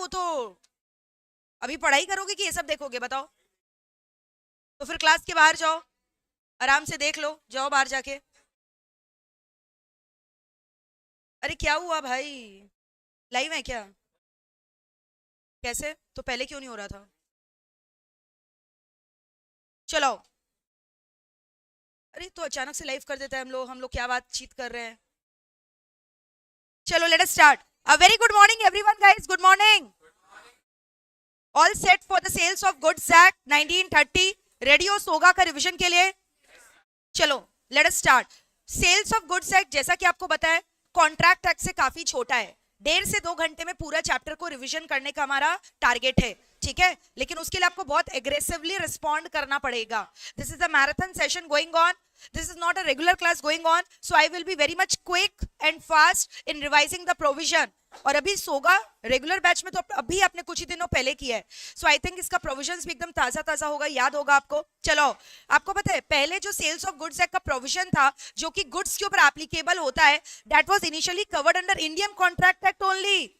वो तो अभी पढ़ाई करोगे कि ये सब देखोगे बताओ? तो फिर क्लास के बाहर जाओ, आराम से देख लो, जाओ बाहर जाके। अरे क्या हुआ भाई, लाइव है क्या? कैसे? तो पहले क्यों नहीं हो रहा था? चलो। अरे तो अचानक से लाइव कर देता है हम लोग क्या बातचीत कर रहे हैं? चलो let us start. A very good morning everyone guys, good morning. All set for the sales of goods act 1930? Ready हो सोगा का रिवीजन के लिए? चलो let us start. Sales of goods act जैसा कि आपको पता है कॉन्ट्रैक्ट एक्ट से काफी छोटा है। 1.5 से 2 घंटे में पूरा चैप्टर को रिवीजन करने का हमारा टारगेट है, ठीक है? लेकिन उसके लिए आपको बहुत एग्रेसिवली रिस्पॉन्ड करना पड़ेगा। This is a marathon session going on, this is not a regular class going on, so I will be very much quick and fast in revising the provision। और अभी सोगा रेगुलर बैच में तो अभी आपने कुछ ही दिनों पहले किया है, सो आई थिंक इसका प्रोविजंस भी एकदम ताजा ताजा होगा, याद होगा आपको। चलो, आपको पता है पहले जो सेल्स ऑफ गुड्स एक्ट का प्रोविजन था जो कि गुड्स के ऊपर एप्लीकेबल होता है, that was initially covered under Indian contract act only.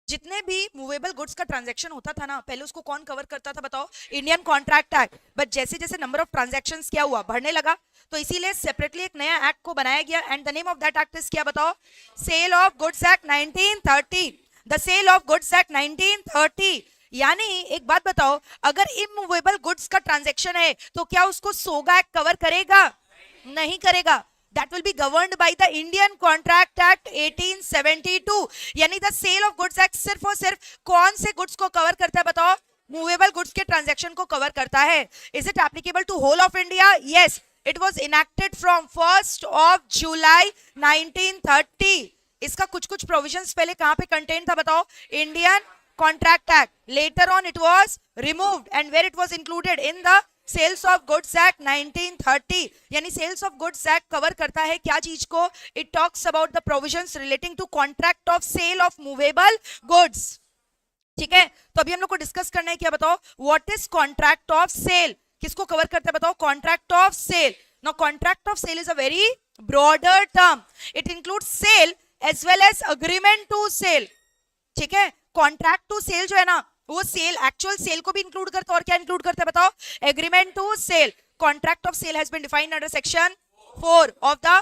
जितने भी मूवेबल गुड्स का ट्रांजैक्शन होता था ना, पहले उसको कौन कवर करता था बताओ? Indian contract act. बट जैसे जैसे नंबर ऑफ ट्रांजैक्शंस क्या हुआ, बढ़ने लगा, तो इसीलिए सेपरेटली एक नया एक्ट को बनाया गया, and the name of that act is क्या बताओ? Sale of goods act 1930। The sale of goods act 1930। यानी एक बात बताओ, अगर इमूवेबल गुड्स का ट्रांजैक्शन है तो क्या उसको सोगा एक्ट कवर करेगा? नहीं करेगा। That will be governed by the Indian Contract Act 1872। यानी the sale of goods act सिर्फ और सिर्फ कौन से गुड्स को कवर करता है बताओ? मूवेबल गुड्स के ट्रांजैक्शन को कवर करता है। Is it applicable to whole of India? Yes, it was enacted from 1st of July 1930। इसका कुछ कुछ प्रोविजंस पहले कहां पे कंटेन था बताओ? Indian contract act. Later on it was removed, and where it was included? In the sales of goods act 1930। यानी sales of goods act cover करता है क्या चीज को? It talks about the provisions relating to contract of sale of movable goods, ठीक है? तो अभी हम लोग को डिस्कस करना है क्या बताओ? What is contract of sale? किसको कवर करता है बताओ? Contract of sale. Now contract of sale is a very broader term, it includes sale as well as agreement to cell, ठीक है? कॉन्ट्रैक्ट टू सेल जो है ना, वो सेल, एक्चुअल सेल को भी इंक्लूड करता है, और क्या इंक्लूड करता है बताओ? Agreement to sale. Contract of sale has been defined under section 4 of the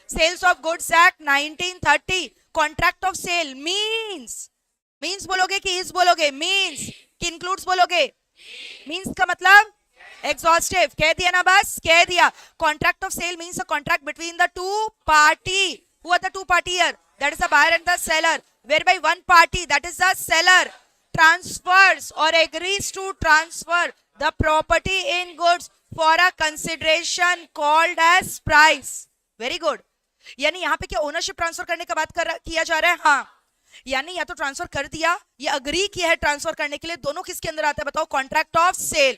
sales of goods act 1930। Contract of sale means बोलोगे कि इज बोलोगे? मींस कि इंक्लूड्स बोलोगे? मींस का मतलब एग्जॉस्टिव। कह दिया ना, बस कह दिया। Contract of sale means a contract between the two party. Who are the two party here? That is the buyer and the seller, whereby one party, that is the seller, transfers or agrees to transfer the property in goods for a consideration called as price। very good। यानी यहाँ पे क्या ownership transfer करने का बात किया जा रहा है? हाँ, यानी या तो ट्रांसफर कर दिया या अग्री किया है ट्रांसफर करने के लिए, दोनों किसके अंदर आता है बताओ? Contract of sale.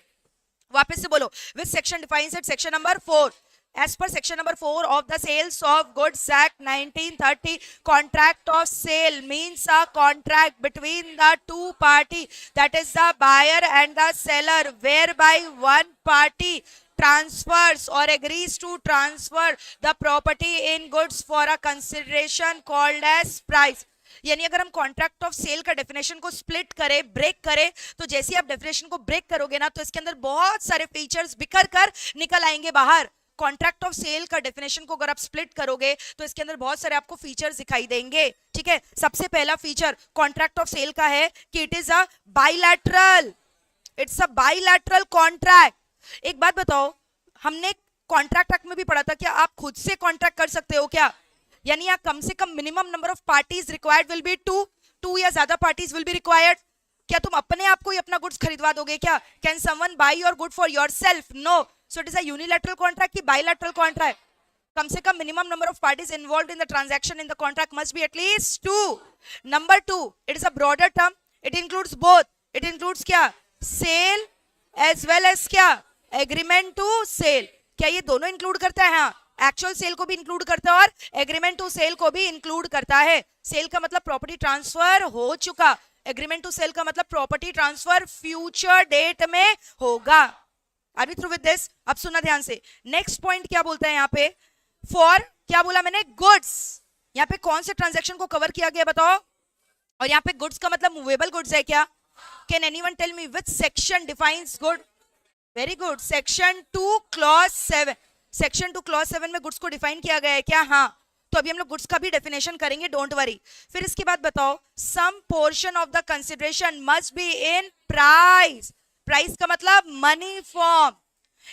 वापस से बोलो, which section defines it? Section number 4। As per section number 4 of the Sales of Goods Act 1930, contract of sale means a contract between the two party, that is the buyer and the seller, whereby one party transfers or agrees to transfer the property in goods for a consideration called as price। यानी अगर हम contract of sale का definition को split करें, break करें, तो जैसे आप डेफिनेशन को ब्रेक करोगे ना, तो इसके अंदर बहुत सारे फीचर्स बिखर कर निकल आएंगे बाहर। कॉन्ट्रैक्ट ऑफ सेल का डेफिनेशन को अगर आप स्प्लिट करोगे तो इसके अंदर बहुत सारे आपको फीचर्स दिखाई देंगे, ठीक है? सबसे पहला फीचर कॉन्ट्रैक्ट ऑफ सेल का है कि it is a bilateral, it's a bilateral contract. एक बात बताओ, हमने कॉन्ट्रैक्ट एक्ट में भी पढ़ा था, क्या आप खुद से कॉन्ट्रैक्ट कर सकते हो क्या? यानी यहाँ कम से कम minimum number of parties required will be 2 या ज्यादा पार्टीज विल बी रिक्वायर्ड। क्या तुम अपने आप को ही अपना गुड्स खरीदवा दोगे क्या? Can someone buy your good for yourself? No. So it is a unilateral contract ki bilateral contract? कम से कम minimum number of parties involved in the transaction in the contract must be at least 2। Number 2, it is a broader term, it includes both, it includes क्या? Sale as well as क्या? Agreement to sale। क्या ये दोनों include करता है? हाँ, actual sale को भी इंक्लूड करता है और एग्रीमेंट टू सेल को भी इंक्लूड करता है। सेल का मतलब प्रॉपर्टी ट्रांसफर हो चुका, एग्रीमेंट टू सेल का मतलब प्रॉपर्टी ट्रांसफर फ्यूचर डेट में होगा। Are we through with this? अब सुनना ध्यान से। नेक्स्ट पॉइंट क्या बोलता है यहाँ पे? फॉर क्या बोला मैंने? गुड्स। यहाँ पे कौन से ट्रांजैक्शन को कवर किया गया बताओ? और यहाँ पे गुड्स का मतलब मूवेबल गुड्स है क्या? Can anyone tell me which section defines good? Very good, section 2 clause 7। Section 2 clause 7 में गुड्स को डिफाइन किया गया है क्या? हाँ, तो अभी हम लोग गुड्स का भी डेफिनेशन करेंगे, डोंट वरी। फिर इसके बाद बताओ, some portion of the consideration must be in price. Price का मतलब मनी फॉर्म।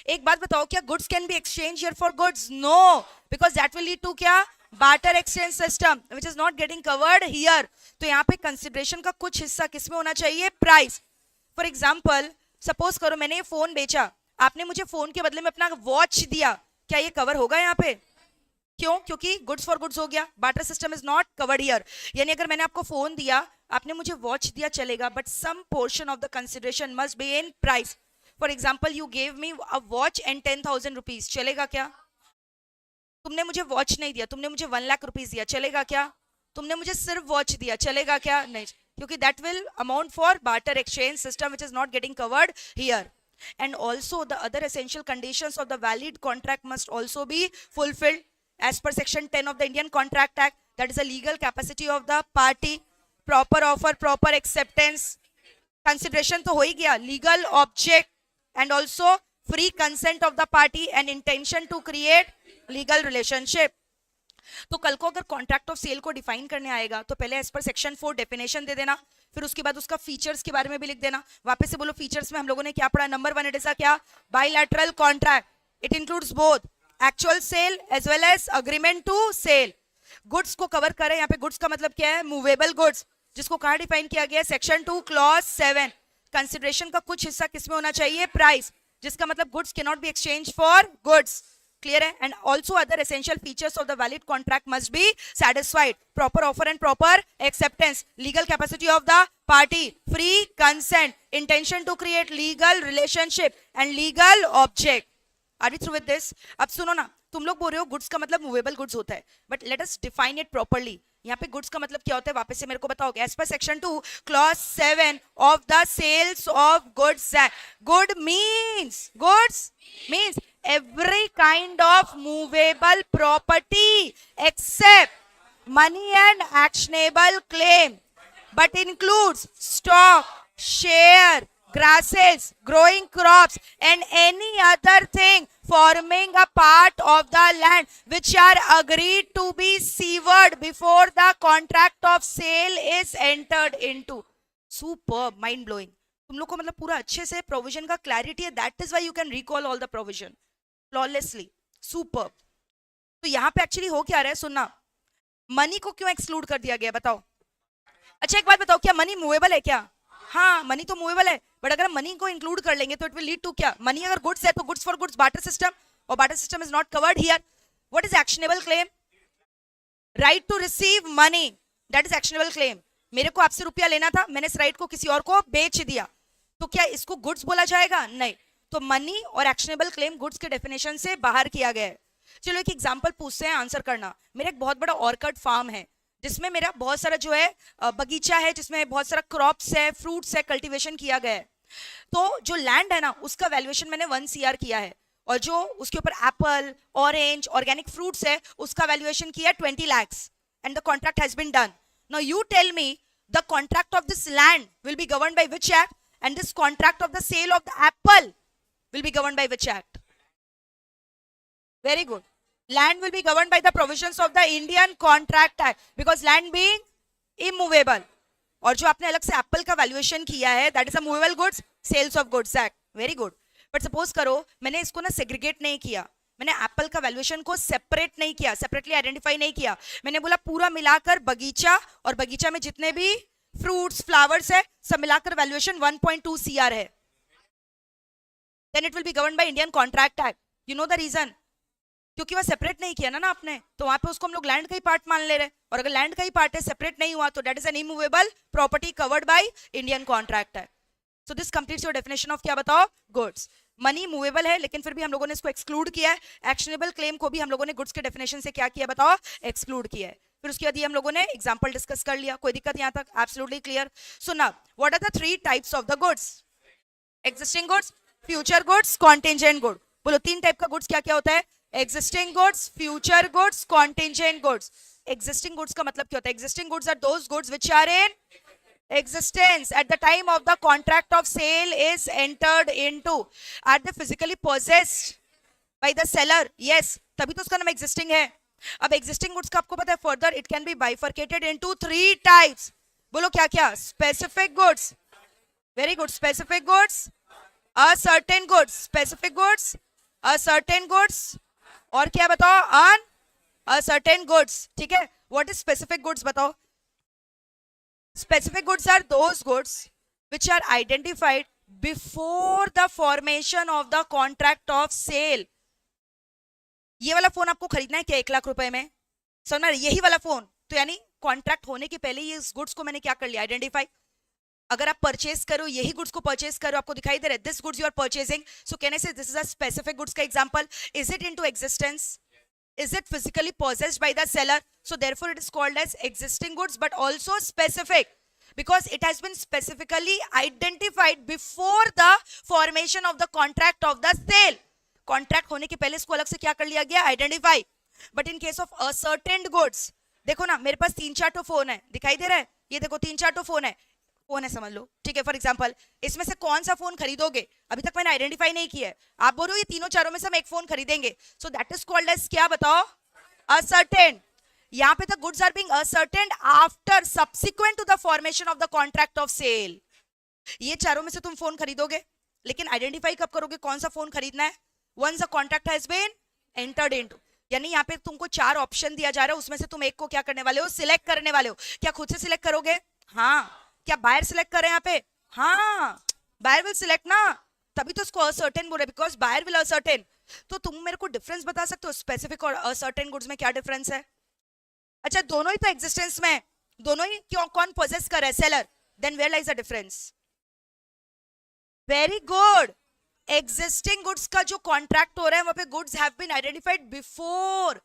एक बात बताओ, क्या goods can be exchange here for goods? No, because that will lead to क्या? Barter exchange system which is not getting covered here. तो यहाँ पे कंसिडरेशन का कुछ हिस्सा किसमें होना चाहिए? प्राइस। फॉर एग्जाम्पल, सपोज करो मैंने ये फोन बेचा, आपने मुझे फोन के बदले में अपना वॉच दिया, क्या ये कवर होगा यहाँ पे? क्यों? क्योंकि गुड्स फॉर गुड्स हो गया, barter system is not covered here. यानी अगर मैंने आपको फोन दिया, आपने मुझे वॉच दिया, चलेगा, but some portion of the consideration must be in price. For example, you gave me a watch and 10,000 rupees, चलेगा क्या? तुमने मुझे वॉच नहीं दिया, तुमने मुझे 1 लाख रुपीज दिया, चलेगा क्या? तुमने मुझे सिर्फ वॉच दिया, चलेगा क्या? नहीं, क्योंकि that will amount for barter exchange system which is not getting covered here. And also the other essential conditions of the valid contract must also be fulfilled as per section 10 of the Indian Contract Act. That is the legal capacity of the party, proper offer, proper acceptance, consideration तो हो ही गया, legal object and also free consent of the party and intention to create legal relationship. तो कल को अगर contract of cell को define करने आएगा तो पहले एज पर सेक्शन 4 डेफिनेशन दे देना, फिर उसके बाद उसका फीचर्स के बारे में भी लिख देना। वापस से बोलो, फीचर्स में हम लोगों ने क्या पढ़ा? नंबर 1, इट इज अ क्या? Bilateral contract. It includes both actual sale as well as agreement to sale. Goods को कवर करे, यहाँ पे गुड्स का मतलब क्या है? मूवेबल गुड्स, जिसको कहाँ डिफाइन किया गया है? Section 2 clause 7। कंसिडरेशन का कुछ हिस्सा किसमें होना चाहिए? प्राइस, जिसका मतलब goods can not be exchange for goods. Clear है? And also other essential features of the valid contract must be satisfied. Proper offer and proper acceptance, legal capacity of the party, free consent, intention to create legal relationship and legal object. Are we through with this? अब सुनो ना, तुम लोग बोल रहे हो goods का मतलब मूवेबल गुड्स होता है, but let us define it properly. यहाँ पे गुड्स का मतलब क्या होता है? वापस से मेरे को बताओगे। As per section 2 clause 7 of the sales of goods act, goods means every kind of movable property except money and actionable claim, but includes stock, share, grasses, growing crops and any other thing forming a part of the land which are agreed to be severed before the contract of sale is entered into. Superb, mind blowing. तुम लोग को मतलब पूरा अच्छे से provision का clarity है, that is why you can recall all the provision flawlessly. Superb. तो यहाँ पे एक्चुअली हो क्या रहा है? सुनना, मनी को क्यों एक्सक्लूड कर दिया गया बताओ? अच्छा एक बात बताओ, क्या मनी मूवेबल है क्या? हाँ, मनी तो मूवेबल है, बट अगर मनी को इंक्लूड कर लेंगे तो इट विल लीड टू क्या? मनी अगर गुड्स है तो goods for goods barter system, और barter system is not covered here. What is actionable claim? Right to receive money, that is actionable claim. मेरे को आपसे रुपया लेना था, मैंने इस राइट को किसी और को बेच दिया, तो क्या इसको गुड्स बोला जाएगा? नहीं। तो मनी और एक्शनेबल क्लेम गुड्स के डेफिनेशन से बाहर किया गया है। चलो एक एग्जांपल पूछते हैं, आंसर करना। मेरा एक बहुत बड़ा ऑर्किड फार्म है जिसमें मेरा बहुत सारा जो है बगीचा है, जिसमें बहुत सारा क्रॉप्स है, फ्रूट्स है, कल्टीवेशन किया गया है। तो जो लैंड है ना, उसका वैल्यूएशन मैंने 1 CR किया है, और जो उसके ऊपर एप्पल, ऑरेंज, ऑर्गेनिक फ्रूट्स है, उसका वैल्यूएशन किया 20 lakhs and the contract has been done. Now you tell me, the contract of this land will be governed by which act, and this contract of the sale of the apple will be governed by which act? Very good. Land will be governed by the provisions of the Indian Contract Act, because land being immovable. और जो आपने अलग से Apple का valuation किया है, that is a movable goods, sales of goods act. Very good. But suppose करो मैंने इसको ना सेग्रीगेट नहीं किया, मैंने एप्पल का वैल्यूएशन को सेपरेट नहीं किया, सेपरेटली आइडेंटिफाई नहीं किया, मैंने बोला पूरा मिलाकर बगीचा, और बगीचा में जितने भी फ्रूट्स, फ्लावर्स है, सब मिलाकर वैल्यूएशन 1.2 CR है, then it will be governed by Indian Contract Act. You know the reason? क्योंकि वह सेपरेट नहीं किया ना आपने, तो वहां पे उसको हम लोग लैंड का ही पार्ट मान ले रहे, और अगर लैंड का ही पार्ट है, सेपरेट नहीं हुआ, तो that is an immovable property covered by Indian contract act. So this completes your definition of क्या बताओ? गुड्स। मनी मूवेबल है, लेकिन फिर भी हम लोगों ने इसको एक्सक्लूड किया है। एक्शनेबल क्लेम को भी हम लोगों ने गुड्स के डेफिनेशन से क्या किया बताओ? एक्सक्लूड किया है। फिर उसके बाद ये हम लोगों ने एग्जांपल डिस्कस कर लिया। कोई दिक्कत यहाँ तक? Absolutely clear. So now what are the 3 types of the goods? Existing goods, future goods, contingent good. बोलो 3 टाइप का गुड्स क्या क्या होता है? Existing goods, future goods, contingent goods. Existing goods का मतलब क्या होता है? Existing goods are those goods which are in existence at the time of the contract of sale is entered into. Are they physically possessed by the seller? Yes, तभी तो उसका नाम existing है. अब existing goods का आपको पता है, further it can be bifurcated into 3 types. बोलो क्या क्या? Specific goods. Very good. Specific goods, a certain goods. Specific goods, a certain goods, और क्या बताओ? Uncertain goods. ठीक है. What is specific goods बताओ? Specific goods are those goods which are identified before the formation of the contract of sale. ये वाला phone आपको खरीदना है क्या 1 लाख रुपए में? समझ में? यही वाला फोन, तो यानी कॉन्ट्रैक्ट होने के पहले ये इस गुड्स को मैंने क्या कर लिया? आइडेंटिफाई. अगर आप परचेज करो, यही गुड्स को परचेज करो, आपको दिखाई दे रहा है this goods you are purchasing, so can I say this is a specific goods का example. Is it into existence? Is it physically possessed by the seller? So therefore it is called as existing goods, but also specific because it has been specifically identified before the formation of the contract of the sale. Contract होने के पहले इसको अलग से क्या कर लिया गया? Identify. But in case of ascertained goods, देखो ना, मेरे पास 3-4 तो फोन है, दिखाई दे रहा है? ये देखो 3-4 तो फोन है समझ लो. ठीक है, फॉर एग्जांपल इसमें से कौन सा फोन खरीदोगे? अभी तक मैंने आइडेंटिफाई नहीं किया है. आप बोलो ये तीनों चारों में से हम एक फोन खरीदेंगे, so that is called as क्या बताओ? असर्टेन. यहाँ पे the goods are being ascertained after subsequent to the formation of the contract of sale. ये चारों में से तुम फोन खरीदोगे, लेकिन आइडेंटिफाई कब करोगे कौन सा फोन खरीदना है? Once the contract has been entered into. यानी यहाँ पे तुमको 4 ऑप्शन दिया जा रहा है, उसमें से तुम एक को क्या करने वाले हो? सिलेक्ट करने वाले हो. क्या खुद से सिलेक्ट करोगे? हाँ. क्या बायर सिलेक्ट करें यहाँ पे? हाँ, बायर विल सिलेक्ट ना, तभी तो इसको असर्टेन बोल रहे, बिकॉज बायर विल असर्टेन. तो तुम मेरे को डिफरेंस बता सकते हो स्पेसिफिक और असर्टेन गुड्स में क्या डिफरेंस है? अच्छा, दोनों ही तो एग्जिस्टेंस में, दोनों ही क्यों कौन पोजेस कर रहा है? Seller. Then where lies the difference? Very good. Existing goods का जो कॉन्ट्रैक्ट हो रहा है वहां पे goods have been identified before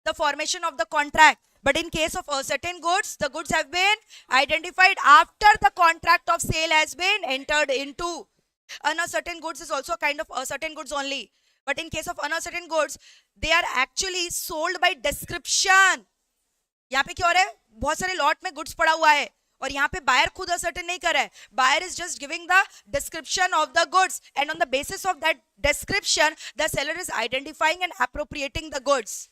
the formation of the contract. But in case of certain goods, the goods have been identified after the contract of sale has been entered into. Uncertain goods is also a kind of certain goods only. But in case of uncertain goods, they are actually sold by description. यहाँ पे क्या हो रहा है? बहुत सारे lot में goods पड़ा हुआ है और यहाँ पे बायर खुद असर्टेन नहीं कर रहा है. Buyer is just giving the description of the goods and on the basis of that description the seller is identifying and appropriating the goods.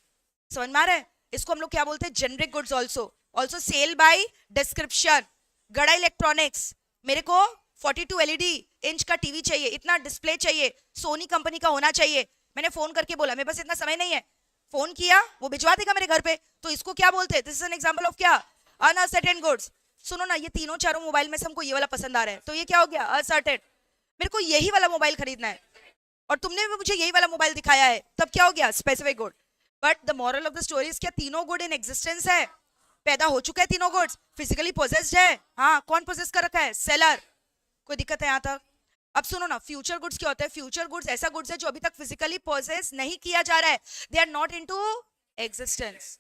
समझ में आ रहा है? इसको हम लोग क्या बोलते हैं? Generic goods. Also sale by description. गड़ा इलेक्ट्रॉनिक्स, मेरे को 42 एलईडी इंच का टीवी चाहिए, इतना डिस्प्ले चाहिए, सोनी कंपनी का होना चाहिए. मैंने फोन करके बोला मेरे पास इतना समय नहीं है, फोन किया, वो भिजवा देगा मेरे घर पे, तो इसको क्या बोलते हैं? This is an example of क्या? Uncertain goods. सुनो ना, ये तीनों चारों मोबाइल में से हमको ये वाला पसंद आ रहा है, तो ये क्या हो गया? असर्टेन. मेरे को यही वाला मोबाइल खरीदना है और तुमने भी मुझे यही वाला मोबाइल दिखाया है, तब क्या हो गया? Specific good. But the moral of the story is क्या तीनों गुड इन एग्जिस्टेंस है, पैदा हो चुका है तीनों गुड्स, फिजिकली पोजेस्ड है. हाँ, कौन पोजेस कर रखा है? सेलर. कोई दिक्कत है यहाँ तक? अब सुनो ना, फ्यूचर गुड्स क्या होता है? फ्यूचर गुड्स ऐसा गुड्स है जो अभी तक फिजिकली पोजेस नहीं किया जा रहा है, they are not into existence.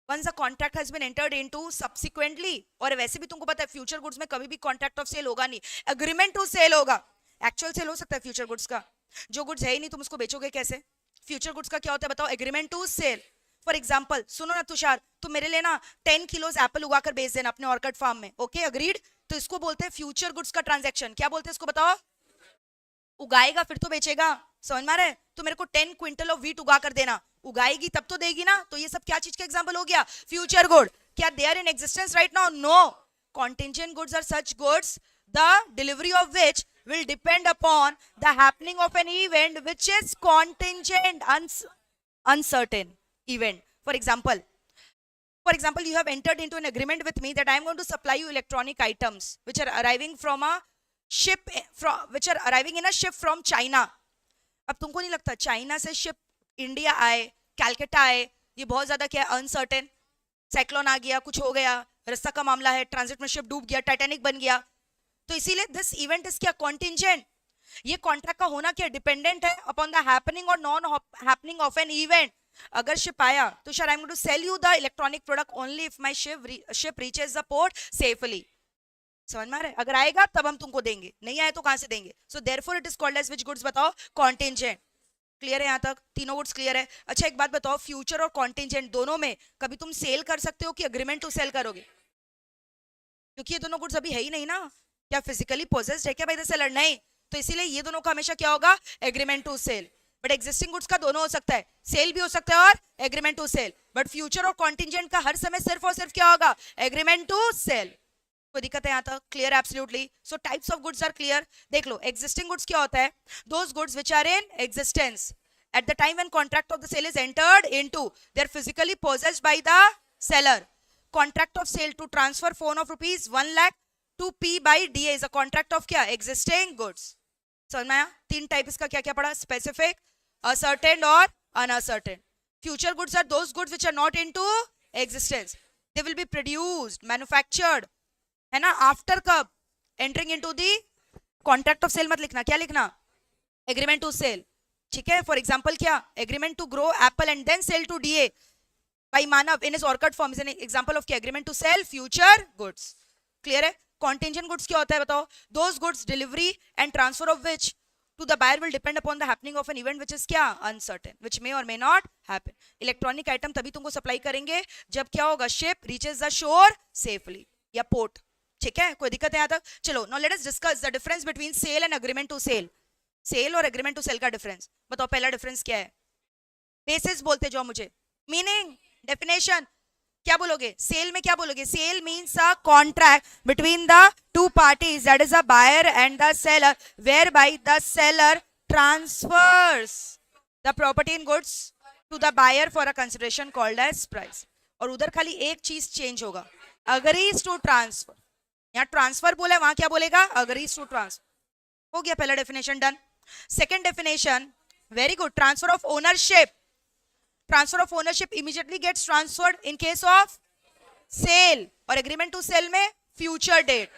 Once the contract has been entered into subsequently. और वैसे भी तुमको पता है फ्यूचर गुड्स में कभी भी कॉन्ट्रैक्ट ऑफ सेल होगा नहीं, एग्रीमेंट टू सेल होगा. एक्चुअल सेल हो सकता है फ्यूचर गुड्स का, जो गुड्स है ही नहीं तुम उसको बेचोगे कैसे? फ्यूचर गुड्स का क्या होता है बताओ? Agreement to sale. For example सुनो ना तुषार, तुम मेरे लिए ना 10 किलोज एप्पल उगाकर बेच देना अपने ऑर्किड फार्म में. Okay, agreed. तो इसको बोलते हैं फ्यूचर गुड्स का ट्रांजैक्शन. क्या बोलते हैं इसको बताओ? उगाएगा फिर तो बेचेगा. समझ में आ रहा है? तो मेरे को 10 क्विंटल ऑफ व्हीट उगा कर देना, उगाएगी तब तो देगी ना. तो ये सब क्या चीज का एग्जांपल हो गया? Future good. क्या they are in existence right now? No. Contingent goods are such goods the delivery of which will depend upon the happening of an event which is contingent, uncertain event. For example, you have entered into an agreement with me that I am going to supply you electronic items which are arriving from a ship, which are arriving in a ship from China. अब तुमको नहीं लगता China से ship India आए, कैलकाटा आए, ये बहुत ज्यादा क्या है? अनसर्टेन. साइक्लोन आ गया, कुछ हो गया, रास्ता का मामला है, ट्रांजिट में शिप डूब गया, टाइटैनिक बन गया, तो इसीलिए दिस इवेंट इज क्या? कॉन्टिंजेंट. ये कॉन्ट्रैक्ट का होना क्या? डिपेंडेंट है अपॉन द हैपनिंग और non happening of an event. अगर शिप आया तो शायद I am going to sell you the electronic product only if my ship reaches the port safely. समझ में आ रहा है? अगर आएगा तब हम तुमको देंगे, नहीं आए तो कहां से देंगे? So therefore it is called as which goods बताओ? कॉन्टिंजेंट. क्लियर है यहाँ तक? तीनों गुड्स क्लियर है? अच्छा एक बात बताओ, फ्यूचर और कॉन्टिजेंट दोनों में कभी तुम सेल कर सकते हो कि एग्रीमेंट टू सेल करोगे? क्योंकि ये दोनों गुड्स अभी है ही नहीं ना, क्या फिजिकली पोजेस्ड है क्या बाय द सेलर? नहीं, तो इसीलिए ये दोनों का हमेशा क्या होगा? Agreement to sale. But existing goods का दोनों हो सकता है, सेल भी हो सकता है और agreement to sale. But future और कॉन्टिजेंट का हर समय सिर्फ और सिर्फ क्या होगा? Agreement to sale. कोई दिक्कत है यहाँ तक? Clear? Absolutely. So types of goods are clear. देख लो, एग्जिस्टिंग गुड्स क्या होता है? Those goods which are in existence at the time when contract of the sale is entered into, they are physically possessed by the seller. Contract of sale to transfer phone of rupees 1 lakh to P by DA is a contract of क्या? Existing goods. समझ में आया? तीन type इसका क्या क्या पढ़ा? Specific, ascertained और unascertained. Future goods are those goods which are not into existence. They will be produced, manufactured, है ना, आफ्टर कब? Entering into the contract of sale. मत लिखना, क्या लिखना? Agreement to cell. ठीक है? फॉर एग्जाम्पल क्या? Agreement to grow apple and then sell to D A by Manav in his orchard farm is an example of क्या? Agreement to sell future goods. Clear है? Contingent goods क्या होता है बताओ? Those goods delivery and transfer of which to the buyer will depend upon the happening of an event which is क्या? Uncertain, which may or may not happen. Electronic item तभी तुमको supply करेंगे जब क्या होगा? Ship reaches the shore safely या port. ठीक है? कोई दिक्कत है यहाँ तक? चलो, now let us discuss the difference between sale and agreement to sale. Sale और एग्रीमेंट टू सेल का डिफरेंस बताओ. पहला डिफरेंस क्या है? बेसिस बोलते जो मुझे. मीनिंग, डेफिनेशन क्या बोलोगे? सेल में क्या बोलोगे? Sale means a contract between the two parties, that is a buyer and the seller, whereby the seller transfers the property in goods to the buyer for a consideration called as price. और उधर खाली एक चीज change होगा, agrees to transfer. यहाँ transfer बोले, वहां क्या बोलेगा? Agrees to transfer. हो गया पहला definition done. Second definition, very good. Transfer of ownership. Transfer of ownership immediately gets transferred in case of sale. और agreement to sell में future date.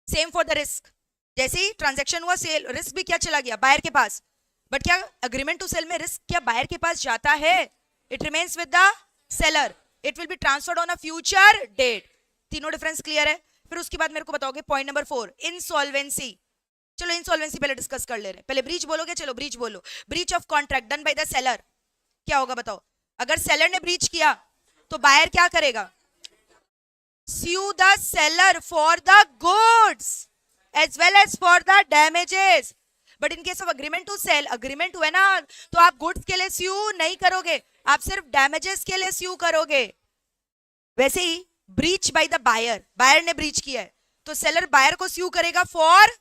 Same for the risk. जैसे ही transaction हुआ, sale, risk भी क्या चला गया? Buyer के पास. But क्या agreement to sell में risk क्या बायर के पास जाता है? It remains with the seller. It will be transferred on a future date. तीनों डिफरेंस क्लियर है? फिर उसके बाद मेरे को बताओगे पॉइंट नंबर 4, इंसॉल्वेंसी. चलो इंसॉल्वेंसी पहले डिस्कस कर ले रहे हैं. पहले ब्रीच बोलोगे? चलो ब्रीच बोलो. Breach of contract done by the seller. क्या होगा बताओ? अगर सेलर ने ब्रीच किया तो बायर क्या करेगा? sue the seller for the goods as well as for the damages. But in case of agreement to sale, agreement हुआ ना, तो आप गुड्स के लिए स्यू नहीं करोगे, आप सिर्फ डैमेजेस के लिए स्यू करोगे. वैसे ही breach by the buyer, buyer ने ब्रीच किया है तो सेलर बायर को स्यू करेगा for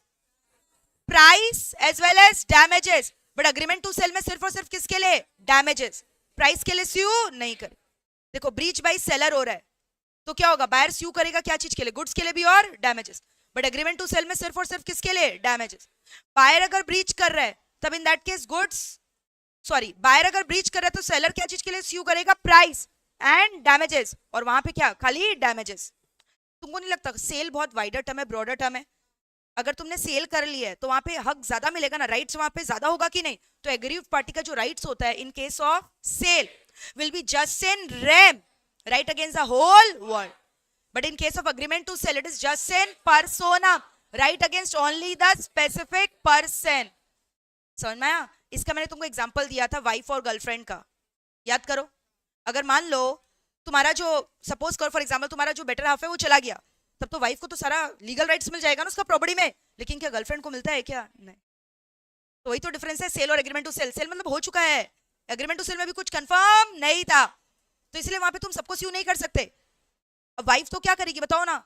price as well as damages. But agreement to cell में सिर्फ और सिर्फ किसके लिए? डैमेजेस. प्राइस के लिए स्यू नहीं करे. देखो, ब्रीच बाय सेलर हो रहा है तो क्या होगा? बायर स्यू करेगा क्या चीज के लिए? गुड्स के लिए भी और damages. But agreement to cell में सिर्फ और सिर्फ किसके लिए? डैमेजेस. बायर अगर ब्रीच कर रहा है तब in that case goods, sorry, buyer अगर ब्रीच कर रहा है तो सेलर क्या चीज के लिए स्यू करेगा? Price and damages. और वहां पे क्या? खाली डैमेजेस. तुमको नहीं लगता सेल बहुत वाइडर टर्म है, ब्रॉडर टर्म है? अगर तुमने सेल कर लिया है तो वहां पे हक ज्यादा मिलेगा ना, राइट्स वहां पे ज्यादा होगा कि नहीं? तो एग्रीव्ड पार्टी का जो राइट्स होता है in case of sale will be just in rem, right against the whole world. But in case of agreement to sale it is just in persona, right against only the specific person. समझ में आया? इसका मैंने तुमको example दिया था wife और girlfriend का, याद करो. अगर मान लो तुम्हारा जो, सपोज करो फॉर एग्जांपल, तुम्हारा जो बेटर हाफ है वो चला गया, तब तो वाइफ को तो सारा लीगल राइट्स मिल जाएगा ना उसका प्रॉपर्टी में, लेकिन क्या गर्लफ्रेंड को मिलता है क्या? नहीं. तो वही तो डिफरेंस है सेल और एग्रीमेंट टू सेल. सेल मतलब हो चुका है, एग्रीमेंट टू सेल में भी कुछ कंफर्म नहीं था, तो इसलिए वहां पे तुम सबको स्यू नहीं कर सकते. अब वाइफ तो क्या करेगी बताओ ना?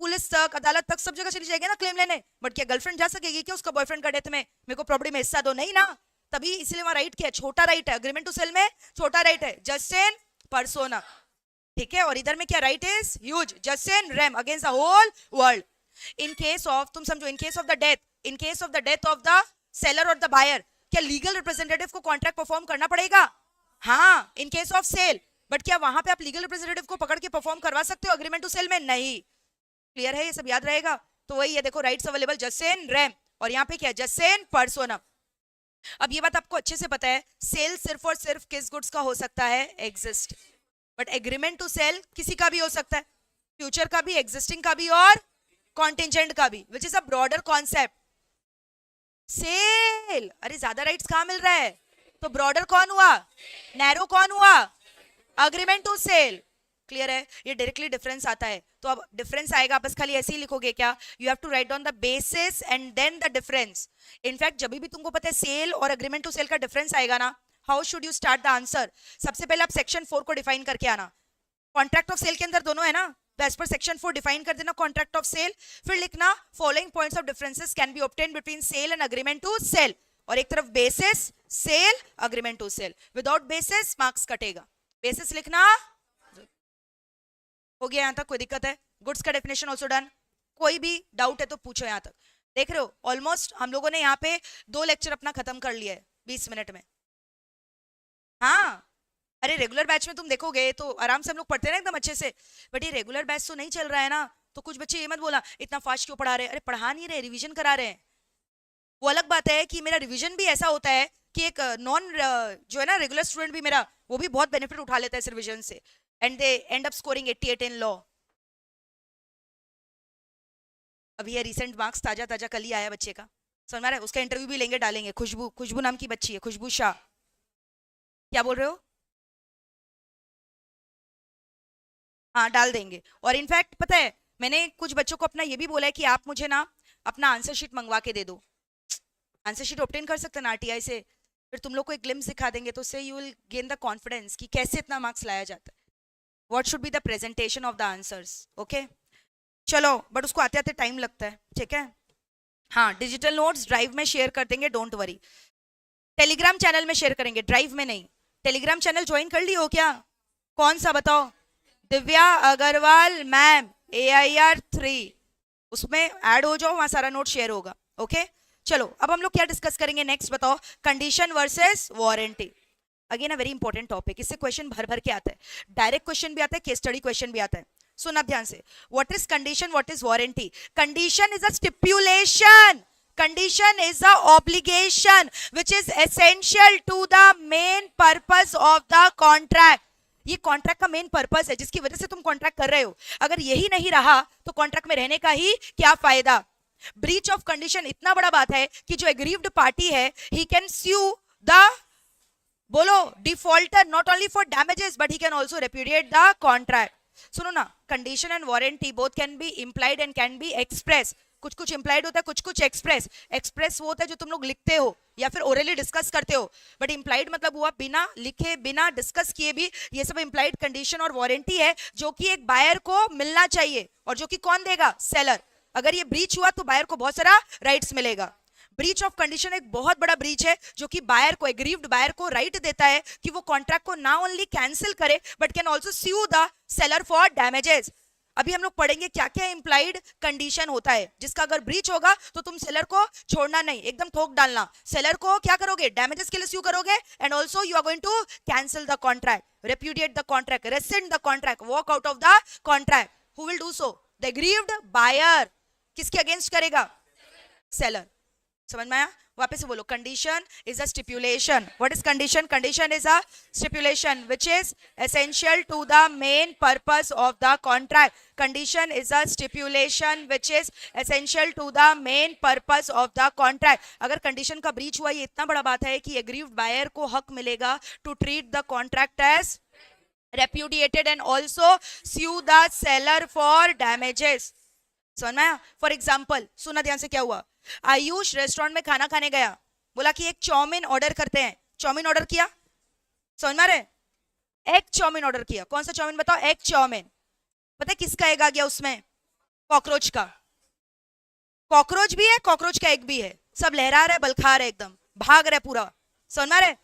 पुलिस तक, अदालत तक, सब जगह चली जाएगी ना क्लेम लेने. बट क्या गर्लफ्रेंड जा सकेगी क्या उसका बॉयफ्रेंड का डेथ में मेरे को प्रॉपर्टी में हिस्सा दो? नहीं ना. तभी इसलिए वहां राइट क्या है? छोटा राइट है. एग्रीमेंट टू सेल में छोटा राइट है, जस्ट इन पर्सोना. ठीक है? और इधर में क्या right is huge, just in rem against the whole world. In case of, तुम समझो, in case of the death, in case of the death of the seller और द बायर, क्या लीगल रिप्रेजेंटेटिव को कॉन्ट्रैक्ट परफॉर्म करना पड़ेगा? हाँ, in case of sale. But क्या वहां पे आप लीगल रिप्रेजेंटेटिव को पकड़ के परफॉर्म करवा सकते हो एग्रीमेंट टू सेल में? नहीं. क्लियर है? ये सब याद रहेगा. तो वही है, देखो, rights available just in rem, और यहाँ पे क्या? Just in persona. अब ये बात आपको अच्छे से पता है, सेल सिर्फ और सिर्फ किस गुड्स का हो सकता है? Exist. But agreement to sale किसी का भी हो सकता है, फ्यूचर का भी, एग्जिस्टिंग का भी और कॉन्टिजेंट का भी, which is a broader concept. Sale, अरे ज्यादा राइट्स कहां मिल रहा है? तो ब्रॉडर कौन हुआ, नैरो कौन हुआ, अग्रीमेंट टू सेल। क्लियर है, ये डायरेक्टली डिफरेंस आता है। तो अब डिफरेंस आएगा, बस खाली ऐसे ही लिखोगे क्या, you have to write down the basis and then the difference. In fact जब भी तुमको पता है सेल और अग्रीमेंट टू सेल का डिफरेंस आएगा ना, how should you start the answer, सबसे पहले आप सेक्शन 4 को डिफाइन करके आना। कॉन्ट्रैक्ट ऑफ सेल के अंदर दोनों है ना, तो एज पर सेक्शन 4 डिफाइन कर देना कॉन्ट्रैक्ट ऑफ सेल, फिर लिखना following points of differences can be obtained between sale and agreement to sale, और एक तरफ basis sale agreement to sale. Without basis marks कटेगा, बेसिस लिखना। हो गया यहां तक, कोई दिक्कत है? गुड्स का डेफिनेशन ऑल्सो डन, कोई भी डाउट है तो पूछो यहां तक। देख रहे हो ऑलमोस्ट हम लोगों ने यहाँ पे 2 लेक्चर अपना खत्म कर लिया है 20 मिनट में। हाँ, अरे रेगुलर बैच में तुम देखोगे तो आराम से हम लोग पढ़ते हैं ना एकदम अच्छे से, बट ये रेगुलर बैच तो नहीं चल रहा है ना, तो कुछ बच्चे ये मत बोला इतना फास्ट क्यों पढ़ा रहे हैं। अरे पढ़ा नहीं रहे, रिवीजन करा रहे हैं। वो अलग बात है कि मेरा रिवीजन भी ऐसा होता है कि एक नॉन जो है ना रेगुलर स्टूडेंट भी मेरा, वो भी बहुत बेनिफिट उठा लेता है इस रिवीजन से, and they and up scoring 88 in law. अभी ये रिसेंट मार्क्स ताजा ताजा कल ही आया बच्चे का, समझ में आ रहा है? उसका इंटरव्यू भी लेंगे, डालेंगे। खुशबू, खुशबू नाम की बच्ची है, खुशबू शाह। क्या बोल रहे हो? हाँ डाल देंगे। और इनफैक्ट पता है मैंने कुछ बच्चों को अपना ये भी बोला है कि आप मुझे ना अपना आंसर शीट मंगवा के दे दो। आंसर शीट ऑब्टेन कर सकते हैं ना आरटीआई से, फिर तुम लोग को एक ग्लिम्स दिखा देंगे, तो उससे you will gain the confidence कि कैसे इतना मार्क्स लाया जाता है, what should be the presentation of the answers. Okay चलो, बट उसको आते आते टाइम लगता है, ठीक है? हाँ, डिजिटल नोट्स ड्राइव में शेयर कर देंगे, डोंट वरी। टेलीग्राम चैनल में शेयर करेंगे, ड्राइव में नहीं। टेलीग्राम चैनल ज्वाइन कर ली हो क्या? कौन सा बताओ? दिव्या अग्रवाल मैम AIR 3, उसमें ऐड हो जाओ, वहां सारा नोट शेयर होगा। ओके चलो, अब हम लोग क्या डिस्कस करेंगे नेक्स्ट बताओ? Condition versus warranty. Again a very important topic, इससे क्वेश्चन भर भर के आता है, डायरेक्ट क्वेश्चन भी आता है, केस स्टडी क्वेश्चन भी आता है। सुना ध्यान से, what is condition, what is warranty? Condition is a stipulation, condition is a obligation which is essential to the main purpose of the contract। ये कॉन्ट्रैक्ट का मेन पर्पस है जिसकी वजह से तुम कॉन्ट्रैक्ट कर रहे हो। अगर यही नहीं रहा तो कॉन्ट्रैक्ट में रहने का ही क्या फायदा? ब्रीच ऑफ कंडीशन इतना बड़ा बात है कि जो एग्रीव्ड पार्टी है ही कैन स्यू द, बोलो, defaulter not only for damages but he can also repudiate the contract. सुनो ना, condition and warranty both can be implied and can be express. कुछ कुछ इंप्लाइड होता है, कुछ कुछ एक्सप्रेस। एक्सप्रेस वो होता है जो तुम लोग लिखते हो या फिर ओरली डिस्कस करते हो, बट इंप्लाइड मतलब हुआ बिना लिखे बिना डिस्कस किए भी, ये सब इंप्लाइड कंडीशन और वारंटी है जो कि एक बायर को मिलना चाहिए, और जो कि कौन देगा? सेलर। अगर ये ब्रीच हुआ तो बायर को बहुत सारा राइट्स मिलेगा। ब्रीच ऑफ कंडीशन एक बहुत बड़ा ब्रीच है जो कि बायर को, एग्रीव्ड बायर को राइट देता है कि वो कॉन्ट्रैक्ट को ना ओनली कैंसिल करे but can also sue the seller for damages. अभी हम लोग पढ़ेंगे क्या क्या इंप्लाइड कंडीशन होता है जिसका अगर ब्रीच होगा तो तुम सेलर को छोड़ना नहीं, एकदम ठोक डालना। सेलर को क्या करोगे? डैमेजेस के लिए स्यू करोगे, and also you are going to cancel the contract, repudiate the contract, rescind the contract, walk out of the contract. Who will do so? The aggrieved buyer. किसके अगेंस्ट करेगा? Seller. समझ में आया? वापस से बोलो, condition is a stipulation. What is condition? Condition is a stipulation which is essential to the main purpose of the contract. Condition is a stipulation which is essential to the main purpose of the contract. अगर condition का breach हुआ, ये इतना बड़ा बात है कि aggrieved buyer को हक मिलेगा to treat the contract as repudiated and also sue the seller for damages। समझ में आया? फॉर एग्जाम्पल सुना ध्यान से, क्या हुआ? आयुष रेस्टोरेंट में खाना खाने गया, बोला कि एक चाउमीन ऑर्डर करते हैं। चाउमीन ऑर्डर किया, समझ में आ रहा है? एग चाउमीन ऑर्डर किया। कौन सा चाउमीन बताओ? Egg chow mein. पता है किसका एग आ गया उसमें? कॉकरोच का। कॉकरोच भी है, कॉकरोच का एग भी है, सब लहरा रहा है, बलखा रहा है, एकदम भाग रहा है पूरा, समझ में आ रहा है?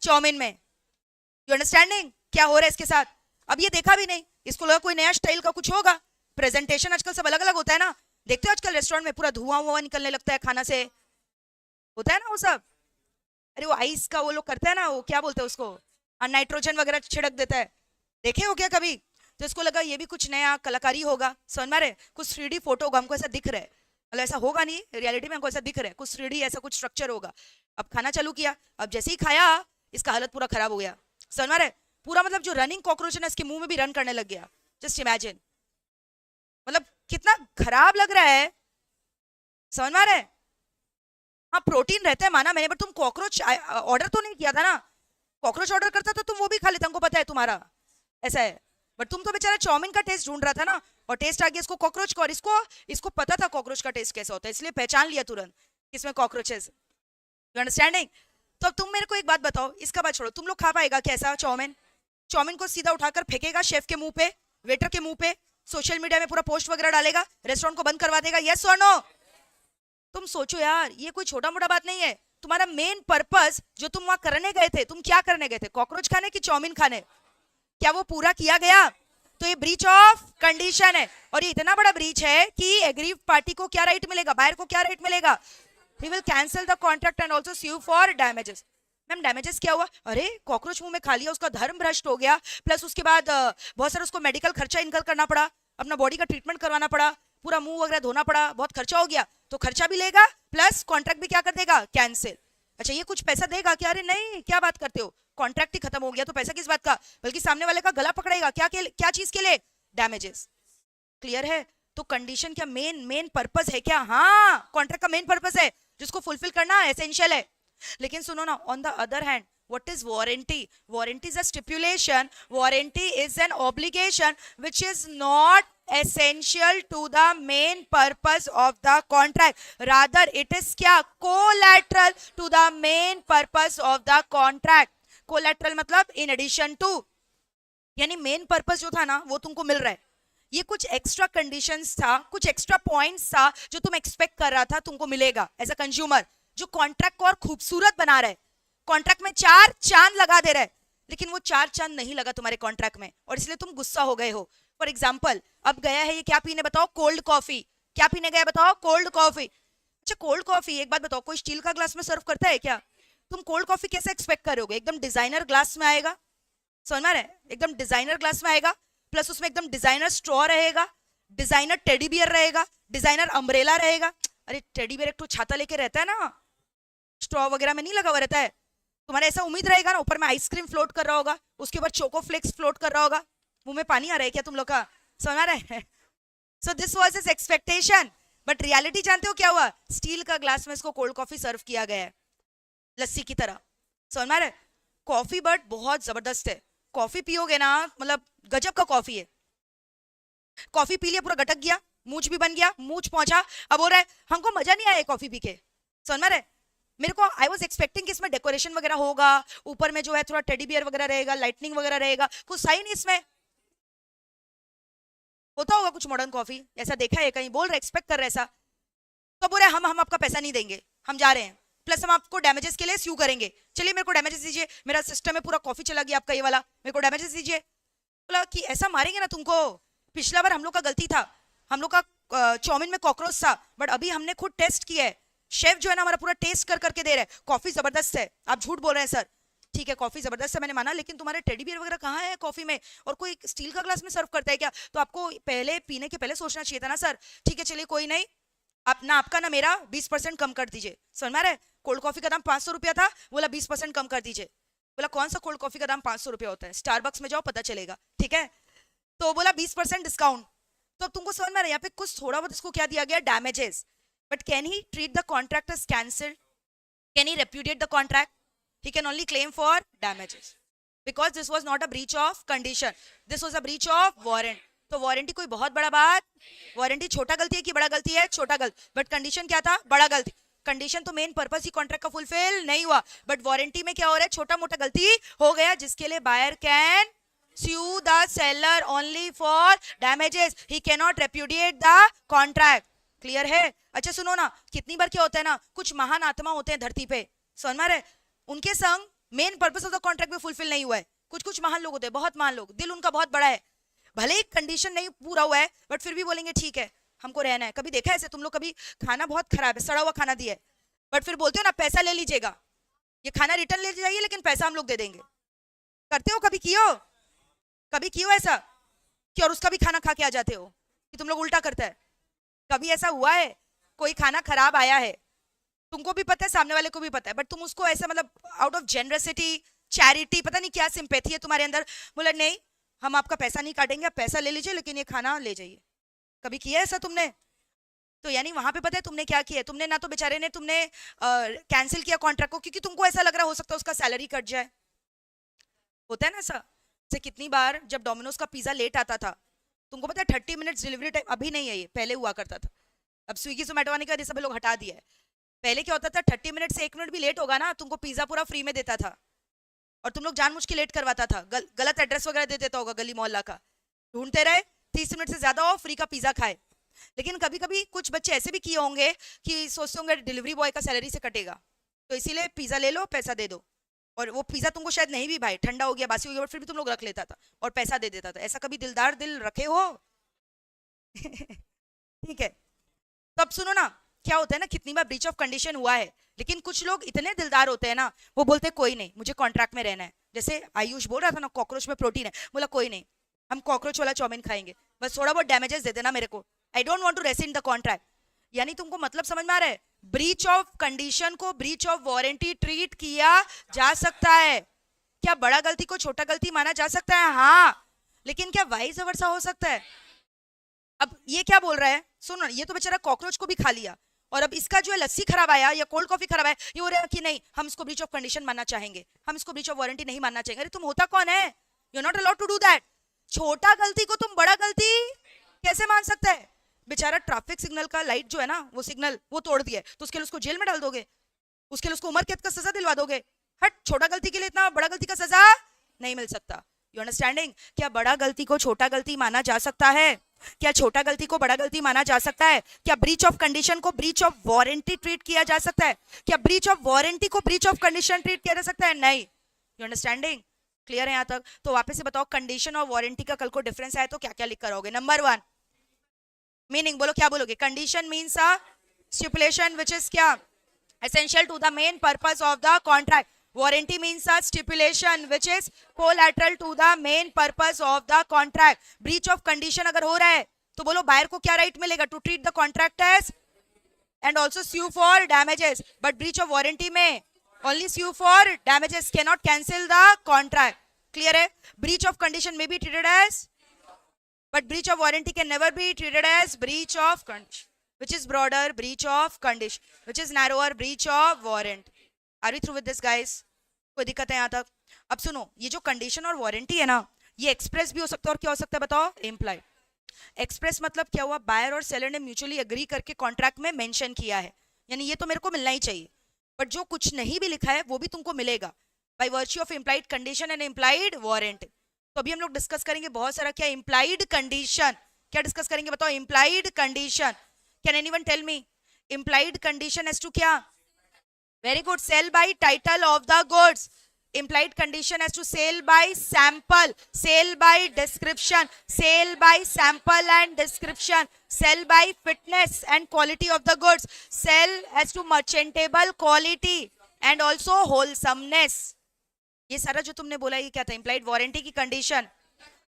चाउमीन में। यू अंडरस्टैंडिंग क्या हो रहा है इसके साथ? अब ये देखा भी नहीं, इसको लगा कोई नया स्टाइल का कुछ होगा। प्रेजेंटेशन आजकल सब अलग अलग होता है ना, देखते हो आजकल रेस्टोरेंट में पूरा धुआं निकलने लगता है खाना से, होता है ना वो सब। अरे वो आइस का वो लोग करते हैं ना, वो क्या बोलते हैं उसको, नाइट्रोजन वगैरह छिड़क देता है, देखे हो क्या कभी? तो इसको लगा ये भी कुछ नया कलाकारी होगा, समझ में आ रहा है? कुछ 3D फोटो होगा, हमको ऐसा दिख रहा है, मतलब ऐसा होगा नहीं, रियलिटी में हमको ऐसा दिख रहा है, कुछ 3D ऐसा कुछ स्ट्रक्चर होगा। अब खाना चालू किया, अब जैसे ही खाया इसका हालत पूरा खराब हो गया, समझ में आ रहा है? पूरा मतलब जो रनिंग कॉकरोच है ना इसके मुंह में भी रन करने लग गया। जस्ट इमेजिन, मतलब कितना खराब लग रहा है, समझ में आ रहा है? हाँ प्रोटीन रहता है माना मैंने, बट तुम कॉकरोच ऑर्डर तो नहीं किया था ना। कॉकरोच ऑर्डर करता तो तुम वो भी खा लेते, हमको पता है तुम्हारा ऐसा है। बट तुम तो बेचारा चाउमीन का टेस्ट ढूंढ रहा था ना, और टेस्ट आ गया इसको कॉकरोच का, और इसको पता था कॉकरोच का टेस्ट कैसा होता है, इसलिए पहचान लिया तुरंत इसमें कॉकरोचेस। You understanding? तो अब तुम मेरे को एक बात बताओ, इसका बात छोड़ो, तुम लोग खा पाएगा कैसा चाउमीन? चाउमीन को सीधा उठाकर फेंकेगा शेफ के मुंह पे, वेटर के मुंह पे, सोशल मीडिया में पूरा पोस्ट वगैरह डालेगा, रेस्टोरेंट को बंद करवा देगा, यस और नो? तुम सोचो यार, ये कोई छोटा मोटा बात नहीं है। तुम्हारा मेन पर्पस जो तुम वहां करने गए थे, तुम क्या करने गए थे? कॉकरोच खाने की चाउमीन खाने? क्या वो पूरा किया गया? तो ये ब्रीच ऑफ कंडीशन है, और ये इतना बड़ा ब्रीच है कि एग्रीव पार्टी को क्या राइट मिलेगा, बायर को क्या राइट मिलेगा? He will cancel the contract and also sue for damages. Ma'am damages क्या हुआ? अरे कॉकरोच मुंह में खा लिया, उसका धर्म भ्रष्ट हो गया, प्लस उसके बाद बहुत सारा उसको मेडिकल खर्चा इनकर करना पड़ा, अपना बॉडी का ट्रीटमेंट करवाना पड़ा, पूरा मुंह वगैरह धोना पड़ा, बहुत खर्चा हो गया, तो खर्चा भी लेगा प्लस कॉन्ट्रैक्ट भी क्या कर देगा? कैंसिल। अच्छा ये कुछ पैसा देगा क्या? अरे नहीं, क्या बात करते हो, कॉन्ट्रैक्ट ही खत्म हो गया तो पैसा किस बात का, बल्कि सामने वाले का गला पकड़ेगा। क्या चीज के लिए? डैमेजेस। क्लियर है? तो कंडीशन क्या मेन पर्पस है क्या? हाँ, कॉन्ट्रैक्ट का मेन पर्पस है जिसको फुलफिल करना एसेंशियल है। लेकिन सुनो ना, on the other hand what is warranty? Warranty is a stipulation, warranty is an obligation which is not essential to the main purpose of the contract, rather it is क्या? Collateral to the main purpose of the contract. Collateral मतलब in addition to, यानी main purpose जो था ना वो तुमको मिल रहा है, ये कुछ एक्स्ट्रा कंडीशंस था, कुछ एक्स्ट्रा पॉइंट्स था जो तुम एक्सपेक्ट कर रहा था तुमको मिलेगा एज अ कंज्यूमर, जो कॉन्ट्रैक्ट को और खूबसूरत बना रहा है। कॉन्ट्रैक्ट में 4 चांद लगा दे रहा है, लेकिन वो 4 चांद नहीं लगा तुम्हारे कॉन्ट्रैक्ट में, और इसलिए तुम गुस्सा हो गए हो। फॉर एग्जाम्पल, अब गया है ये क्या पीने बताओ? Cold coffee. क्या पीने गया बताओ? Cold coffee. अच्छा कोल्ड कॉफी, एक बात बताओ, कोई स्टील का ग्लास में सर्व करता है क्या? तुम कोल्ड कॉफी कैसे एक्सपेक्ट करोगे? एकदम डिजाइनर ग्लास में आएगा, समझ में आ रहा है? एकदम डिजाइनर ग्लास में आएगा, प्लस उसमें एकदम डिजाइनर स्ट्रॉ रहेगा, डिजाइनर टेडी बियर रहेगा, डिजाइनर अम्ब्रेला रहेगा। अरे टेडी बियर एक तो छाता लेके रहता है ना, स्ट्रॉ वगैरह में नहीं लगा हुआ रहता है। तुम्हारा ऐसा उम्मीद रहेगा ना ऊपर में आइसक्रीम फ्लोट कर रहा होगा, उसके ऊपर चोको फ्लेक्स फ्लोट कर रहा होगा। मुंह में पानी आ रहा है क्या तुम लोग का? समझ आ रहा है? So this was his expectation, but reality जानते हो क्या हुआ? स्टील का ग्लास में इसको कोल्ड कॉफी सर्व किया गया है, लस्सी की तरह। समझ में आ रहा है? कॉफी बट बहुत जबरदस्त है, कॉफी पियोगे ना मतलब गजब का कॉफी है। कॉफी पी लिया, पूरा गटक गया, मूछ भी बन गया, मूछ पहुंचा, अब हो रहा है हमको मजा नहीं आया कॉफी पी के। समझ में आ रहा है? मेरे को आई वॉज एक्सपेक्टिंग कि इसमें डेकोरेशन वगैरह होगा, ऊपर में जो है थोड़ा टेडी बियर वगैरह रहेगा, लाइटनिंग वगैरह रहेगा, कुछ सही नहीं इसमें होता होगा कुछ मॉडर्न कॉफी, ऐसा देखा है कहीं? बोल रहे एक्सपेक्ट कर रहे ऐसा, तो बोल रहे हम आपका पैसा नहीं देंगे, हम जा रहे हैं, प्लस हम आपको डैमेजेस के लिए स्यू करेंगे। चलिए मेरे को डैमेजेस दीजिए, मेरा सिस्टम में पूरा कॉफी चला गया आपका ये वाला, मेरे को डैमेजेस दीजिए। बोला कि ऐसा मारेंगे ना तुमको, पिछला बार हम लोग का गलती था, हम लोग का चाउमीन में कॉकरोच था, बट अभी हमने खुद टेस्ट किया है, शेफ जो है ना हमारा पूरा टेस्ट कर करके दे रहा है, कॉफी जबरदस्त है। आप झूठ बोल रहे हैं सर, ठीक है कॉफी जबरदस्त है मैंने माना, लेकिन तुम्हारे टेडी बियर वगैरह कहाँ है कॉफी में, और कोई स्टील का ग्लास में सर्व करता है क्या? तो आपको पहले पीने के पहले सोचना चाहिए था ना सर। ठीक है चलिए कोई नहीं, आप ना आपका ना मेरा 20% कम कर दीजिए। समझ में आ रहा है? कोल्ड कॉफी का दाम 500 रुपया था, बोला 20% कम कर दीजिए। बोला कौन सा कोल्ड कॉफी का दाम 500 रुपया होता है? स्टारबक्स में जाओ पता चलेगा, ठीक है? तो बोला 20% डिस्काउंट। तो अब तुमको समझ में आ रहा है यहाँ पे कुछ थोड़ा बहुत इसको क्या दिया गया? Damages. But can he treat the contract as cancelled? Can he repudiate the contract? He can only claim for damages because this was not a breach of condition, this was a breach of warrant. तो warranty कोई बहुत बड़ा बात, warranty छोटा गलती है कि बड़ा गलती है? छोटा गलती, बट कंडीशन क्या था? बड़ा गलती। कंडीशन तो मेन पर्पस ही कॉन्ट्रैक्ट का फुलफिल नहीं हुआ, बट वारंटी में क्या हो रहा है? छोटा मोटा गलती हो गया, जिसके लिए buyer can sue the seller only for damages, he cannot repudiate the contract. Clear है? अच्छा सुनो ना, कितनी बार क्या होता है ना, कुछ महान आत्मा होते हैं धरती पे, समझ में आ रहा है? उनके संग main purpose of the contract भी फुलफिल नहीं हुआ है। कुछ महान लोग होते हैं, बहुत महान लोग, दिल उनका बहुत बड़ा है, भले ही कंडीशन नहीं पूरा हुआ है बट फिर भी बोलेंगे ठीक है हमको रहना है। कभी देखा है ऐसे? तुम लोग कभी खाना बहुत खराब है, सड़ा हुआ खाना दिया है, बट फिर बोलते हो ना पैसा ले लीजिएगा, ये खाना रिटर्न ले जाइए लेकिन पैसा हम लोग दे देंगे। करते हो? कभी कियो? कभी कियो ऐसा कि और उसका भी खाना खा के आ जाते हो कि तुम लोग उल्टा करता है? कभी ऐसा हुआ है कोई खाना खराब आया है, तुमको भी पता है सामने वाले को भी पता है, बट तुम उसको ऐसा मतलब आउट ऑफ जेनरसिटी, चैरिटी, पता नहीं क्या सिंपैथी है तुम्हारे अंदर, बोला नहीं हम आपका पैसा नहीं काटेंगे, आप पैसा ले लीजिए लेकिन ये खाना ले जाइए? कभी किया ऐसा तुमने? तो यानी वहां पे पता है तुमने क्या किया, तुमने ना तो बेचारे ने तुमने कैंसिल किया कॉन्ट्रैक्ट को क्योंकि तुमको ऐसा लग रहा हो सकता है उसका सैलरी कट जाए। होता है ना सर, से कितनी बार जब डोमिनोज का पिज्जा लेट आता था, तुमको पता है 30 मिनट्स डिलीवरी टाइम, अभी नहीं है ये, पहले हुआ करता था। अब स्विगी जोमेटो आने का सब लोग हटा दिया है। पहले क्या होता था, 30 मिनट से 1 मिनट भी लेट होगा ना, तुमको पिज्जा पूरा फ्री में देता था। और तुम लोग जानबूझ के लेट करवाता था, गलत एड्रेस वगैरह दे देता होगा गली मोहल्ला का, ढूंढते रहे 30 मिनट से ज्यादा हो, फ्री का पिज्जा खाए। लेकिन कभी कभी कुछ बच्चे ऐसे भी किए होंगे कि सोचते होंगे डिलीवरी बॉय का सैलरी से कटेगा, तो इसीलिए पिज्जा ले लो, पैसा दे दो। और वो पिज्जा तुमको शायद नहीं भी भाई, ठंडा हो गया, बासी हो गया, फिर भी तुम लोग रख लेता था और पैसा दे देता था। ऐसा कभी दिलदार दिल रखे हो? ठीक है, तो अब सुनो ना, क्या होता है ना, कितनी बार ब्रीच ऑफ कंडीशन हुआ है, लेकिन कुछ लोग इतने दिलदार होते हैं ना, वो बोलते हैं कोई नहीं, मुझे कॉन्ट्रैक्ट में रहना है। जैसे आयुष बोल रहा था ना, कॉकरोच में प्रोटीन है, बोला कोई नहीं, हम कॉकरोच वाला चाउमीन खाएंगे, बस थोड़ा बहुत डैमेजेस दे देना मेरे को, I don't want to rescind the contract. यानी तुमको मतलब समझ में आ रहा है, ब्रीच ऑफ कंडीशन को ब्रीच ऑफ वारंटी ट्रीट किया जा सकता है। क्या बड़ा गलती को छोटा गलती माना जा सकता है? हाँ, लेकिन क्या वाइस वर्सा हो सकता है? अब ये क्या बोल रहा है, सुनो, ये तो बेचारा कॉकरोच को भी खा लिया, और अब इसका जो है लस्सी खराब आया या कोल्ड कॉफी खराब आया, ये हो रहा है कि नहीं हम इसको ब्रीच ऑफ कंडीशन मानना चाहेंगे, हम इसको ब्रीच ऑफ वारंटी नहीं मानना चाहेंगे। अरे तुम होता कौन है? You are not allowed to do that. छोटा गलती को तुम बड़ा गलती कैसे मान सकता है? बेचारा ट्रैफिक सिग्नल का लाइट जो है ना, वो सिग्नल वो तोड़ दिया, तो उसके लिए उसको जेल में डाल दोगे? उसके लिए उसको उम्र कैद का सजा दिलवा दोगे? हट, छोटा गलती के लिए इतना बड़ा गलती का सजा नहीं मिल सकता। You understanding? क्या बड़ा गलती को छोटा गलती माना जा सकता है? क्या छोटा गलती को बड़ा गलती माना जा सकता है? क्या ब्रीच ऑफ कंडीशन को ब्रीच ऑफ वारंटी ट्रीट किया जा सकता है? क्या ब्रीच ऑफ वारंटी को ब्रीच ऑफ कंडीशन ट्रीट किया जा सकता है? नहीं। You understanding? क्लियर है यहाँ तक? तो वापस से बताओ, कंडीशन और वारंटी का कल को डिफरेंस आए तो क्या क्या लिख कर आओगे? नंबर 1 मीनिंग बोलो, क्या बोलोगे? Condition means a stipulation which is क्या, essential to the main purpose of the contract. Warranty means a stipulation which is collateral to the main purpose of the contract. Breach of condition अगर हो रहा है तो बोलो buyer को क्या right मिलेगा? To treat the contract as and also sue for damages. But breach of warranty में only sue for damages, cannot cancel the contract. Clear है? Breach of condition may be treated as, but breach of warranty can never be treated as breach of condition. Which is broader, breach of condition, which is narrower, breach of warrant. Are we through with this guys? कोई दिक्कत है यहाँ तक? अब सुनो, ये जो condition और वारंटी है ना, ये एक्सप्रेस भी हो सकता है और क्या हो सकता है बताओ? इम्प्लाइड। एक्सप्रेस मतलब क्या हुआ? बायर और सेलर ने म्यूचुअली एग्री करके कॉन्ट्रैक्ट में मेंशन किया है, यानी ये तो मेरे को मिलना ही चाहिए। बट जो कुछ नहीं भी लिखा है वो भी तुमको मिलेगा by virtue of implied condition and implied warrant. तो अभी हम लोग डिस्कस करेंगे बहुत सारा, क्या इम्प्लाइड कंडीशन, क्या डिस्कस करेंगे बताओ? Implied condition. Can anyone tell me? Implied condition as to क्या? Very good. Sell by title of the goods. Implied condition as to sale by sample, sale by description, sale by sample and description, sell by fitness and quality of the goods, sell as to merchantable quality and also wholesomeness. ये सारा जो तुमने बोला ये क्या था? Implied warranty की condition.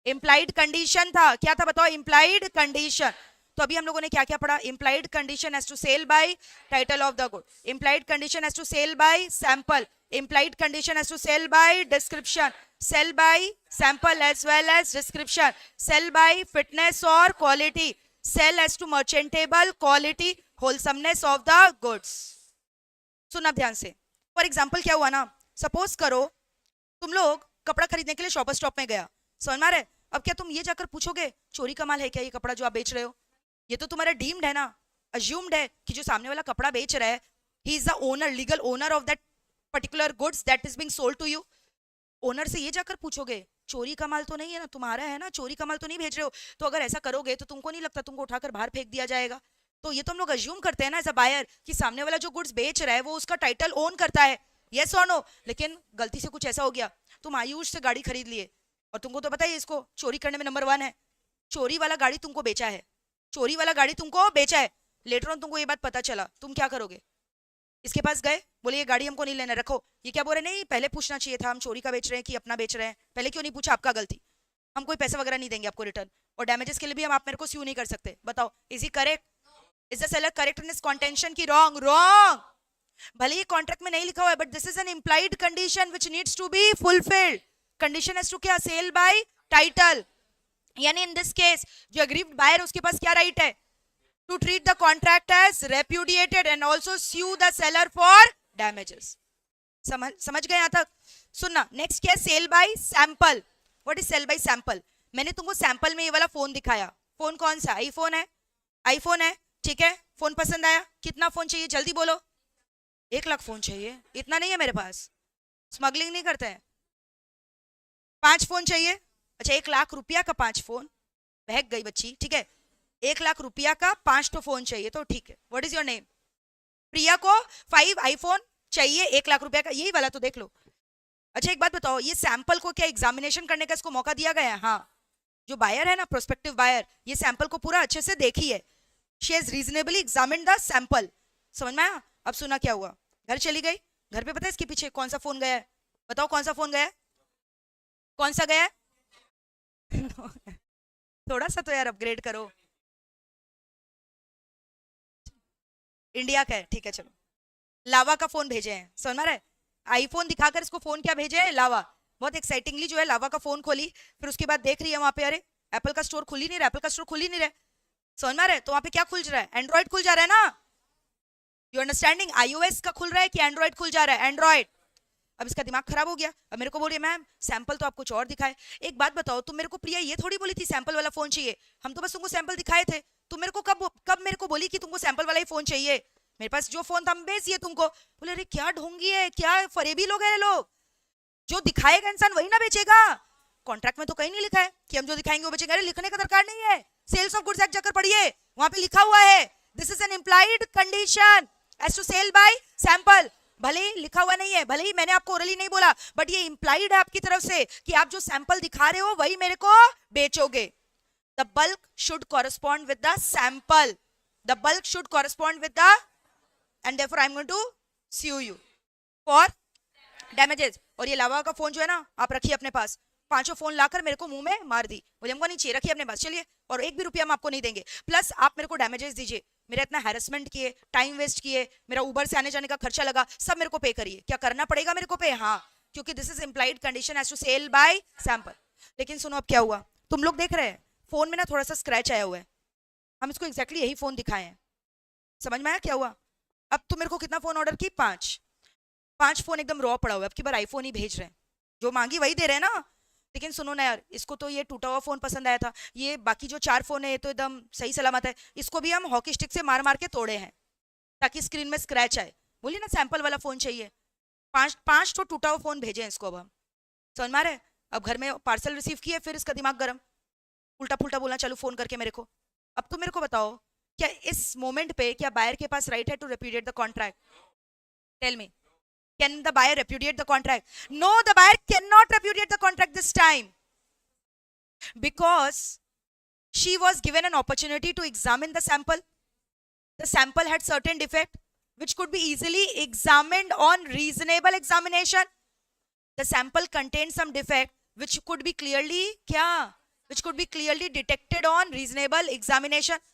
Implied condition था, क्या था बताओ? Implied condition. तो अभी हम लोगों ने क्या क्या पढ़ा? Implied condition as to sale by title of the good, implied condition as to sale by sample, implied condition as to sale by description, sale by sample as well as description, sale by fitness और quality, sale as to merchantable quality, wholesomeness of the goods. सुना ध्यान से। For example क्या हुआ ना, suppose करो तुम लोग कपड़ा खरीदने के लिए शॉपर स्टॉप में गया, समझ में आ रहा है? अब क्या तुम ये जाकर पूछोगे चोरी का माल है क्या ये कपड़ा जो आप बेच रहे हो? ये तो तुम्हारा डीम्ड है ना, अज्यूम्ड है कि जो सामने वाला कपड़ा बेच रहा है he is the owner, legal owner of that particular goods that is being sold to you. Owner से ये जाकर पूछोगे चोरी का माल तो नहीं है ना, तुम्हारा है ना, चोरी का माल तो नहीं भेज रहे हो? तो अगर ऐसा करोगे तो तुमको नहीं लगता तुमको उठाकर बाहर फेंक दिया जाएगा? तो ये तो हम लोग अज्यूम करते हैं ना एज अ बायर कि सामने वाला जो गुड्स बेच रहा है वो उसका टाइटल ओन करता है, यस और नो? लेकिन गलती से कुछ ऐसा हो गया, तुम आयुष से गाड़ी खरीद लिए और तुमको तो पता है इसको चोरी करने में नंबर 1 है, चोरी वाला गाड़ी तुमको बेचा है, चोरी वाला गाड़ी तुमको बेचा है, लेटर ऑन तुमको ये बात पता चला, तुम क्या करोगे? इसके पास गए, बोले ये गाड़ी हमको नहीं लेना, रखो। ये क्या बोल रहे? नहीं पहले पूछना चाहिए था, हम चोरी का बेच रहे हैं कि अपना बेच रहे हैं, पहले क्यों नहीं पूछा? आपका गलती, हम कोई पैसे वगैरह नहीं देंगे आपको रिटर्न, और डैमेजेस के लिए भी हम आप मेरे को स्यू नहीं कर सकते। बताओ, is he correct? Is the seller correct in his contention की रॉन्ग? रॉन्ग। भले ये कॉन्ट्रैक्ट में नहीं लिखा हुआ है but this is an implied condition which needs to be fulfilled. Condition as to क्या? सेल बाय टाइटल, यानी इन दिस केस जो एग्रीव्ड बायर उसके पास क्या राइट है? to treat the contract as repudiated and also sue the seller for damages. समझ गए यहां तक? सुनना, नेक्स्ट क्या है? Sale by sample. What is sale by sample? मैंने तुमको सैंपल में ये वाला फोन दिखाया. फोन कौन सा? आईफोन है. आईफोन है, ठीक है. फोन पसंद आया. कितना फोन चाहिए जल्दी बोलो. 1 लाख फोन चाहिए. इतना नहीं है मेरे पास, स्मगलिंग नहीं करते हैं. 5 फोन चाहिए. अच्छा, 1 लाख रुपया का 5 फोन. बहक गई बच्ची, ठीक है. 1 लाख रुपया का 5 तो फोन चाहिए, तो ठीक है. What is your name? Priya को 5 आईफोन चाहिए 1 लाख रुपया का. यही वाला तो देख लो. अच्छा एक बात बताओ, ये सैंपल को क्या एग्जामिनेशन करने का इसको मौका दिया गया है? हाँ. जो बायर है ना, प्रोस्पेक्टिव बायर, ये सैंपल को पूरा अच्छे से देखी है. She has reasonably examined the sample. समझ में आया? अब सुना क्या हुआ. घर चली गई. घर पे पता है इसके पीछे कौन सा फोन गया है? बताओ कौन सा फोन गया है? कौन सा गया है? थोड़ा सा तो यार अपग्रेड करो. इंडिया का है, ठीक है. चलो, लावा का फोन भेजे हैं. समझ में रहा है? आईफोन दिखाकर इसको फोन क्या भेजे हैं? लावा. बहुत एक्साइटिंगली जो है लावा का फोन खोली, फिर उसके बाद देख रही है वहां पे, अरे एप्पल का स्टोर खुल ही नहीं रहा, एप्पल का स्टोर खुल ही नहीं रहा. समझ में रहा है? तो वहां पे क्या खुल रहा है? एंड्रॉइड खुल जा रहा है ना. You understanding? iOS का खुल रहा है कि एंड्रॉइड खुल जा रहा है? एंड्रॉइड. अब इसका दिमाग खराब हो गया. अब मेरे को बोलिए मैम सैंपल तो आप कुछ और दिखाए. एक बात बताओ, तुम मेरे को प्रिया ये थोड़ी बोली थी सैंपल वाला फोन चाहिए. हम तो बस तुमको सैंपल दिखाए थे. तुम मेरे को कब मेरे को बोली कि तुमको सैंपल वाला ही फोन चाहिए? मेरे पास जो फोन था हम बेच दिए तुमको. बोले अरे क्या ढोंगी है, क्या फरेबी लोग हैं लोग. जो दिखाएगा इंसान वही ना बेचेगा. कॉन्ट्रैक्ट में तो कहीं नहीं लिखा है कि हम जो दिखाएंगे वो बेचेंगे. अरे लिखने का दरकार नहीं है. सेल्स ऑफ गुड्स एक्ट जाकर पढ़िए, वहां पे लिखा हुआ है this is an implied condition as to sale by sample. भले ही लिखा हुआ नहीं है, भले ही मैंने आपको ओरली नहीं बोला, बट ये इम्प्लाइड है आपकी तरफ से कि आप जो सैंपल दिखा रहे हो वही मेरे को बेचोगे. The bulk should correspond with the sample. The bulk should correspond with the, and therefore I'm going to sue you for damages. और ये लावा का फोन जो है ना, आप रखिए अपने पास. 5 फोन लाकर मेरे को मुंह में मार दी. मुझे हमको नहीं चाहिए, रखिए अपने पास. चलिए, और 1 भी रुपया हम आपको नहीं देंगे. प्लस आप मेरे को डैमेजेस दीजिए. मेरा इतना हैरेसमेंट किए, टाइम वेस्ट किए, मेरा उबर से आने जाने का खर्चा लगा, सब मेरे को पे करिए. क्या करना पड़ेगा मेरे को पे? हाँ, क्योंकि this is implied condition as to sale by sample. लेकिन सुनो अब क्या हुआ. तुम लोग देख रहे हैं फोन में ना थोड़ा सा स्क्रैच आया हुआ है. हम इसको एग्जैक्टली यही फोन दिखाए हैं. समझ में आया क्या हुआ? अब तुम मेरे को कितना फोन ऑर्डर की? 5 फोन एकदम रॉ पड़ा हुआ है. अब की बार आईफोन ही भेज रहे हैं. जो मांगी वही दे रहे हैं ना. लेकिन सुनो ना यार, इसको तो ये टूटा हुआ फोन पसंद आया था. ये बाकी जो 4 फोन है ये तो एकदम सही सलामत है. इसको भी हम हॉकी स्टिक से मार मार के तोड़े हैं ताकि स्क्रीन में स्क्रैच आए. बोलिए ना सैंपल वाला फोन चाहिए. 5 तो टूटा हुआ फोन भेजे हैं इसको. अब हम समझ में आ रहा है? अब घर में पार्सल रिसीव किए, फिर इसका दिमाग गर्म, उल्टा पुल्टा बोलना चालू फोन करके मेरे को. अब तुम मेरे को बताओ, क्या इस मोमेंट पे क्या बायर के पास राइट है to repudiate the contract? Tell me, can the buyer repudiate the contract? No, the buyer cannot repudiate the contract this time because she was given an opportunity to examine the sample. The sample had certain defect which could be easily examined on reasonable examination. The sample contained some defect which could be clearly which could be clearly detected on reasonable examination.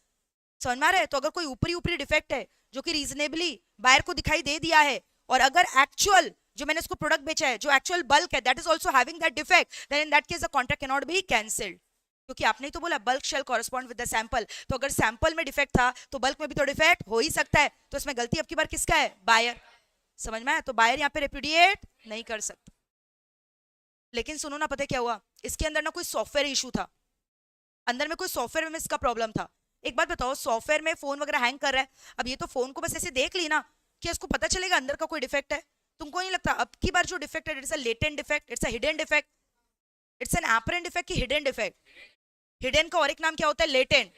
समझ में आ रहा है? तो अगर कोई ऊपरी defect है जो कि रीजनेबली बायर को दिखाई दे दिया है, और अगर एक्चुअल जो मैंने उसको प्रोडक्ट बेचा है, जो एक्चुअल बल्क है, that is also having that defect, then in that case the contract can not be cancelled. क्योंकि आपने ही तो बोला bulk shall correspond with the sample. तो अगर सैंपल में डिफेक्ट था तो बल्क में भी तो डिफेक्ट हो ही सकता है. तो इसमें गलती अब की बार किसका है? बायर. समझ में आया? तो बायर यहाँ पे रेप्यूडिएट नहीं कर सकता. लेकिन सुनो ना, पता क्या हुआ, इसके अंदर ना कोई सॉफ्टवेयर इशू था. अंदर में कोई सॉफ्टवेयर में इसका प्रॉब्लम था. एक बात बताओ, सॉफ्टवेयर में फोन वगैरह हैंग कर रहा है. अब ये तो फोन को बस ऐसे देख ली ना, कि इसको पता चलेगा अंदर का कोई डिफेक्ट है? तुमको नहीं लगता अब की बार जो डिफेक्ट है, it's a latent defect, it's a hidden defect, it's an apparent defect की हिडन डिफेक्ट? हिडन का और एक नाम क्या होता है? लेटेंट.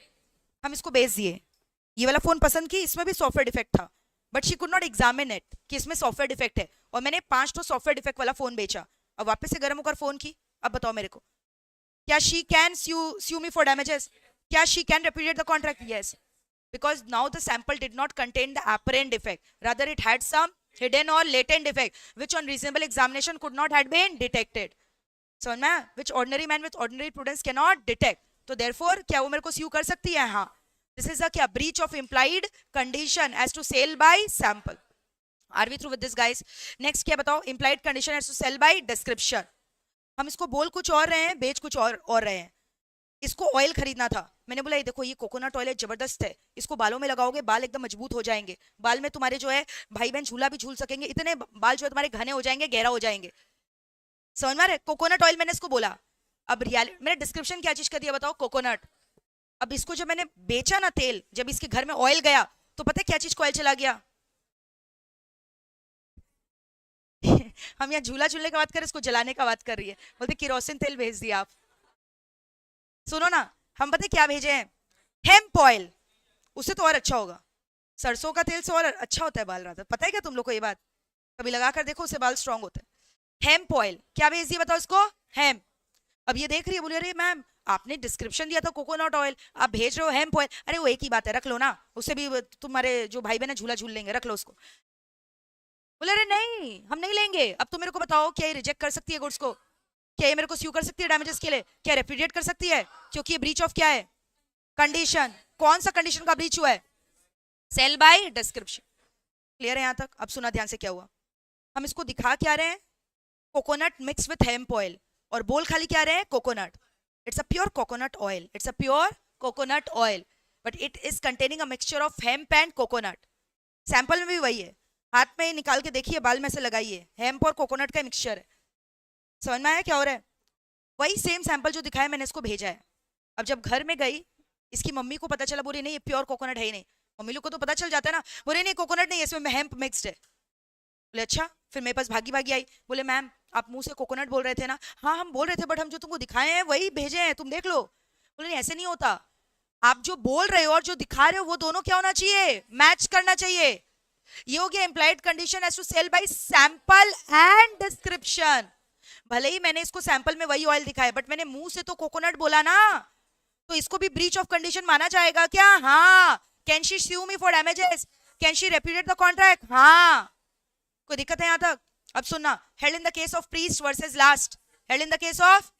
हम इसको बेच दिए. ये वाला फोन पसंद की, इसमें भी सॉफ्टवेयर डिफेक्ट था, but she could not examine it कि इसमें सॉफ्टवेयर डिफेक्ट है. और मैंने 5 तो सॉफ्टवेयर डिफेक्ट वाला फोन बेचा. अब वापस से गर्म होकर फोन की. अब बताओ मेरे को, क्या she can sue me for damages? क्या she can repudiate the contract? Yes, because now the sample did not contain the apparent defect, rather it had some hidden or latent defect which on reasonable examination could not have been detected. So which ordinary man with ordinary prudence cannot detect. तो therefore क्या वो मेरे को sue कर सकती है? हाँ. This is a क्या breach of implied condition as to sale by sample. Are we through with this guys? Next क्या बताओ, implied condition as to sell by description. हम इसको बोल कुछ और रहे हैं, बेच कुछ और रहे हैं. इसको ऑयल खरीदना था। मैंने बोला ये देखो ये कोकोनट ऑयल है, जबरदस्त है, इसको बालों में लगाओगे बाल एकदम मजबूत हो जाएंगे, बाल में तुम्हारे जो है भाई बहन झूला भी झूल सकेंगे, इतने बाल जो है तुम्हारे घने हो जाएंगे, गहरा हो जाएंगे। समझ में आ रहा है? कोकोनट ऑयल मैंने इसको बोला। अब रियलिटी मैंने डिस्क्रिप्शन क्या चीज कर दिया बताओ, कोकोनट। अब इसको जब मैंने बेचा ना तेल, जब इसके घर में ऑयल गया तो पता है क्या चीज को ऑयल चला गया। हम यहाँ झूला झूलने का बात कर रहे, इसको जलाने का बात कर रही है, बोलते किरोसिन तेल भेज दिया आप। सुनो ना, हम पता है क्या भेजे हैं, हेम्प ऑयल, उससे तो और अच्छा होगा। सरसों का तेल से और अच्छा होता है बाल रात, पता है क्या तुम लोग को ये बात, कभी लगा कर देखो, उससे बाल स्ट्रांग होते हैं। हेम्प ऑयल क्या भेज दिया बताओ इसको, हेम्प। अब ये देख रही है, बोले अरे मैम आपने डिस्क्रिप्शन दिया था कोकोनट ऑयल, आप भेज रहे हो हेम्प ऑयल। अरे वो एक ही बात है, रख लो ना, उससे भी तुम्हारे जो भाई बहन है झूला झूल लेंगे, रख लो उसको। बोले अरे नहीं हम नहीं लेंगे। अब तुम मेरे को बताओ, क्या ये रिजेक्ट कर सकती है गुड्स को, क्या ये मेरे को स्यू कर सकती है डैमेजेस के लिए, क्या रेप्यूडिएट कर सकती है, क्योंकि ये ब्रीच ऑफ क्या है, कंडीशन। कौन सा कंडीशन का ब्रीच हुआ है, सेल बाय डिस्क्रिप्शन। क्लियर है यहाँ तक? अब सुना ध्यान से क्या हुआ, हम इसको दिखा क्या रहे हैं, coconut mix with hemp oil, और बोल खाली क्या रहे हैं, coconut. It's a pure coconut oil, it's a pure coconut oil, but it is containing a mixture of hemp and coconut. Sample में भी वही है, हाथ में निकाल के देखिए, बाल में से लगाइए, हेम्प और कोकोनट का मिक्सचर है। समझ में आया क्या हो रहा है? वही सेम सैंपल जो दिखाया मैंने इसको भेजा है। अब जब घर में गई, इसकी मम्मी को पता चला, बोली नहीं ये प्योर कोकोनट है ही नहीं। मम्मी लोग को तो पता चल जाता है ना, बोले नहीं कोकोनट नहीं, इसमें हेम्प मिक्स्ड है। बोले अच्छा। फिर मेरे पास भागी भागी आई, बोले मैम आप मुंह से कोकोनट बोल रहे थे ना। हाँ हम बोल रहे थे, बट हम जो तुमको दिखाए हैं वही भेजे हैं, तुम देख लो। बोले नहीं ऐसे नहीं होता, आप जो बोल रहे हो और जो दिखा रहे हो वो दोनों क्या होना चाहिए, मैच करना चाहिए। ये हो गया implied condition as to sale by sample and description. भले ही मैंने इसको सैंपल में वही ऑयल दिखाया, बट मैंने मुंह से तो कोकोनट बोला ना, तो इसको भी ब्रीच ऑफ कंडीशन माना जाएगा क्या? हाँ। Can she sue me for damages, can she repudiate the contract? हाँ। कोई दिक्कत है यहाँ तक? अब सुनना, held in the case of Priest versus Last, held in the case of.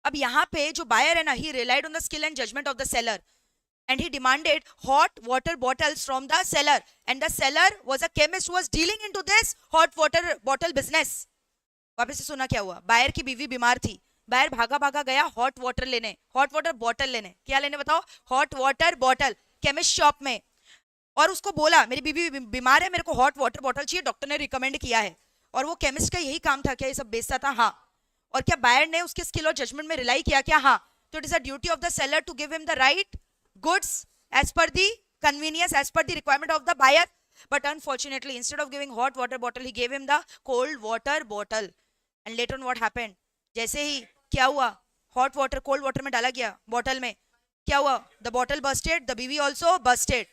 अब यहाँ पे जो बायर है ना, he relied on the skill and judgment of the seller, and he demanded hot water bottles from the seller, and the seller was a chemist who was dealing into this hot water bottle business. वापस से सुना क्या हुआ, buyer की बीवी बीमार थी, buyer भागा भागा गया हॉट वाटर लेने, हॉट वाटर बॉटल लेने, क्या लेने बताओ, hot water bottle, chemist shop में। और उसको बोला मेरी बीवी बीमार है, मेरे को हॉट वाटर बॉटल चाहिए, डॉक्टर ने रिकमेंड किया है। और वो केमिस्ट का यही काम था, क्या ये सब बेचता था? हाँ। और क्या बायर ने उसके स्किल और जजमेंट में रिलाई किया क्या? हाँ। तो it is a duty of the seller to give him the right goods as per the convenience, as per the requirement of the buyer. But unfortunately, instead of giving hot water bottle, he gave him the cold water bottle. And later on what happened, जैसे ही क्या हुआ, hot water cold water में डाला गया bottle में, क्या हुआ, the bottle busted, the बीवी also busted.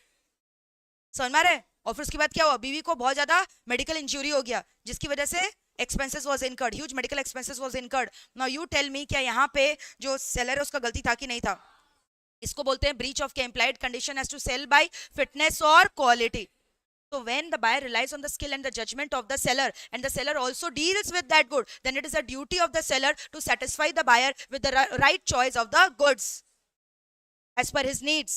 समझ में आ रहा है? और फिर उसके बाद क्या हुआ, बीवी को बहुत ज्यादा मेडिकल इंजरी हो गया, जिसकी वजह से expenses was incurred, huge medical expenses was incurred. Now you tell me, क्या यहाँ पे जो seller है उसका गलती था कि नहीं था? इसको बोलते हैं ब्रीच ऑफ के implied condition as to sale by fitness और quality. So when the buyer relies on the skill and the judgment of the seller, and the seller also deals with that good, then it is a duty of the seller to satisfy the buyer with the right choice of the goods as per his needs.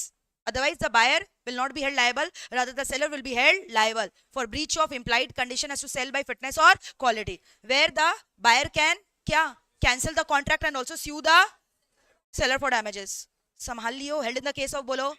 Otherwise the buyer will not be held liable, rather the seller will be held liable for breach of implied condition as to sell by fitness or quality, where the buyer can क्या cancel the contract and also sue the seller for damages. संभाल लियो, held in the case of, बोलो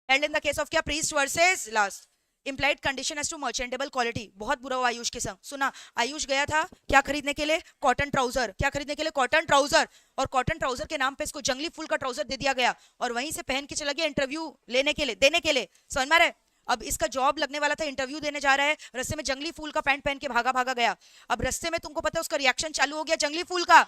held in the case of क्या, Priest versus Last. Implied condition as to merchantable quality, बहुत बुरा हुआ आयुष के संग। सुना, आयुष गया था क्या खरीदने के लिए, कॉटन ट्राउजर, क्या खरीदने के लिए, कॉटन ट्राउजर। और कॉटन ट्राउजर के नाम पे इसको जंगली फूल का ट्राउजर दे दिया गया, और वहीं से पहन के चला गया इंटरव्यू लेने के लिए, देने के लिए। समझ में आ रहा है? अब इसका जॉब लगने वाला था, इंटरव्यू देने जा रहा है, रस्ते में जंगली फूल का पैंट पहन के भागा भागा गया। अब रस्ते में तुमको पता है उसका रिएक्शन चालू हो गया जंगली फूल का,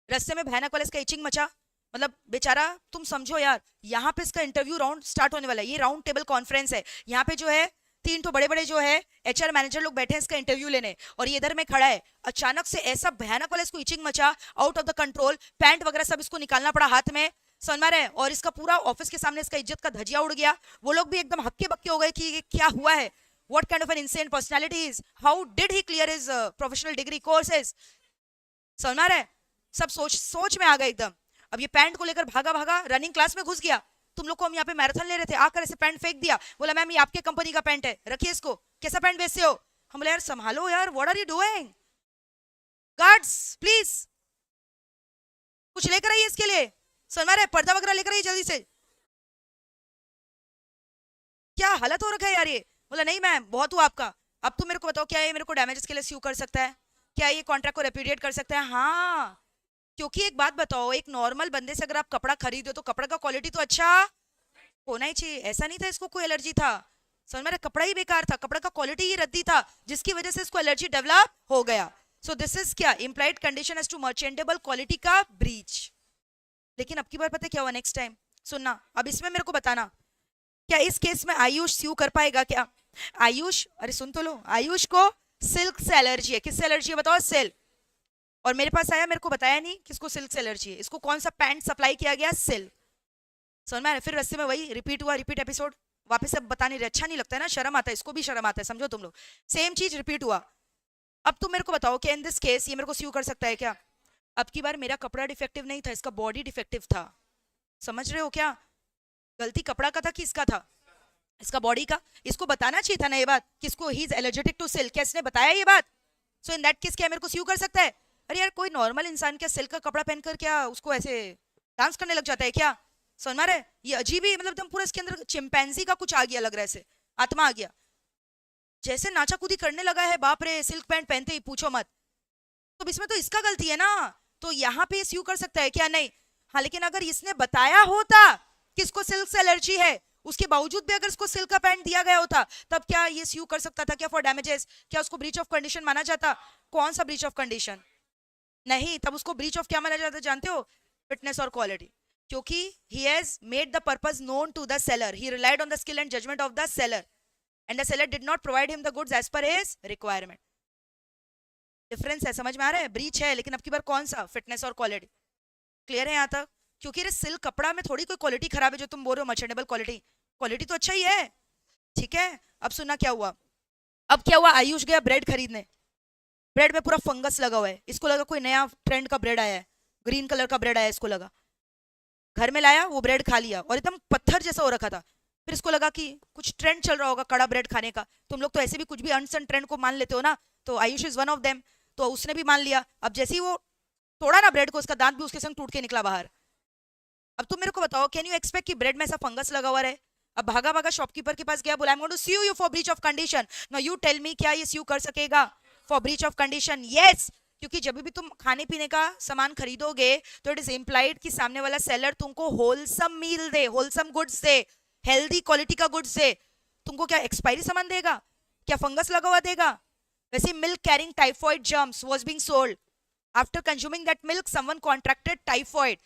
रस्ते में भयानक वाला इसका इचिंग मचा। मतलब बेचारा, तुम समझो यार, यहाँ पे इसका इंटरव्यू राउंड स्टार्ट होने वाला है, ये राउंड टेबल कॉन्फ्रेंस है, यहाँ पे जो है 3 तो बड़े बड़े जो है एचआर मैनेजर लोग बैठे हैं इसका इंटरव्यू लेने, और ये इधर में खड़ा है। अचानक से ऐसा भयानक वाला इसको इचिंग मचा, out of the control, pant वगैरह सब इसको निकालना पड़ा हाथ में, समझ में आ रहा है? और इसका पूरा ऑफिस के सामने इसका इज्जत का धजिया उड़ गया। वो लोग भी एकदम हक्के बक्के हो गए कि क्या हुआ है, what kind of an insane personality is, how did he clear his professional degree courses। समझ में आ रहा है? सब सोच में आ गए एकदम। अब ये पैंट को लेकर भागा भागा रनिंग क्लास में घुस गया। तुम लोग को हम यहाँ पे मैराथन ले रहे थे, आकर ऐसे पैंट फेंक दिया, बोला मैम ये आपके कंपनी का पैंट है, रखिए इसको, कैसा पैंट बेचते हो? हम बोले यार संभालो यार, what are you doing, guards please. कुछ लेकर आइए इसके लिए, समझ में आ रहा है, पर्दा वगैरह लेकर आइए जल्दी से। क्या हालत हो रखा है यार ये। बोला नहीं मैम बहुत हुआ आपका, अब तुम मेरे को बताओ क्या ये मेरे को डैमेजेस के लिए स्यू कर सकता है, क्या ये कॉन्ट्रैक्ट को रेप्यूडिएट कर सकता है। हाँ, क्योंकि एक बात बताओ, एक नॉर्मल बंदे से अगर आप कपड़ा खरीदो तो कपड़ा का क्वालिटी तो अच्छा होना ही चाहिए। ऐसा नहीं था इसको कोई एलर्जी था, समझ में, कपड़ा ही बेकार था, कपड़ा का क्वालिटी ही रद्दी था, जिसकी वजह से इसको एलर्जी डेवलप हो गया। सो दिस इज क्या, implied condition as to merchantable quality का ब्रीच। लेकिन अब की बार पता है क्या हुआ नेक्स्ट टाइम, सुनना अब इसमें मेरे को बताना, क्या इस केस में आयुष स्यू कर पाएगा क्या। आयुष, अरे सुन तो लो, आयुष को सिल्क से एलर्जी है। किससे एलर्जी है बताओ, सिल्क। और मेरे पास आया, मेरे को बताया नहीं किसको सिल्क से एलर्जी है। इसको कौन सा पैंट सप्लाई किया गया, सिल्क। समझ में आ रहा है? फिर रस्ते में वही रिपीट हुआ, रिपीट एपिसोड वापस से बताने अच्छा नहीं लगता है ना, शर्म आता है, इसको भी शर्म आता है, समझो तुम लोग। सेम चीज रिपीट हुआ। अब तुम मेरे को बताओ कि इन दिस केस ये मेरे को स्यू कर सकता है क्या। अब की बार मेरा कपड़ा डिफेक्टिव नहीं था, इसका बॉडी डिफेक्टिव था। समझ रहे हो क्या, गलती कपड़ा का था कि इसका था, इसका बॉडी का। इसको बताना चाहिए था ना ये बात कि इसको he is allergic to silk, क्या इसने बताया ये बात। सो इन दैट केस क्या मेरे को स्यू कर सकता है। अरे यार कोई नॉर्मल इंसान क्या सिल्क का कपड़ा पहनकर क्या उसको ऐसे डांस करने लग जाता है क्या। समझ में आ रहा है, ये अजीब ही, मतलब एकदम पूरा इसके अंदर चिंपैंजी का कुछ आ गया, लग रहा है ऐसे आत्मा आ गया, जैसे नाचा कूदी करने लगा है, बाप रे, सिल्क पैंट पहनते ही पूछो मत। तो इसमें तो इसका गलती है ना, तो यहाँ पे स्यू कर सकता है क्या, नहीं। हाँ लेकिन अगर इसने बताया होता कि इसको सिल्क से एलर्जी है, उसके बावजूद भी अगर इसको सिल्क का पैंट दिया गया होता, तब क्या ये स्यू कर सकता था क्या फॉर डैमेजेस, क्या उसको ब्रीच ऑफ कंडीशन माना जाता। कौन सा ब्रीच ऑफ कंडीशन, नहीं, तब उसको ब्रीच ऑफ क्या माना जाता जानते हो, फिटनेस और क्वालिटी। क्योंकि he has made the purpose known to the seller, he relied on the skill and judgment of the seller and the seller did not provide him the goods as per his requirement। Difference है, समझ में आ रहा है, breach है लेकिन अब की बार कौन सा, फिटनेस और क्वालिटी। क्लियर है यहाँ तक, क्योंकि ये सिल्क कपड़ा में थोड़ी कोई क्वालिटी खराब है जो तुम बोल रहे हो मर्चेंटेबल क्वालिटी, क्वालिटी तो अच्छा ही है। ठीक है, अब सुनना क्या हुआ। अब क्या हुआ, आयुष गया ब्रेड खरीदने, ब्रेड में पूरा फंगस लगा हुआ है, इसको लगा कोई नया ट्रेंड का ब्रेड आया है, ग्रीन कलर का ब्रेड आया, इसको लगा, घर में लाया, वो ब्रेड खा लिया और एकदम पत्थर जैसा हो रखा था। फिर इसको लगा कि कुछ ट्रेंड चल रहा होगा कड़ा ब्रेड खाने का, तुम लोग तो ऐसे भी कुछ भी अनसन ट्रेंड को मान लेते हो ना, तो Ayush is one of them, तो उसने भी मान लिया। अब जैसे ही वो तोड़ा ना ब्रेड को, उसका दांत भी उसके संग टूट के निकला बाहर। अब तुम मेरे को बताओ, कैन यू एक्सपेक्ट कि ब्रेड में ऐसा फंगस लगा हुआ रहे। अब भागा भागा शॉपकीपर के पास गया, बोला I am going to sue you for breach of condition, now you tell me क्या ये स्यू कर सकेगा for breach of condition. Yes, क्योंकि जब भी तुम खाने पीने का सामान खरीदोगे तो इट इज इम्प्लाइड कि सामने वाला सेलर तुमको होलसम मील दे, होलसम गुड्स दे, हेल्दी क्वालिटी का गुड्स दे। तुमको क्या एक्सपायरी सामान देगा, क्या फंगस लगा हुआ देगा। वैसे milk carrying typhoid germs was being sold, after consuming that milk someone contracted typhoid,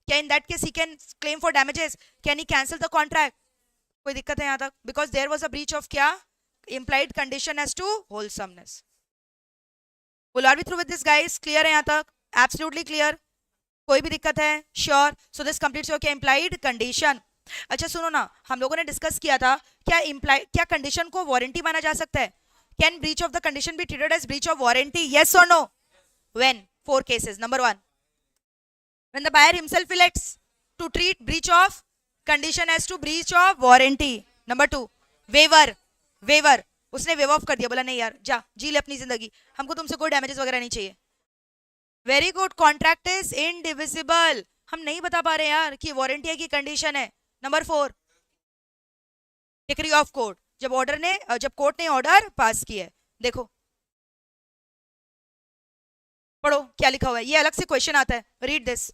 क्या in that case he can claim for damages, can he cancel the contract. कोई दिक्कत है यहाँ तक, because there was a breach of क्या, implied condition as to wholesomeness। Will are we through with this guys, clear है यहाँ तक, absolutely clear, कोई भी दिक्कत है, sure. So this completes your क्या implied condition। अच्छा सुनो ना, हम लोगों ने डिस्कस किया था क्या implied, क्या कंडीशन को वारंटी माना जा सकता है, can breach of the condition be treated as breach of warranty, yes or no। when, four cases, number 1 when the buyer himself elects to treat breach of condition as to breach of warranty, number 2 waiver, waiver, उसने wave of कर दिया, बोला नहीं यार जा जी ले अपनी जिंदगी, हमको तुमसे कोई डैमेजेस वगैरह नहीं चाहिए। Very good, contract is indivisible, हम नहीं बता पा रहे यार कि वारंटी है कि कंडीशन है। नंबर 4 डिक्री ऑफ कोर्ट, जब ऑर्डर ने, जब कोर्ट ने ऑर्डर पास किया है। देखो पढ़ो क्या लिखा हुआ है, ये अलग से क्वेश्चन आता है, read this.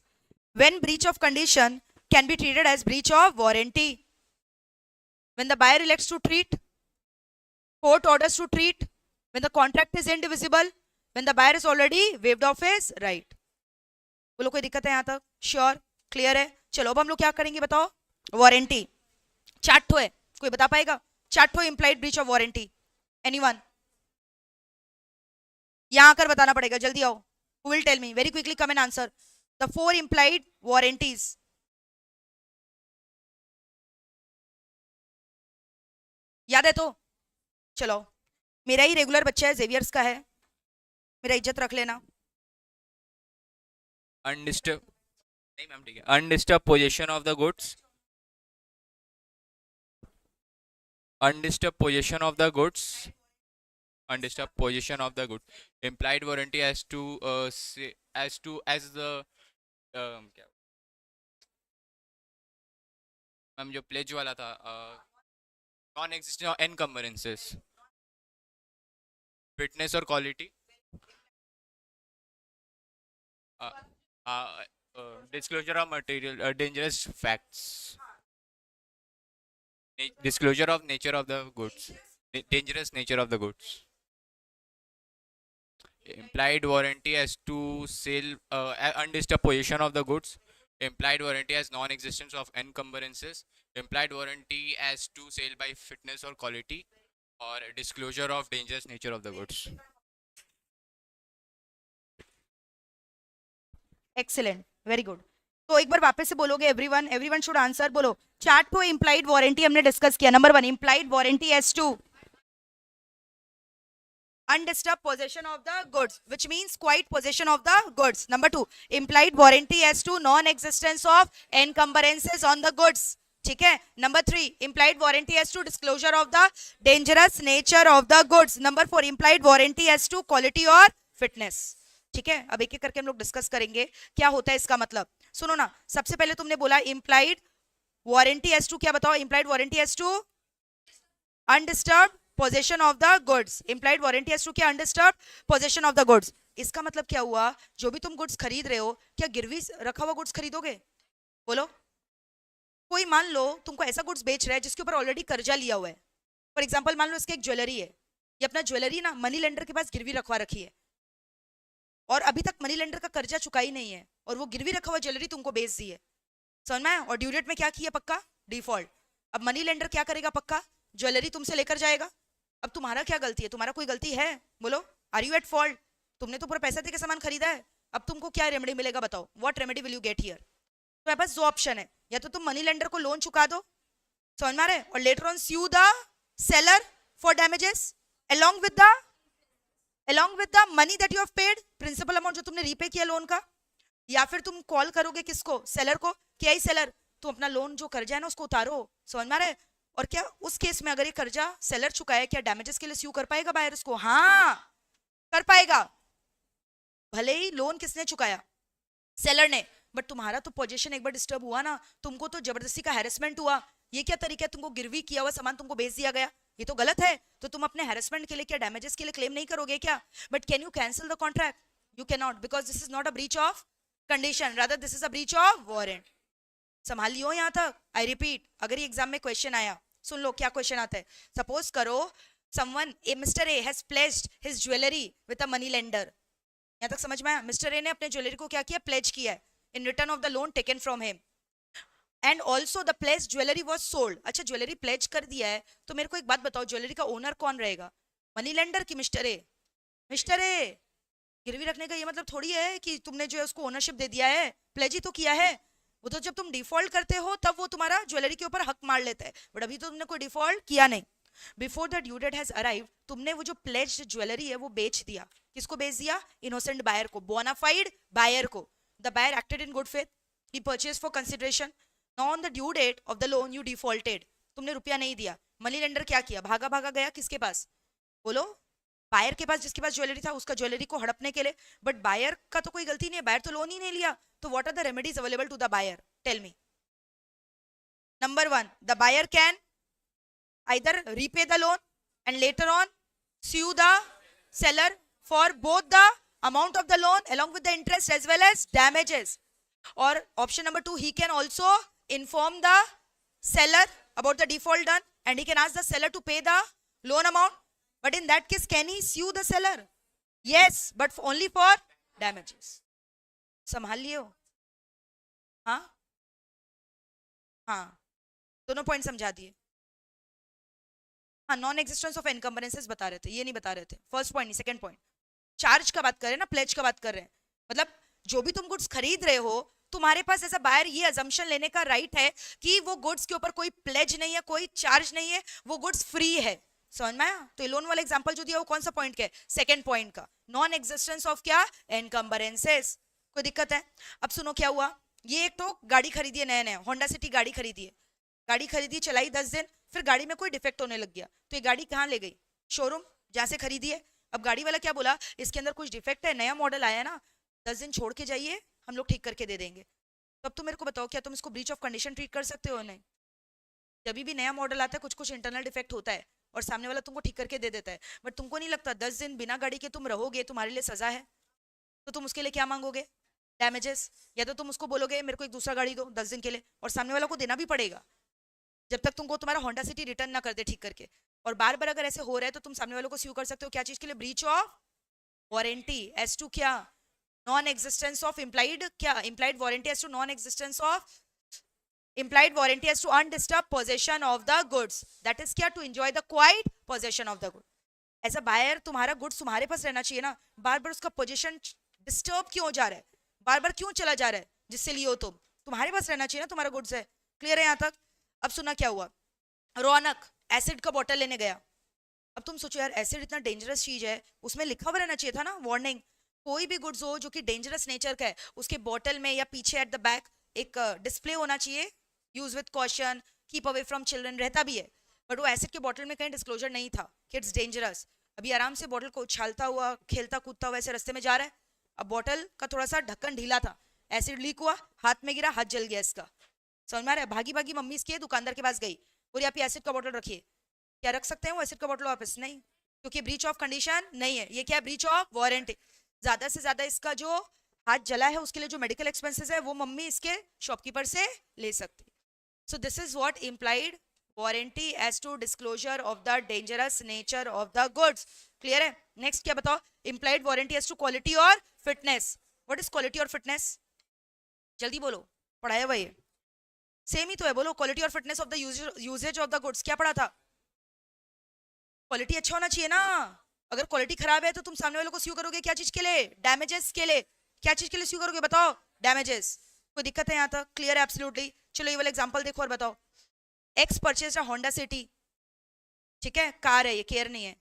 When breach of condition can be treated as breach of warranty, when the buyer elects to treat, court orders to treat, when the contract is indivisible, when the buyer is already waived off his right। बोलो कोई दिक्कत है यहाँ तक, sure, clear है। चलो अब हम लोग क्या करेंगे बताओ, वारंटी चार ठो है, कोई बता पाएगा, चार ठो implied breach of warranty, anyone, यहाँ आकर बताना पड़ेगा, जल्दी आओ, who will tell me, very quickly come and answer the 4 implied warranties। याद है तो चलो, मेरा ही रेगुलर बच्चा है, जेवियर्स का है, मेरा इज्जत रख लेना। अनडिस्टर्ब, नहीं मैम ठीक है, undisturbed position of the goods, undisturbed position of the goods, undisturbed position of the goods, implied warranty as to as the क्या मैम जो प्लेज वाला था, नॉन एग्जिस्टेंस एनकम्बरेंसेस, फिटनेस और quality, disclosure of material dangerous facts, disclosure of nature of the goods, dangerous nature of the goods, implied warranty as to sale, undisturbed possession of the goods, implied warranty as non-existence of encumbrances, implied warranty as to sale by fitness or quality, or disclosure of dangerous nature of the goods. Excellent, very good. तो एक बार वापस से बोलोगे, everyone everyone should answer. बोलो, chart पे implied warranty हमने discuss किया। Number 1, implied warranty as to undisturbed possession of the goods, which means quiet possession of the goods. Number 2, implied warranty as to non-existence of encumbrances on the goods. ठीक है। Number 3, implied warranty as to disclosure of the dangerous nature of the goods. Number 4, implied warranty as to quality or fitness. ठीक है। अब एक एक करके हम लोग डिस्कस करेंगे क्या होता है इसका मतलब। सुनो ना, सबसे पहले तुमने बोला implied warranty as to, क्या बताओ, implied warranty as to undisturbed possession of the goods. implied warranty as to क्या, undisturbed possession of the goods. इसका मतलब क्या हुआ, जो भी तुम गुड्स खरीद रहे हो, क्या गिरवी रखा हुआ गुड्स खरीदोगे? बोलो। कोई मान लो तुमको ऐसा गुड्स बेच रहा है जिसके ऊपर ऑलरेडी कर्जा लिया हुआ है। फॉर एग्जांपल मान लो इसके एक ज्वेलरी है, ये अपना ज्वेलरी ना मनी लेंडर के पास गिरवी रखवा रखी है, और अभी तक मनी लेंडर का कर्जा चुका ही नहीं है, और वो गिरवी रखा हुआ ज्वेलरी तुमको बेच दी है, समझ में आया? और ड्यू डेट में क्या किया, पक्का डिफॉल्ट। अब मनी लेंडर क्या करेगा, पक्का ज्वेलरी तुमसे लेकर जाएगा। अब तुम्हारा क्या गलती है? तुम्हारा कोई गलती है? बोलो, आर यू एट फॉल्ट? तुमने तो पूरा पैसा देके सामान खरीदा है। अब तुमको क्या रेमेडी मिलेगा, बताओ, what remedy will you get here? तो बस दो ऑप्शन है, या तो तुम मनी लेंडर को लोन चुका दो, समझ में आ रहा है, और later on sue the seller for damages along with the money that you have paid, principal amount जो तुमने रीपे किया लोन का। या फिर तुम कॉल करोगे किसको, सेलर को, क्या ही सेलर, तुम अपना लोन जो कर्जा है ना उसको उतारो, समझ में आ रहा है? और क्या उस केस में अगर ये कर्जा सेलर चुकाया, क्या डैमेजेस के लिए स्यू कर पाएगा बायर उसको? हाँ कर पाएगा, भले ही लोन किसने चुकाया, सेलर ने, बट तुम्हारा तो पोजीशन एक बार डिस्टर्ब हुआ ना, तुमको तो जबरदस्ती का हैरेसमेंट हुआ। ये क्या तरीका है, तुमको गिरवी किया हुआ सामान तुमको बेच दिया गया, ये तो गलत है। तो तुम अपने हैरेसमेंट के लिए क्या डैमेजेस के लिए क्लेम नहीं करोगे क्या? But can you cancel the contract? You can not, because this is not a breach of condition, rather this is a breach of warrant. संभाल लियो यहाँ तक। आई रिपीट, अगर ये एग्जाम में क्वेश्चन आया, सुन लो क्या क्वेश्चन आता है। सपोज करो someone, Mr. A has pledged his jewelry with a money lender. यहाँ तक समझ में आया? मिस्टर ए ने अपने ज्वेलरी को क्या किया, प्लेज किया है in return of the loan taken from him, and also the pledge jewellery was sold. अच्छा, ज्वेलरी प्लेज कर दिया है, तो मेरे को एक बात बताओ, ज्वेलरी का ओनर कौन रहेगा, मनी लेंडर की मिस्टर ए? Mister A. गिरवी रखने का ये मतलब थोड़ी है कि तुमने जो है उसको ओनरशिप दे दिया है, प्लेज ही तो किया है। वो तो जब तुम डिफॉल्ट करते हो तब वो तुम्हारा ज्वेलरी के ऊपर हक मार लेता है, बट अभी तो तुमने कोई डिफॉल्ट किया नहीं। Before the due date has arrived, तुमने वो जो प्लेज्ड ज्वेलरी है वो बेच दिया। किसको बेच दिया? इनोसेंट बायर को, बोनाफाइड बायर को। The buyer acted in good faith, he purchase for consideration. Now on the due date of the loan you defaulted, तुमने रुपया नहीं दिया। मनी लेंडर क्या किया, भागा भागा गया किसके पास, बोलो, बायर के पास, जिसके पास ज्वेलरी था उसका ज्वेलरी को हड़पने के लिए। बट बायर का तो कोई गलती नहीं है, बायर तो लोन ही नहीं लिया। तो what are the remedies available to the buyer, tell me. Number 1, the buyer can either repay the loan and later on sue the seller for both the amount of the loan along with the interest as well as damages. Or option number 2, he can also inform the seller about the default done and he can ask the seller to pay the loan amount. But in that case, can he sue the seller? Yes, but only for damages. संभाल लियो। हाँ हाँ, दोनों point समझा दिए। हाँ, non existence of एनकम्बरेंसेस बता रहे थे, ये नहीं बता रहे थे। फर्स्ट पॉइंट नहीं, सेकंड पॉइंट। चार्ज का बात कर रहे हैं ना, प्लेज का बात कर रहे हैं। मतलब जो भी तुम गुड्स खरीद रहे हो, तुम्हारे पास एज अ बायर ये अजम्पशन लेने का राइट है कि वो गुड्स के ऊपर कोई प्लेज नहीं है, कोई चार्ज नहीं है, वो गुड्स फ्री है। समझ में आया? तो ये लोन वाला एग्जांपल जो दिया वो कौन सा पॉइंट का है, सेकंड पॉइंट का, नॉन एग्जिस्टेंस ऑफ क्या, एनकम्बरेंसेस। कोई दिक्कत है? अब सुनो क्या हुआ। ये एक तो गाड़ी खरीदी है, नया नया होंडा सिटी गाड़ी खरीदी है, गाड़ी खरीदी, चलाई 10 दिन, फिर गाड़ी में कोई डिफेक्ट होने लग गया, तो ये गाड़ी कहाँ ले गई, शोरूम जहाँ से खरीदी है। अब गाड़ी वाला क्या बोला, इसके अंदर कुछ डिफेक्ट है, नया मॉडल आया ना, 10 दिन छोड़ के जाइए, हम लोग ठीक करके दे देंगे। तो अब तुम मेरे को बताओ, क्या तुम इसको ब्रीच ऑफ कंडीशन ट्रीट कर सकते हो? नहीं। जब भी नया मॉडल आता है कुछ कुछ इंटरनल डिफेक्ट होता है और सामने वाला तुमको ठीक करके दे देता है, बट तुमको नहीं लगता 10 दिन बिना गाड़ी के तुम रहोगे तुम्हारे लिए सजा है? तो तुम उसके लिए क्या मांगोगे? डैमेजेस। या तो तुम उसको बोलोगे मेरे को एक दूसरा गाड़ी दो 10 दिन के लिए, और सामने वाला को देना भी पड़ेगा जब तक तुमको तुम्हारा होंडा सिटी रिटर्न ना कर दे ठीक करके। और बार बार अगर ऐसे हो रहा है तो तुम सामने वालों को स्यू कर सकते हो, क्या चीज के लिए? Breach of warranty as to क्या? नॉन एग्जिस्टेंस ऑफ इम्प्लाइड, क्या implied warranty as to non existence of implied warranty as to undisturbed possession of the goods, that is क्या? to enjoy the quiet possession of the good. ऐसा buyer तुम्हारा goods तुम्हारे पास रहना चाहिए ना, बार बार उसका position disturb क्यों हो जा रहा है, बार बार क्यों चला जा रहा है? जिससे लियो तुम, तुम्हारे पास रहना चाहिए ना तुम्हारा गुड्स है। क्लियर है यहाँ तक? अब सुना क्या हुआ, रौनक एसिड का बॉटल लेने गया। अब तुम सोचो यार एसिड इतना डेंजरस चीज है, उसमें लिखा हुआ रहना चाहिए था ना वार्निंग। कोई भी गुड्स हो जो कि डेंजरस नेचर का है उसके बॉटल में या पीछे एट द बैक एक डिस्प्ले होना चाहिए, use with caution, keep away from children, रहता भी है। बट वो एसिड के बॉटल में कहीं डिस्क्लोजर नहीं था कि इट्स डेंजरस। अभी आराम से बॉटल को उछालता हुआ खेलता कूदता हुआ ऐसे रास्ते में जा रहा है, अब बॉटल का थोड़ा सा ढक्कन ढीला था, एसिड लीक हुआ, हाथ में गिरा, हाथ जल गया इसका। समझ में आ रहा है? भागी भागी मम्मी इसके दुकानदार के पास गई, बोली आप ये एसिड का बॉटल रखिए। क्या रख सकते हैं वो एसिड का बॉटल वापस? नहीं, क्योंकि ब्रीच ऑफ कंडीशन नहीं है, ये क्या है? Breach of warranty. ज्यादा से ज्यादा इसका जो हाथ जला है उसके लिए जो मेडिकल एक्सपेंसेस है वो मम्मी इसके शॉपकीपर से ले सकती। So this is what implied warranty as to disclosure of the dangerous nature of the goods. Clear है? Next क्या बताओ? Implied warranty as to quality or fitness. What is quality or fitness? जल्दी बोलो, पढ़ाया हुआ ये सेम ही तो है, बोलो। क्वालिटी और fitness of the usages of the goods, क्या पढ़ा था? क्वालिटी अच्छा होना चाहिए ना। अगर क्वालिटी खराब है तो तुम सामने वालों को स्यू करोगे क्या चीज के लिए? डैमेजेस के लिए। क्या चीज के लिए स्यू करोगे बताओ? डैमेजेस। कोई दिक्कत है यहाँ तक? क्लियर है? एब्सोल्युटली। चलो ये वाला एग्जांपल देखो और बताओ। X purchase a Honda city, ठीक है, कार है ये, केयर नहीं है,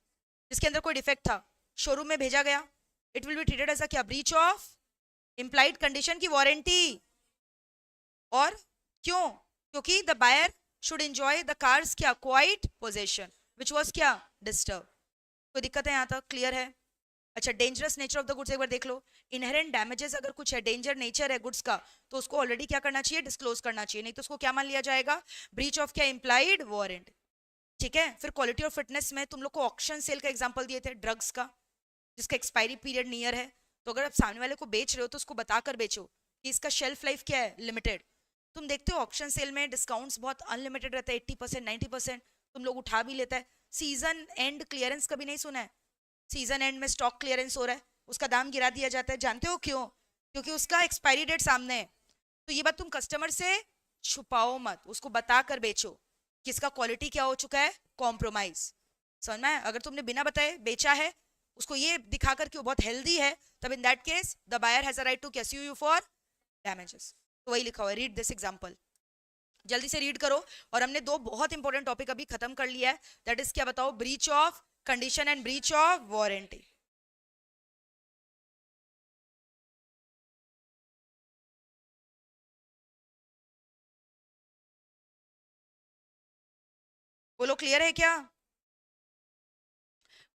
जिसके अंदर कोई डिफेक्ट था, शोरूम में भेजा गया। It will be treated as a क्या? ब्रीच ऑफ इम्प्लाइड कंडीशन की वारंटी। और क्यों? क्योंकि the buyer should enjoy the cars क्या? क्वाइट पोजेशन विच वॉज क्या? डिस्टर्ब। कोई दिक्कत है यहाँ तक? क्लियर है? अच्छा, dangerous nature of the goods एक बार देख लो। इनहेरेंट डैमेजेस अगर कुछ है, डेंजर नेचर है गुड्स का, तो उसको ऑलरेडी क्या करना चाहिए? डिस्क्लोज करना चाहिए, नहीं तो उसको क्या मान लिया जाएगा? ब्रीच ऑफ क्या? Implied warrant. ठीक है। फिर क्वालिटी और फिटनेस में तुम लोग को ऑक्शन सेल का एग्जांपल दिए थे, ड्रग्स का, जिसका एक्सपायरी पीरियड नियर है। तो अगर आप सामने वाले को बेच रहे हो तो उसको बताकर बेचो कि इसका शेल्फ लाइफ क्या है? लिमिटेड। तुम देखते हो ऑक्शन सेल में डिस्काउंट्स बहुत अनलिमिटेड रहता है, 80% 90%, तुम लोग उठा भी लेता है। सीजन एंड क्लियरेंस कभी नहीं सुना है? सीजन एंड में स्टॉक क्लियरेंस हो रहा है, उसका दाम गिरा दिया जाता है। जानते हो क्यों? क्योंकि उसका एक्सपायरी डेट सामने है। तो ये बात तुम कस्टमर से छुपाओ मत, उसको बता कर बेचो कि इसका क्वालिटी क्या हो चुका है? कॉम्प्रोमाइज। समझ में? अगर तुमने बिना बताए बेचा है, उसको ये दिखाकर कि वो बहुत हेल्दी है, तब in that case the buyer has a right to sue you for damages. तो वही लिखा हुआ है, रीड दिस एग्जांपल। जल्दी से रीड करो। और हमने दो बहुत इंपॉर्टेंट टॉपिक अभी खत्म कर लिया है, दैट इज क्या बताओ? Breach of condition and breach of warranty. बोलो क्लियर है क्या?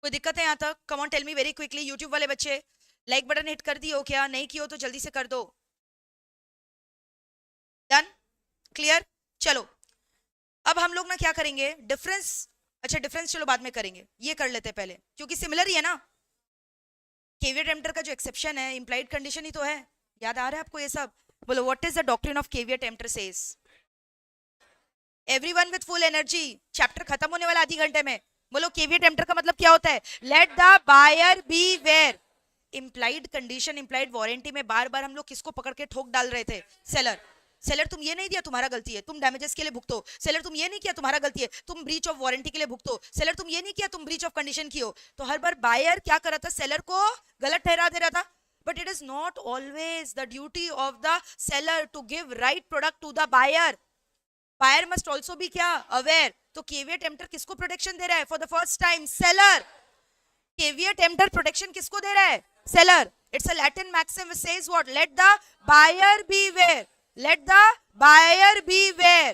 कोई दिक्कत है यहाँ तक? Come on tell me very quickly. YouTube वाले बच्चे लाइक बटन हिट कर दियो क्या? नहीं कियो तो जल्दी से कर दो। डन? क्लियर? चलो अब हम लोग ना क्या करेंगे, डिफरेंस। अच्छा डिफरेंस चलो बाद में करेंगे, ये कर लेते हैं पहले, क्योंकि सिमिलर ही है ना। केवियट एम्प्टर का जो एक्सेप्शन है इंप्लाइड कंडीशन ही तो है। याद आ रहा है आपको ये सब? बोलो what is the doctrine of caveat emptor says? Everyone with full energy, chapter खत्म होने वाला आधी घंटे में। बोलो केवियट एम्प्टर का मतलब क्या होता है? Let the buyer beware. Implied condition implied warranty में बार बार हम लोग किसको पकड़ के ठोक डाल रहे थे? सेलर। सेलर तुम ये नहीं दिया, तुम्हारा गलती है, तुम डैमेजेस के लिए भुगतो। सेलर तुम ये नहीं किया, तुम्हारा गलती है, तुम ब्रीच ऑफ वारंटी के लिए भुगतो। सेलर तुम ये नहीं किया, तुम ब्रीच ऑफ कंडीशन की हो। तो हर बार बायर क्या कर रहा था? सेलर को गलत ठहरा दे रहा था। But it is not always the duty of the seller to give right product to the buyer. Buyer must also be क्या? अवेयर। तो केवियट एम्प्टर किसको प्रोटेक्शन दे रहा है? For the first time seller. Caveat emptor protection किसको दे रहा है? Seller. It's a Latin maxim which says what? Let the buyer beware. Let the buyer beware.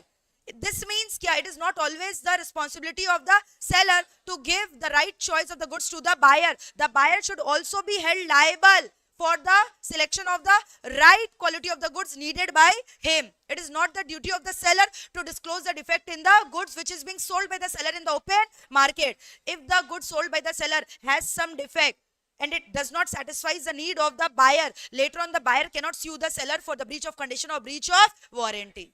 This means क्या? It is not always the responsibility of the seller to give the right choice of the goods to the buyer. The buyer should also be held liable for the selection of the right quality of the goods needed by him. It is not the duty of the seller to disclose the defect in the goods which is being sold by the seller in the open market. If the goods sold by the seller has some defect and it does not satisfy the need of the buyer, later on the buyer cannot sue the seller for the breach of condition or breach of warranty.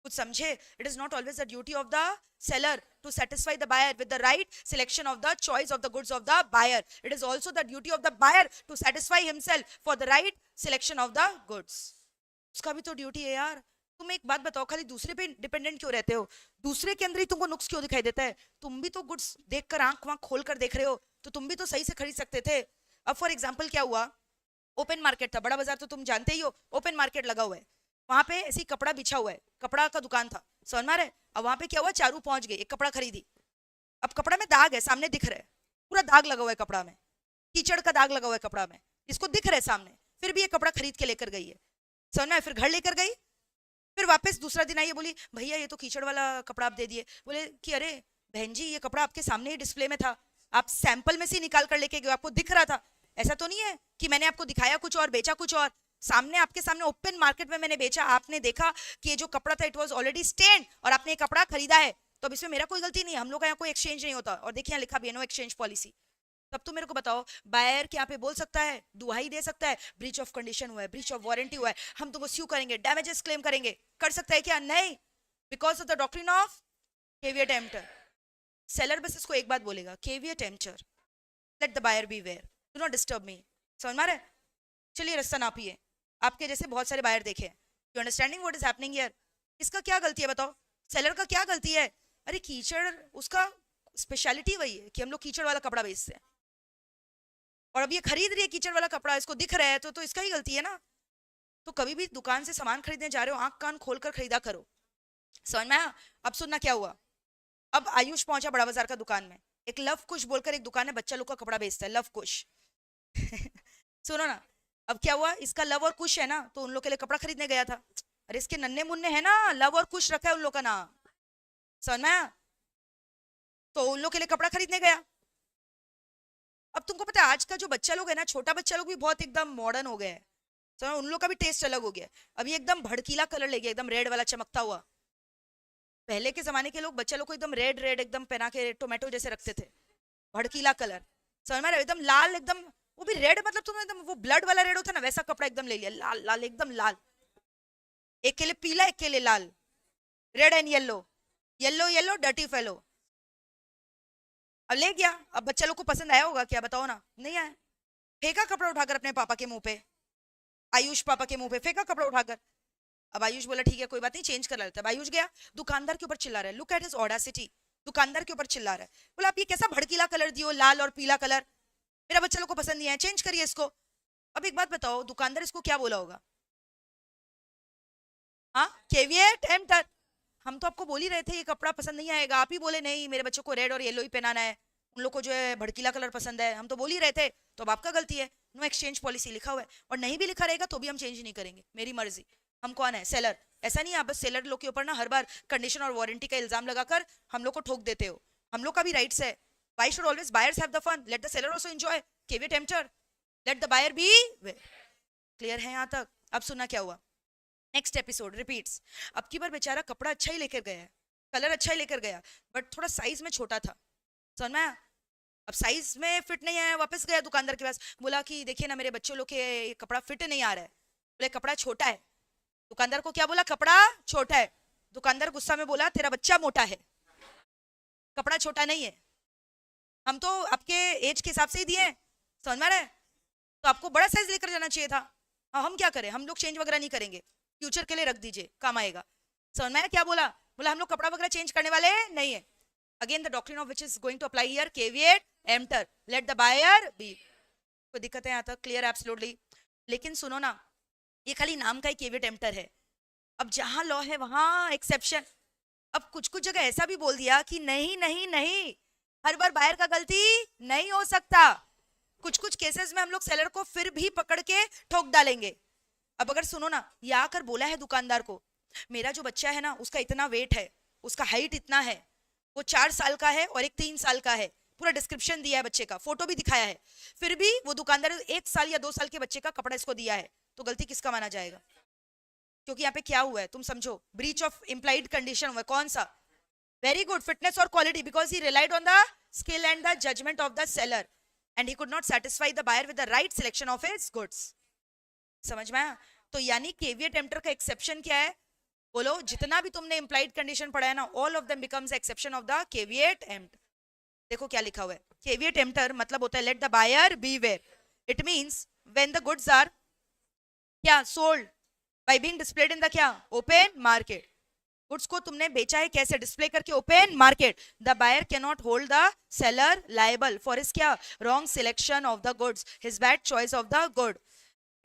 कुछ समझे? It is not always the duty of the seller to satisfy the buyer with the right selection of the choice of the goods of the buyer. It is also the duty of the buyer to satisfy himself for the right selection of the goods. उसका भी तो duty है यार. तुम एक बात बताओ, खाली दूसरे पे डिपेंडेंट क्यों रहते हो? दूसरे के अंदर ही तुमको नुक्स क्यों दिखाई देता है? तुम भी तो गुड्स देखकर आंख वाँख खोल कर देख रहे हो, तो तुम भी तो सही से खरीद सकते थे. अब फॉर एग्जाम्पल क्या हुआ, ओपन मार्केट था, बड़ा बाजार तो तुम जानते ही हो, ओपन मार्केट लगा हुआ है, वहां पे ऐसी कपड़ा बिछा हुआ है, कपड़ा का दुकान था, समझ में आ रहा है? अब वहां पे क्या हुआ, चारू पहुंच गए, एक कपड़ा खरीदी. अब कपड़ा में दाग है, सामने दिख रहा है, पूरा दाग लगा हुआ है कपड़ा में, कीचड़ का दाग लगा हुआ है कपड़ा में, इसको दिख रहा है सामने, फिर भी ये कपड़ा खरीद के लेकर गई है, समझ में? फिर घर लेकर गई, फिर वापस दूसरा दिन आई, बोली भैया ये तो कीचड़ वाला कपड़ा आप दे दिए. बोले कि अरे बहन जी ये कपड़ा आपके सामने ही डिस्प्ले में था, आप सैंपल में से निकाल कर लेके गए, आपको दिख रहा था. ऐसा तो नहीं है कि मैंने आपको दिखाया कुछ और बेचा कुछ और. सामने आपके सामने ओपन मार्केट में मैंने बेचा, आपने देखा कि ये जो कपड़ा था इट वाज ऑलरेडी स्टेन्ड और आपने ये कपड़ा खरीदा है, तो अब इसमें मेरा कोई गलती नहीं है. हम लोग का यहाँ कोई एक्सचेंज नहीं होता, और देखिए यहाँ लिखा भी है नो एक्सचेंज पॉलिसी. तब तो मेरे को बताओ, बायर क्या पे बोल सकता है, दुहाई दे सकता है, ब्रीच ऑफ कंडीशन हुआ है, ब्रीच ऑफ वारंटी हुआ है, हम तुमको स्यू करेंगे, डैमेजेस क्लेम करेंगे, कर सकता है क्या? नहीं. Because of the doctrine of caveat emptor. Seller बस इसको एक बात बोलेगा, caveat emptor, let the buyer beware, do not disturb me. समझ में आ रहा है? चलिए रास्ता नापिए, आपके जैसे बहुत सारे बायर देखे, you understanding what is happening here? इसका क्या गलती है बताओ? सेलर का क्या गलती है? अरे कीचड़, उसका स्पेशलिटी वही है कि हम लोग कीचड़ वाला कपड़ा बेचते हैं, और अब ये खरीद रही है कीचड़ वाला कपड़ा, इसको दिख रहा है, तो इसका ही गलती है ना. तो कभी भी दुकान से सामान खरीदने जा रहे हो, आंख कान खोलकर खरीदा करो. समझ में आया? अब सुनना क्या हुआ. अब आयुष पहुंचा बड़ा बाजार का दुकान में, एक लव कुश बोलकर एक दुकान है, बच्चा लोग का कपड़ा बेचता है, लव कुश. सुनो ना, अब क्या हुआ, इसका लव और कुश है ना, तो उन लोग के लिए कपड़ा खरीदने गया था. अरे इसके नन्हे मुन्ने है ना, लव और कुश रखा है उन लोग का नाम, समझ में आया? तो उन लोग के लिए कपड़ा खरीदने गया. अब तुमको पता है आज का जो बच्चा लोग है ना, छोटा बच्चा लोग भी बहुत एकदम मॉडर्न हो गया है, तो उन लोग का भी टेस्ट अलग हो गया. अब ये एकदम भड़कीला कलर ले गया, एकदम रेड वाला चमकता हुआ. पहले के जमाने के लोग बच्चा लोग को एकदम रेड रेड एकदम पहना के टोमेटो जैसे रखते थे, भड़कीला कलर, समझ में? एकदम लाल, एकदम वो भी रेड, मतलब तुम एकदम वो ब्लड वाला रेड होता ना, वैसा कपड़ा एकदम ले लिया, लाल लाल एकदम लाल. एक के लिए पीला, एक के लिए लाल, red and yellow, yellow yellow dirty fellow. अब ले गया, अब बच्चा लोग को पसंद आया होगा क्या, बताओ ना? नहीं आया. फेंका कपड़ा उठाकर अपने पापा के मुंह पे, आयुष पापा के मुंह पे फेंका कपड़ा उठाकर. अब आयुष बोला ठीक है कोई बात नहीं, चेंज कर लेता है. आयुष गया, दुकानदार के ऊपर चिल्ला रहा है, लुक एट हिज ऑडासिटी, दुकानदार के ऊपर चिल्ला रहा है, बोला आप ये कैसा भड़कीला कलर दियो, लाल और पीला कलर, मेरा बच्चा लोग को पसंद नहीं है, चेंज करिए इसको. अब एक बात बताओ, दुकानदार इसको क्या बोला होगा? हाँ, केविएट एम्प्टर, हम तो आपको बोल ही रहे थे ये कपड़ा पसंद नहीं आएगा, आप ही बोले नहीं मेरे बच्चों को रेड और येलो ही पहनाना है, उन लोग को जो है भड़कीला कलर पसंद है, हम तो बोल ही रहे थे, तो अब आपका गलती है. नो एक्सचेंज पॉलिसी लिखा हुआ है, और नहीं भी लिखा रहेगा तो भी हम चेंज नहीं करेंगे, मेरी मर्जी. हम कौन है? सेलर. ऐसा नहीं है आप बस सेलर लोग के ऊपर ना हर बार कंडीशन और वारंटी का इल्जाम लगाकर हम लोग को ठोक देते हो. हम लोग का भी राइट्स है. Why should always buyers have the fun? Let the seller also enjoy. Caveat emptor. Let the buyer be. Clear है यहाँ तक? अब सुनना क्या हुआ. Next episode repeats. अब की बार बेचारा कपड़ा अच्छा ही लेकर गया है, कलर अच्छा ही लेकर गया, बट थोड़ा साइज में छोटा था, समझ में आया? अब साइज में फिट नहीं आया, वापस गया दुकानदार के पास, बोला कि देखिए ना मेरे बच्चों लोग के कपड़ा फिट नहीं आ रहा है. बोले कपड़ा छोटा है. दुकानदार को क्या बोला? कपड़ा छोटा है. दुकानदार गुस्सा में बोला तेरा बच्चा मोटा है, कपड़ा छोटा नहीं है, हम तो आपके एज के हिसाब से ही दिए हैं, समझ में आ रहा है? तो आपको बड़ा साइज लेकर जाना चाहिए था. हाँ, हम क्या करें, हम लोग चेंज वगैरह नहीं करेंगे, फ्यूचर के लिए रख दीजिए, काम आएगा. समझ में आया क्या बोला? बोला हम लोग कपड़ा वगैरह चेंज करने वाले नहीं है. Again the doctrine of which is going to apply here, caveat emptor, let the buyer be. कोई दिक्कत है यहाँ तक? क्लियर है एब्सोल्युटली. लेकिन सुनो ना, ये खाली नाम का ही केविएट एम्प्टर है. अब जहां लॉ है वहां एक्सेप्शन. अब कुछ कुछ जगह ऐसा भी बोल दिया कि नहीं नहीं नहीं, हर बार बायर का गलती नहीं हो सकता. कुछ कुछ केसेस में हम लोग सेलर को फिर भी पकड़ के ठोक डालेंगे. अब अगर सुनो ना, ये आकर बोला है दुकानदार को मेरा जो बच्चा है ना उसका इतना वेट है, उसका हाइट इतना है, वो 4 साल का है और एक 3 साल का है, पूरा डिस्क्रिप्शन दिया है बच्चे का, फोटो भी दिखाया है, फिर भी वो दुकानदार 1 साल या 2 साल के बच्चे का कपड़ा इसको दिया है, तो गलती किसका माना जाएगा? क्योंकि यहाँ पे क्या हुआ है तुम समझो, ब्रीच ऑफ इम्प्लाइड कंडीशन हुआ है, कौन सा? वेरी गुड, फिटनेस और quality, because he relied on the skill and the judgement of the seller and he could not satisfy the buyer with the right selection of his goods. समझ में आया? तो यानी केवीएट एम्प्टर का exception क्या है? बोलो, जितना भी तुमने इम्प्लाइड कंडीशन पढ़ा है ना, all of them becomes exception of the caveat emptor. देखो क्या लिखा हुआ है, केवीएट एम्प्टर मतलब होता है let the buyer beware. It means when the goods are क्या sold by being displayed in the क्या ओपन मार्केट। गुड्स को तुमने बेचा है कैसे? डिस्प्ले करके open market. The buyer can not hold the seller liable for his क्या wrong selection of the goods, his bad choice of the good.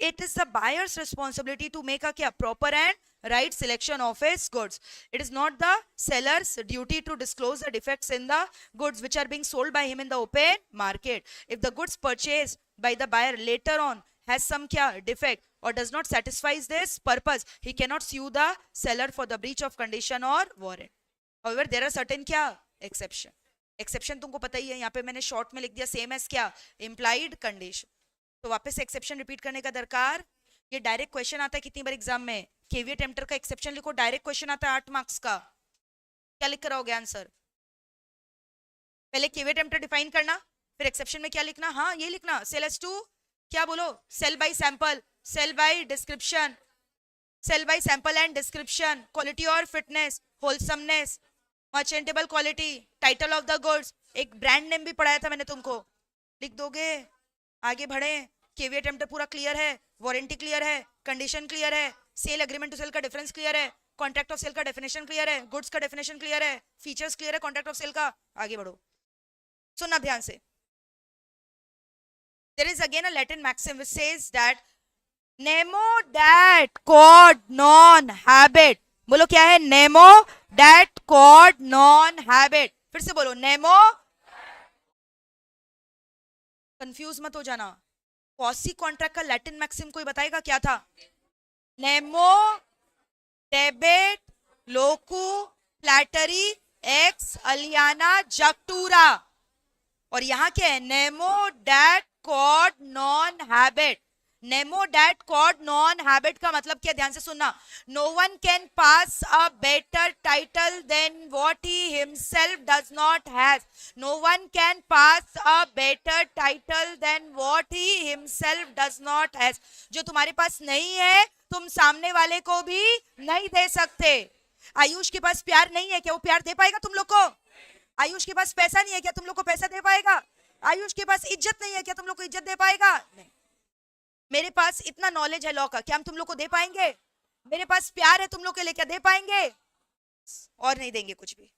It is the buyer's responsibility to make a kya proper and right selection of his goods. It is not the seller's duty to disclose the defects in the goods which are being sold by him in the open market. If the goods purchased by the buyer later on has some kya defect or does not satisfy this purpose, he cannot sue the seller for the breach of condition or warrant. However, there are certain kya exception. Exception तुमको पता ही है, यहाँ पे मैंने short में लिख दिया same as क्या implied condition. तो वापस एक्सेप्शन रिपीट करने का दरकार, ये डायरेक्ट क्वेश्चन आता है कितनी बार एग्जाम में, केवीएट एम्प्टर का एक्सेप्शन लिखो, डायरेक्ट क्वेश्चन आता है 8 मार्क्स का। क्या लिख कर आओगे आंसर? पहले केवीएट एम्प्टर डिफाइन करना, फिर एक्सेप्शन में क्या लिखना, हाँ ये लिखना, सेल एज टू क्या बोलो, sale by sample, sale by description, sale by sample and description, quality और fitness, wholesomeness, merchantable quality, title of the goods, एक ब्रांड नेम भी पढ़ाया था मैंने तुमको, लिख दोगे। आगे बढ़े, केवीएट एम्प्टर पूरा क्लियर है, वारंटी क्लियर है, कंडीशन क्लियर है, सेल एग्रीमेंट टू सेल का डिफरेंस क्लियर है, कॉन्ट्रैक्ट ऑफ सेल का डेफिनेशन क्लियर है, गुड्स का डेफिनेशन क्लियर है, फीचर्स क्लियर है कॉन्ट्रैक्ट ऑफ सेल का। आगे बढ़ो, सुनना ध्यान से। There is again a Latin maxim which says that nemo dat quod non habet। बोलो क्या है? nemo dat quod non habet। फिर से बोलो, nemo, कंफ्यूज मत हो जाना। क्वासी कॉन्ट्रैक्ट का लैटिन मैक्सिम कोई बताएगा क्या था? नेमो डेबिट लोकू फ्लैटरी एक्स अलियाना जक्टूरा। और यहाँ क्या है? नेमो डैट कॉड नॉन हैबिट। नेमो डैट कॉड नॉन हैबिट का मतलब क्या? ध्यान से सुनना। No one can pass a better title than what he himself does not has. No one can pass a better title than what he himself does not has. जो तुम्हारे पास नहीं है तुम सामने वाले को भी नहीं दे सकते। आयुष के पास प्यार नहीं है, क्या वो प्यार दे पाएगा तुम लोग को? आयुष के पास पैसा नहीं है, क्या तुम लोग को पैसा दे पाएगा? आयुष के पास इज्जत नहीं है, क्या तुम लोग को इज्जत दे पाएगा? नहीं। मेरे पास इतना नॉलेज है लॉ का, क्या हम तुम लोग को दे पाएंगे? मेरे पास प्यार है तुम लोग के लिए, क्या दे पाएंगे? और नहीं देंगे कुछ भी।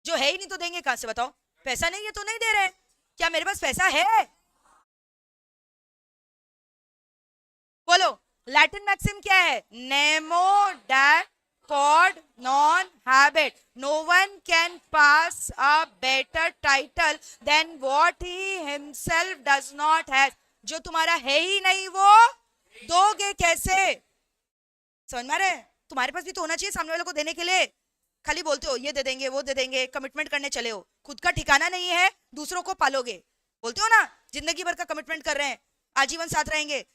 जो है ही नहीं तो देंगे कहां से? बताओ, पैसा नहीं है तो नहीं दे रहे। क्या मेरे पास पैसा है? बोलो, लैटिन मैक्सिम क्या है? Nemo that code non habet. No one can pass a better title than what he himself does not has. जो तुम्हारा है ही नहीं वो दोगे कैसे? समझ में आ रहा है? तुम्हारे पास भी तो होना चाहिए सामने वाले को देने के लिए। खाली बोलते हो ये दे देंगे वो दे देंगे, कमिटमेंट करने चले हो, खुद का ठिकाना नहीं है, दूसरों को पालोगे। बोलते हो ना जिंदगी भर का कमिटमेंट कर रहे हैं, आजीवन साथ रहेंगे,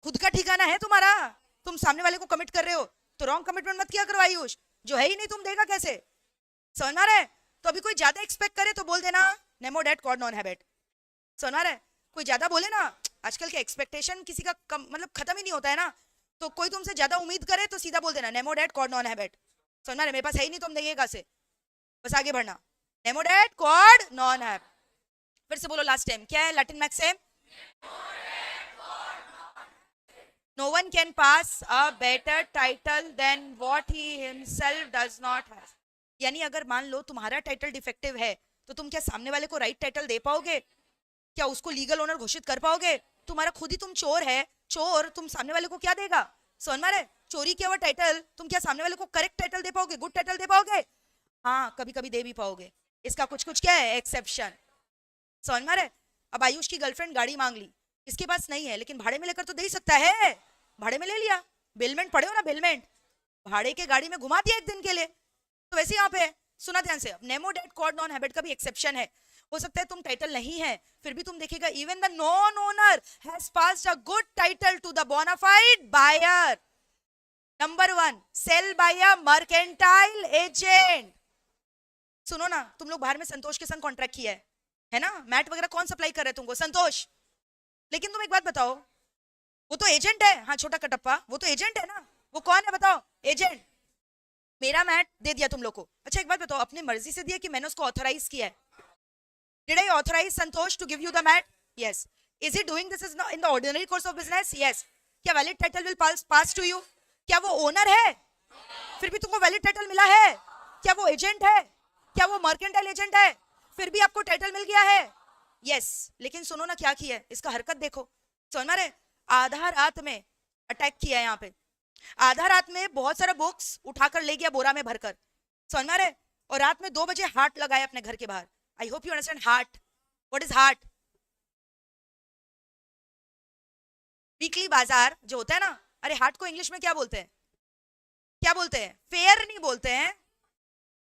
खुद का ठिकाना है तुम्हारा, तुम सामने वाले को कमिट कर रहे हो, तो रॉन्ग कमिटमेंट मत किया करो आयुष। जो है ही नहीं तुम देगा कैसे? समझ में आ रहा है? तो अभी कोई ज्यादा एक्सपेक्ट करे तो बोल देना nemo that code non habet. समझ में आ रहा है? कोई ज्यादा बोले ना, आजकल के एक्सपेक्टेशन किसी का मतलब खत्म ही नहीं होता है ना, तो कोई तुमसे ज्यादा उम्मीद करे तो सीधा बोल देना nemo that code non habet. समझ में आ रहा है? मेरे पास है ही नहीं, तुम देंगे कहां से? बस आगे बढ़ना, nemo that code non habet. फिर से बोलो लास्ट टाइम, क्या है Latin maxim? No one can pass a better title than what he himself does not have. यानी अगर मान लो तुम्हारा टाइटल डिफेक्टिव है तो तुम क्या सामने वाले को राइट टाइटल दे पाओगे? क्या उसको लीगल ओनर घोषित कर पाओगे? तुम्हारा खुद ही तुम चोर है, चोर तुम सामने वाले को क्या देगा? समझ में आ रहा है? चोरी किया हुआ टाइटल तुम क्या सामने वाले को करेक्ट टाइटल दे पाओगे, गुड टाइटल दे पाओगे? हाँ, कभी कभी दे भी पाओगे। इसका कुछ कुछ क्या है? एक्सेप्शन। समझ में आ रहा है? अब आयुष की गर्लफ्रेंड गाड़ी मांग ली, इसके पास नहीं है लेकिन भाड़े में लेकर तो दे ही सकता है। भाड़े में ले लिया, बेलमेंट पड़े हो ना, बेलमेंट भाड़े के गाड़ी में घुमा दिया एक दिन के लिए, तो वैसे यहाँ पे सुना ध्यान से, nemo dat quod non habit का भी एक्सेप्शन है। हो सकता है तुम टाइटल नहीं है, फिर भी तुम देखेगा even the non owner has passed a good title to the bona fide buyer. Number 1, sale by a mercantile agent. सुनो ना, तुम लोग बाहर में संतोष के संग कॉन्ट्रैक्ट किया है ना, मैट वगैरह कौन सप्लाई कर रहे हैं तुमको? संतोष। लेकिन तुम एक बात बताओ, वो तो एजेंट है। हाँ छोटा कटप्पा, वो तो एजेंट है ना। वो कौन है बताओ? एजेंट। मेरा मैट दे दिया तुम लोग को। अच्छा एक बात बताओ, अपनी मर्जी से दिया कि मैंने उसको ऑथराइज किया है? Did I authorize Santosh to give you the mat? Yes. Is he doing this in the ordinary course of business? Yes. क्या valid title will pass to you? क्या वो ओनर है? फिर भी तुमको वैलिड टाइटल मिला है? क्या वो एजेंट है? क्या वो मर्केंटाइल एजेंट है? फिर भी आपको टाइटल मिल गया है? यस। लेकिन सुनो ना क्या किया है, इसका हरकत देखो। समझ में आ रहा है? आधा रात में अटैक किया है यहाँ पे। आधा रात में बहुत सारा बुक्स उठाकर ले गया बोरा में भरकर। समझ में आ रहा है? और रात में 2 बजे हाट लगाया अपने घर के बाहर। I hope you understand heart. What is heart? Weekly बाजार जो होता है ना, अरे हाट को इंग्लिश में क्या बोलते हैं? क्या बोलते हैं? फेयर नहीं बोलते हैं,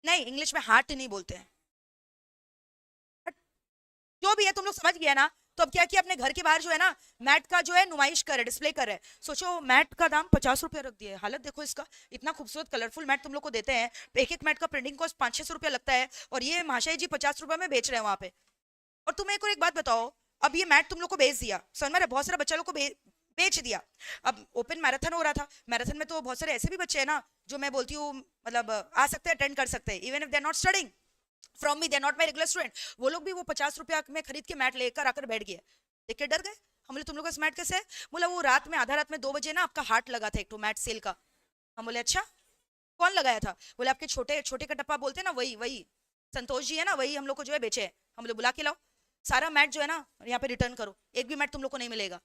नहीं इंग्लिश में हार्ट नहीं बोलते हैं। जो भी है तुम लोग समझ गया ना। तो अब क्या किया, अपने घर के बाहर जो है ना मैट का जो है नुमाइश कर रहे, डिस्प्ले कर रहे हैं। सोचो मैट का दाम 50 रुपया रख दिया है। हालत देखो इसका, इतना खूबसूरत कलरफुल मैट तुम लोग को देते हैं, एक एक मैट का प्रिंटिंग कॉस्ट 500-600 रुपया लगता है, और ये महाशय जी 50 रुपया में बेच रहे हैं वहां पे। और तुम्हें एक बात बताओ, अब ये मैट तुम लोग को बेच दिया, समझ में, बहुत सारे बच्चा लोग को बेच दिया। अब ओपन मैराथन हो रहा था, मैराथन में तो बहुत सारे ऐसे भी बच्चे हैं ना जो मैं बोलती हूँ मतलब आ सकते हैं, अटेंड कर सकते हैं, even if they are not studying from me, they are not my regular student. वो लोग भी वो 50 रुपया में खरीद के मैट लेकर आकर बैठ गए। देख के डर गए। हम बोले तुम लोग का मैट कैसे है? बोला वो रात में आधा रात में 2 बजे ना आपका हाट लगा था एक तो मैट सेल का। हम बोले अच्छा कौन लगाया था? बोले आपके छोटे छोटे कटप्पा बोलते हैं ना, वही संतोष जी है ना, वही हम लोग को जो है बेचे है। हम बोले बुला के लाओ, सारा मैट जो है ना यहाँ पे रिटर्न करो, एक भी मैट तुम लोग को नहीं मिलेगा।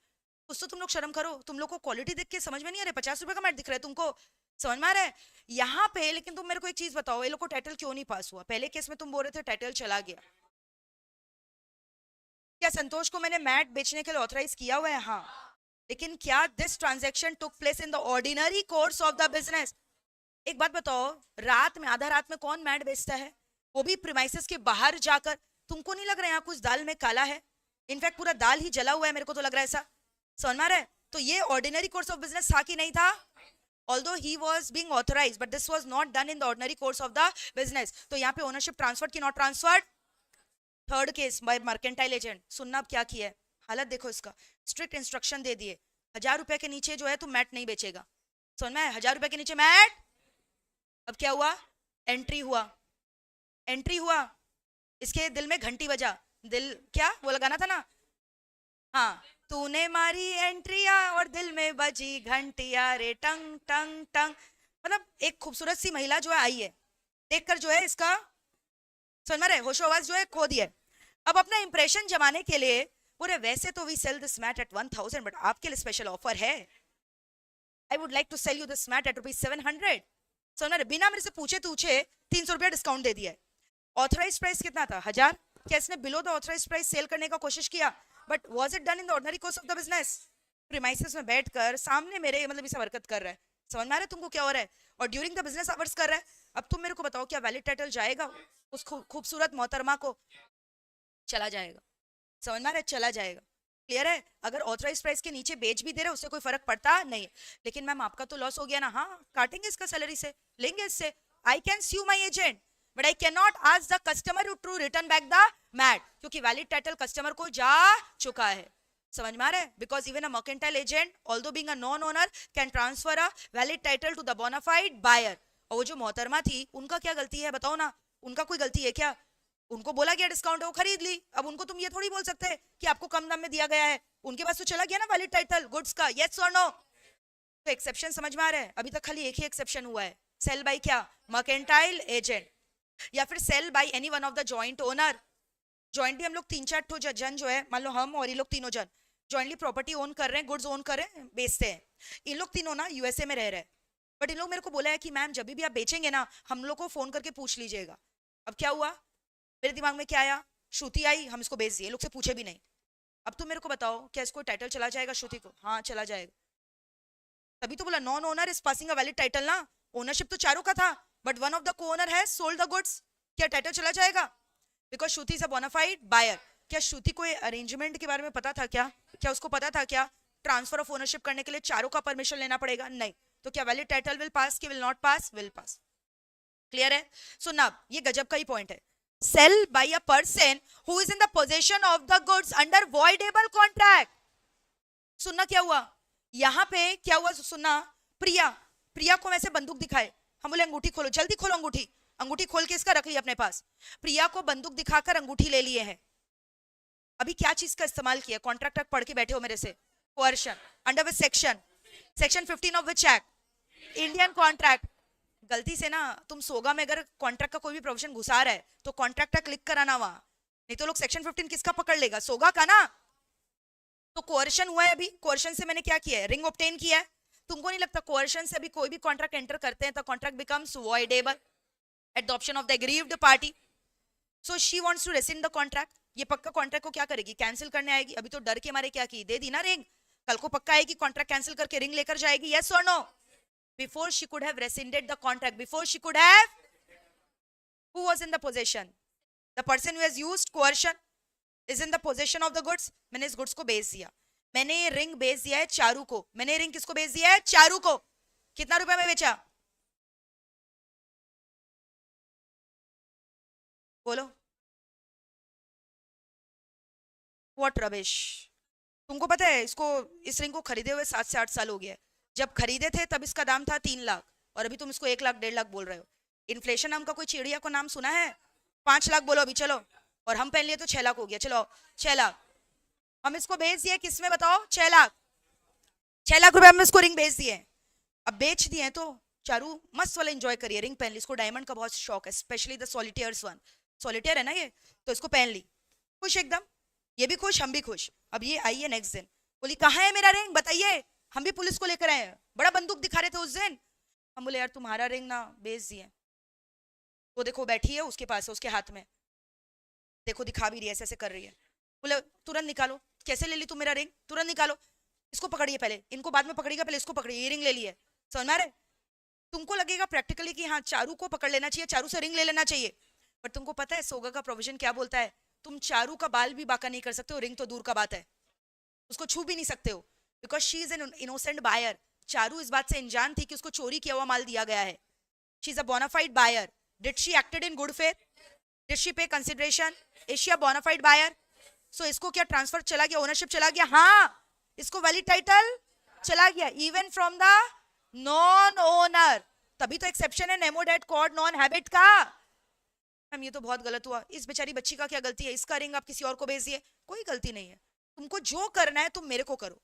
कुछ तो तुम लोग शर्म करो, तुम लोग को क्वालिटी देख के समझ में नहीं आ रहा है। 50 रुपए का मैट दिख रहा है तुमको, समझ में आ रहा है यहाँ पे। लेकिन तुम मेरे को एक चीज बताओ, ये लोग को टाइटल क्यों नहीं पास हुआ? पहले केस में तुम बोल रहे थे टाइटल चला गया। क्या संतोष को मैंने मैट बेचने के लिए ऑथराइज किया हुआ है? हाँ। लेकिन क्या this transaction took place in the ordinary course of the business? एक बात बताओ, रात में आधा रात में कौन मैट बेचता है, वो भी प्रीमाइसेस के बाहर जाकर? तुमको नहीं लग रहा है यहाँ कुछ दाल में काला है? इनफैक्ट पूरा दाल ही जला हुआ है, मेरे को तो लग रहा है ऐसा। समझ में आ रहा है? तो ये ऑर्डिनरी कोर्स ऑफ बिजनेस था कि नहीं था? Although he was being authorized, but this was not done in the ordinary course of the business. तो यहाँ पे ओनरशिप ट्रांसफर्ड की not transferred? Third case by mercantile agent. सुनना अब क्या किया है, हालत देखो इसका। स्ट्रिक्ट इंस्ट्रक्शन दे दिए, 1000 रुपए के नीचे जो है तुम मैट नहीं बेचेगा। समझ में? 1000 रुपए के नीचे मैट। अब क्या हुआ? एंट्री हुआ, इसके दिल में घंटी बजा। दिल क्या वो लगाना था ना, हाँ, तूने मारी एंट्रिया और दिल में बजी घंटिया रे टंग टंग टंग। मतलब एक खूबसूरत सी महिला जो है आई है, देखकर जो है इसका समझ में रहे होशो आवाज जो है खो दिया। अब अपना इंप्रेशन जमाने के लिए बोले वैसे तो we sell this mat at 1000, but आपके लिए स्पेशल ऑफर है, I would like to sell you this mat at ₹700। समझ में? बिना मेरे से पूछे 300 रुपया डिस्काउंट दे दिया है। ऑथराइज प्राइस कितना था? 1000। क्या इसने below the authorise price sell करने का कोशिश किया? But was it done in the ordinary course of the business? Premises में बैठकर सामने मेरे मतलब इसे हरकत कर रहा है। समझ में आ रहा है तुमको क्या हो रहा है? और ड्यूरिंग द बिजनेस आवर्स कर रहा है। अब तुम मेरे को बताओ, क्या वैलिड टाइटल जाएगा उस खूबसूरत मोहतरमा को? चला जाएगा। समझ में आ रहा है? चला जाएगा। क्लियर है? अगर ऑथराइज प्राइस के नीचे बेच भी दे रहे उससे कोई फर्क पड़ता नहीं। लेकिन मैम आपका तो लॉस हो गया ना। हाँ, काटेंगे इसका सैलरी से, लेंगे इससे। I can sue my agent, but I can not ask the customer to return back the mat, क्योंकि वैलिड टाइटल कस्टमर को जा चुका है। समझ में आ रहा है? Because even a mercantile agent although being a non owner can transfer a valid title to the bona fide buyer. और वो जो मोहतरमा थी उनका क्या गलती है बताओ ना? उनका कोई गलती है क्या? उनको बोला गया डिस्काउंट है, वो खरीद ली। अब उनको तुम ये थोड़ी बोल सकते हैं कि आपको कम दाम में दिया गया है। उनके पास तो चला गया ना वैलिड टाइटल गुड्स का। यस और नो? तो एक्सेप्शन समझ में आ रहा है? अभी तक खाली एक ही एक्सेप्शन हुआ है, सेल बाय क्या? मर्केंटाइल एजेंट, या फिर sale by any one of the joint owner. Jointly हम लोग 3-4 जन जो है, मान लो हम और ये लोग तीनों जन जॉइंटली प्रॉपर्टी ओन कर रहे हैं, गुड्स ओन कर रहे हैं, बेचते हैं। इन लोग तीनों ना यूएसए में रह रहे हैं, बट इन लोग मेरे को बोला है कि मैम जब भी आप बेचेंगे ना हम लोग को फोन करके पूछ लीजिएगा। अब क्या हुआ? मेरे दिमाग में क्या आया? श्रुति आई, हम इसको बेच दिए, लोग से पूछे भी नहीं। अब तुम मेरे को बताओ, क्या इसको टाइटल चला जाएगा श्रुति को? हाँ चला जाएगा। तभी तो बोला non owner is passing a valid title ना। ओनरशिप तो चारों का था, but one of the co owner has sold the goods. क्या टाइटल चला जाएगा? Because Shruti is a bona fide buyer. क्या श्रुति को अरेंजमेंट के बारे में पता था क्या? क्या उसको पता था क्या ट्रांसफर ऑफ ओनरशिप करने के लिए चारों का परमिशन लेना पड़ेगा? नहीं. तो क्या वैलिड टाइटल विल पास कि will not pass? Will pass. Clear है? सो नाउ ये गजब का ही पॉइंट है. Sale by a person who is in the possession of the goods under voidable contract. सुनना क्या हुआ यहां पे? क्या हुआ सुनना? प्रिया को वैसे बंदूक दिखाए. हम बोले अंगूठी खोलो, जल्दी खोलो अंगूठी. अंगूठी खोल के इसका रख लिया अपने पास. प्रिया को बंदूक दिखाकर अंगूठी ले लिए हैं. अभी क्या चीज का इस्तेमाल किया? कॉन्ट्रैक्ट पढ़ के बैठे हो मेरे से. Coercion under which section? Section 15 of which act? Indian contract. गलती से ना तुम सोगा में अगर कॉन्ट्रैक्ट का कोई भी प्रोविजन घुसा रहा है तो कॉन्ट्रैक्ट क्लिक कराना वहां. नहीं तो लोग सेक्शन 15 किसका पकड़ लेगा? सोगा का ना. तो कोercion हुआ है. अभी कोercion से मैंने क्या किया है? रिंग ऑब्टेन किया है. तुमको नहीं लगता कोercion से अभी कोई भी कॉन्ट्रैक्ट एंटर करते हैं तो contract becomes voidable at the option of the aggrieved party. So she wants to rescind the contract. ये पक्का कॉन्ट्रैक्ट को क्या करेगी? कैंसिल करने आएगी. अभी तो डर के मारे क्या की? दे दी ना रिंग. कल को पक्का आएगी कॉन्ट्रैक्ट कैंसिल करके रिंग लेकर जाएगी. यस और no? Before she could have rescinded the contract, before she could have, who was in the possession? The person who has used coercion is in the possession of the goods. मैंने इस goods को बेच दिया. मैंने ये ring बेच दिया है चारू को. मैंने रिंग किसको बेच दिया है? चारू को. कितना रुपए में बेचा? बोलो. What rubbish. तुमको पता है इसको, इस रिंग को खरीदे हुए 7 से 8 साल हो गया है. जब खरीदे थे तब इसका दाम था 3 लाख और अभी तुम इसको 1 लाख 1.5 लाख बोल रहे हो. इन्फ्लेशन नाम का कोई चिड़िया को नाम सुना है? 5 लाख बोलो अभी. चलो. और हम पहन लिए तो 6 लाख हो गया. चलो 6 लाख हम इसको बेच दिए. किसमें बताओ? 6 लाख. 6 लाख रुपए हम इसको रिंग बेच दिए. अब बेच दिए तो चारू मस्त वाला एंजॉय करिए. रिंग पहन ली. इसको डायमंड का बहुत शौक है, स्पेशली द सॉलिटेयर्स वन. सॉलिटेयर है ना ये, तो इसको पहन ली. खुश एकदम. ये भी खुश, हम भी खुश. अब ये आई है नेक्स्ट दिन, बोली कहाँ है मेरा रिंग बताइए. हम भी पुलिस को लेकर आए हैं. बड़ा बंदूक दिखा रहे थे उस दिन. हम बोले यार तुम्हारा रिंग ना बेच दिए. वो देखो बैठी है उसके पास है, उसके हाथ में देखो दिखा भी रही है, ऐसे ऐसे कर रही है. बोले तुरंत निकालो. कैसे ले ली तुम मेरा रिंग? तुरंत निकालो. इसको पकड़िए पहले, इनको बाद में पकड़िएगा, पहले इसको पकड़िए. ये रिंग ले ली है. समझ में आ रहा है? तुमको लगेगा प्रैक्टिकली कि हाँ चारू को पकड़ लेना चाहिए, चारू से रिंग ले लेना चाहिए. पर तुमको पता है सोगा का प्रोविजन क्या बोलता है? तुम चारू का बाल भी बाका नहीं कर सकते हो. रिंग तो दूर का बात है, उसको छू भी नहीं सकते हो. Because she is an innocent buyer. Charu इस बात से अनजान थी कि उसको चोरी किया हुआ माल दिया गया है. She is a bona fide buyer. Did she acted in good faith? Did she pay consideration? Is she a bona fide buyer? So इसको क्या ट्रांसफर चला गया? ओनरशिप चला गया? हाँ. इसको वैलिड टाइटल चला गया even from the non owner. तभी तो एक्सेप्शन है nemo dat quod non habit का. मैम ये तो बहुत गलत हुआ. इस बेचारी बच्ची का क्या गलती है? इसका रिंग आप किसी और को बेच दिए. कोई गलती नहीं है. तुमको जो करना है तुम मेरे को करो.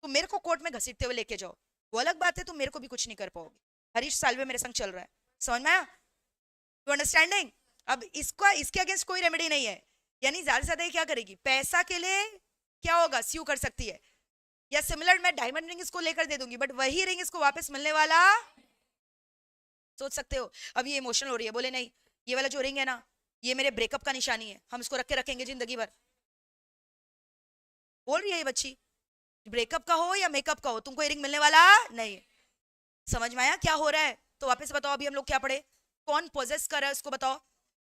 तुम मेरे को कोर्ट में घसीटते हुए लेके जाओ, वो अलग बात है. तुम मेरे को भी कुछ नहीं कर पाओगे. हरीश साल्वे मेरे संग चल रहा है. समझ में आया? You understanding? अब इसका इसके अगेंस्ट कोई रेमेडी नहीं है. यानी ज्यादा से ज्यादा ये क्या करेगी? पैसा के लिए क्या होगा? स्यू कर सकती है. या सिमिलर मैं डायमंड रिंग इसको लेकर दे दूंगी, बट वही रिंग इसको वापस मिलने वाला. सोच सकते हो. अब ये इमोशनल हो रही है. बोले नहीं ये वाला जो रिंग है ना ये मेरे ब्रेकअप का निशानी है, हम इसको रख के रखेंगे जिंदगी भर. बोल रही है ये बच्ची. ब्रेकअप का हो या मेकअप का हो तुमको ये रिंग मिलने वाला नहीं. समझ में आया क्या हो रहा है? तो वापस बताओ अभी हम लोग क्या पढ़े? कौन पोजेस कर रहा है उसको बताओ.